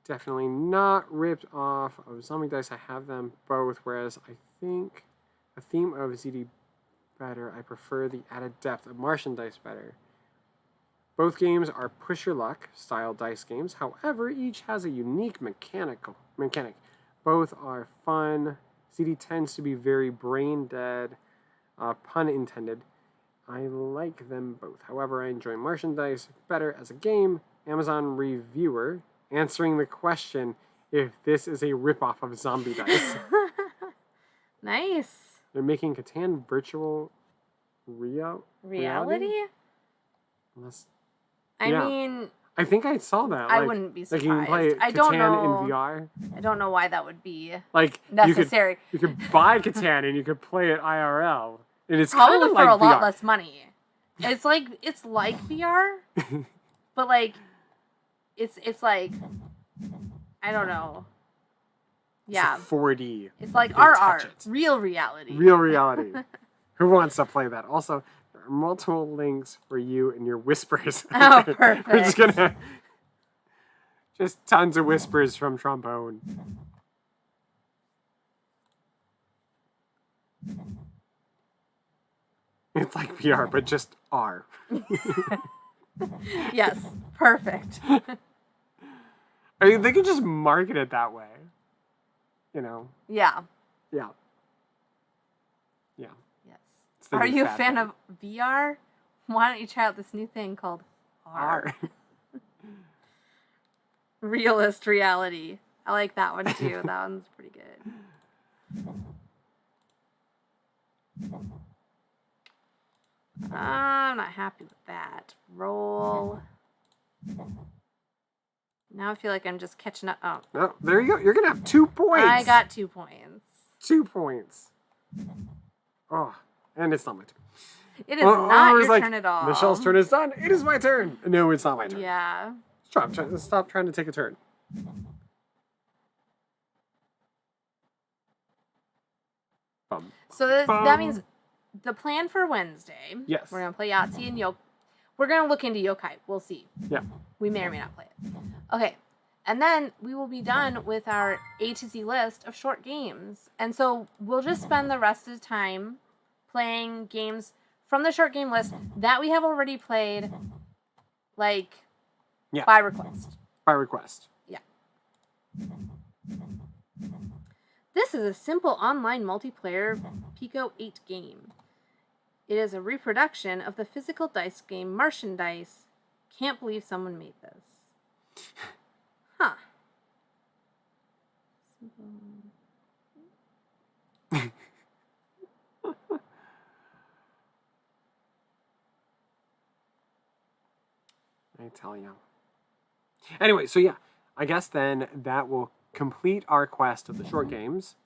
Definitely not ripped off of Zombie Dice. I have them both, whereas I think the theme of ZD better. I prefer the added depth of Martian Dice better. Both games are push your luck style dice games. However, each has a unique mechanic. Both are fun. ZD tends to be very brain dead, pun intended. I like them both. However, I enjoy Martian Dice better as a game. Amazon reviewer answering the question if this is a ripoff of Zombie Dice. Nice. They're making Catan virtual reality? Unless, I mean, I think I saw that. I wouldn't be surprised. Like you can play I don't Catan know. in VR. I don't know why that would be necessary. necessary. You could buy Catan and you could play it IRL, and it's Probably kind of for like a lot VR. less money. It's like VR, but like it's like I don't know. Yeah, it's like 4D. it's like You can touch RR, it. real reality. Real reality. Who wants to play that? Also, there are multiple links for you and your whispers. Oh, perfect. We're just gonna just tons of whispers from Trombone. It's like VR, but just R. Yes, perfect. I mean, they could just market it that way. You know? Yeah. Yeah. the Are new you a fad fan thing. of VR? Why don't you try out this new thing called R? Realist reality. I like that one too. That one's pretty good. I'm not happy with that. Roll. Now I feel like I'm just catching up. Oh, Oh, there you go. You're gonna have 2 points. I got 2 points. 2 points. Oh, and it's not my turn. It is not it's your turn at all. Michelle's turn is done. It is my turn. No, it's not my turn. Yeah. Stop trying to take a turn. Bum, So that means the plan for Wednesday. Yes. We're gonna play Yahtzee and We're gonna look into yokai. We'll see. Yeah. We may or may not play it. Okay. And then we will be done with our A to Z list of short games. And so we'll just spend the rest of the time playing games from the short game list that we have already played, like, by request. By request. Yeah. This is a simple online multiplayer Pico 8 game. It is a reproduction of the physical dice game Martian Dice. Can't believe someone made this. Huh. I tell you. Anyway, so yeah, I guess then that will complete our quest of the short games.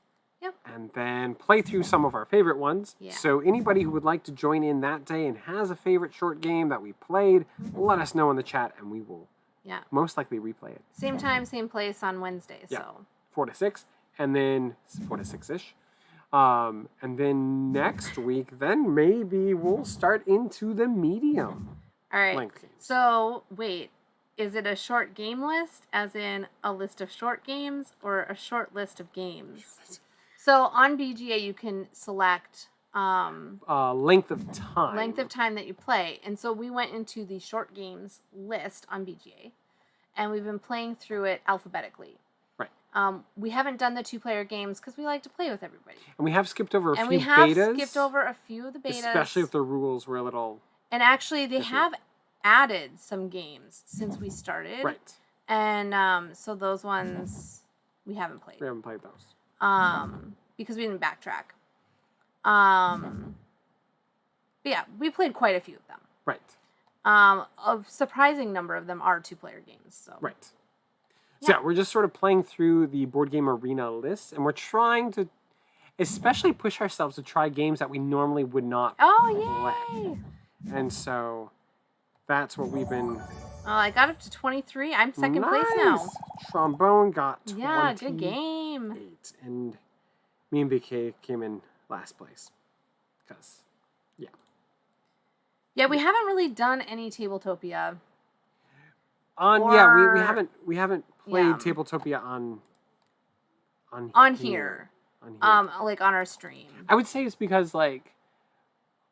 Yep. And then play through some of our favorite ones. Yeah. So anybody who would like to join in that day and has a favorite short game that we played, let us know in the chat and we will most likely replay it. Same time, same place on Wednesday. Yeah. So 4 to 6, and then 4 to 6-ish. And then next week, then maybe we'll start into the medium. All right. Length games. So wait, is it a short game list, as in a list of short games, or a short list of games? So on BGA, you can select length of time. length of time that you play. And so we went into the short games list on BGA, and we've been playing through it alphabetically. Right. We haven't done the 2-player games because we like to play with everybody. And we have skipped over a few betas. And we have skipped over a few of the betas. Especially if the rules were a little... And actually, they have added some games since we started. Right. And so those ones we haven't played. We haven't played those. Because we didn't backtrack. But yeah, we played quite a few of them. Right. A surprising number of them are 2-player games. So. Right. So yeah, we're just sort of playing through the board game arena list, and we're trying to especially push ourselves to try games that we normally would not play. And so that's what we've been... I got up to 23. I'm second place now. Trombone got 28. Yeah, good game. And me and BK came in last place. Because, yeah. Yeah, we haven't really done any Tabletopia. We haven't played Tabletopia on here. Like on our stream. I would say it's because, like,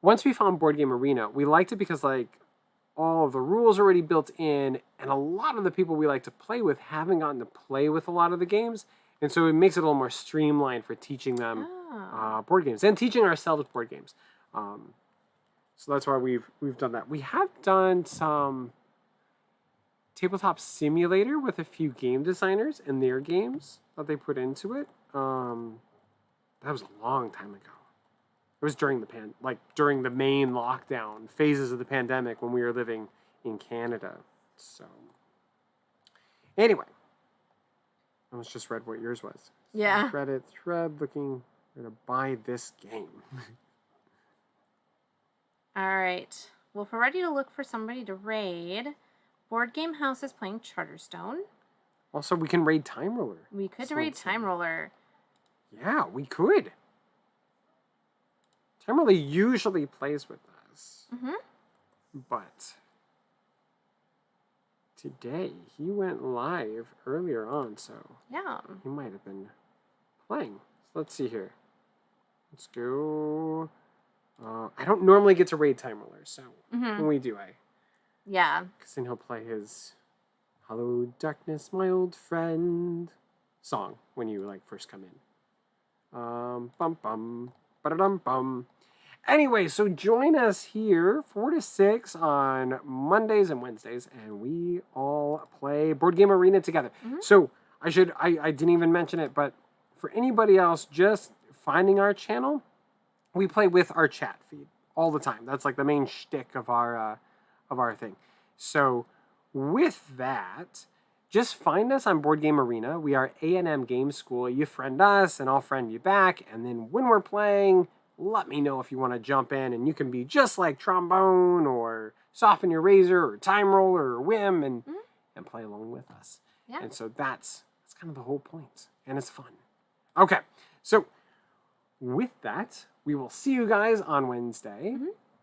once we found Board Game Arena, we liked it because, like, all of the rules are already built in, and a lot of the people we like to play with haven't gotten to play with a lot of the games, and so it makes it a little more streamlined for teaching them board games and teaching ourselves board games. So that's why we've done that. We have done some Tabletop Simulator with a few game designers and their games that they put into it. That was a long time ago. It was during during the main lockdown phases of the pandemic when we were living in Canada. So, anyway, I almost just read what yours was. Yeah. Reddit thread looking to buy this game. All right. Well, if we're ready to look for somebody to raid, Board Game House is playing Charterstone. Also, we can raid Time Roller. We could raid Time Roller. Yeah, we could. Time Roller usually plays with us. Mm-hmm. But today, he went live earlier on, so yeah, he might have been playing. So let's see here. Let's go. I don't normally get to raid Time Roller, so when we do, yeah, because then he'll play his "Hello, Darkness, My Old Friend" song when you first come in. Bum bum, ba-da-dum bum. Anyway, so join us here 4 to 6 on Mondays and Wednesdays, and we all play Board Game Arena together. So I didn't even mention it, but for anybody else just finding our channel, we play with our chat feed all the time. That's like the main shtick of our thing. So with that, just find us on Board Game Arena. We are A&M Game School. You friend us, and I'll friend you back. And then when we're playing, let me know if you want to jump in, and you can be just like Trombone or Soften Your Razor or Time Roller or Whim and play along with us. Yeah. And so that's kind of the whole point, and it's fun. Okay, so with that, we will see you guys on Wednesday,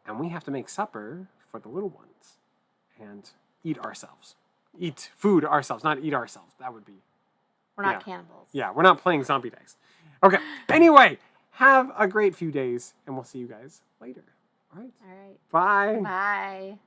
and we have to make supper for the little ones and eat ourselves. Eat food ourselves, not eat ourselves. That would be... We're not cannibals. Yeah, we're not playing zombie dice. Okay, anyway, have a great few days, and we'll see you guys later. All right? All right. Bye. Bye.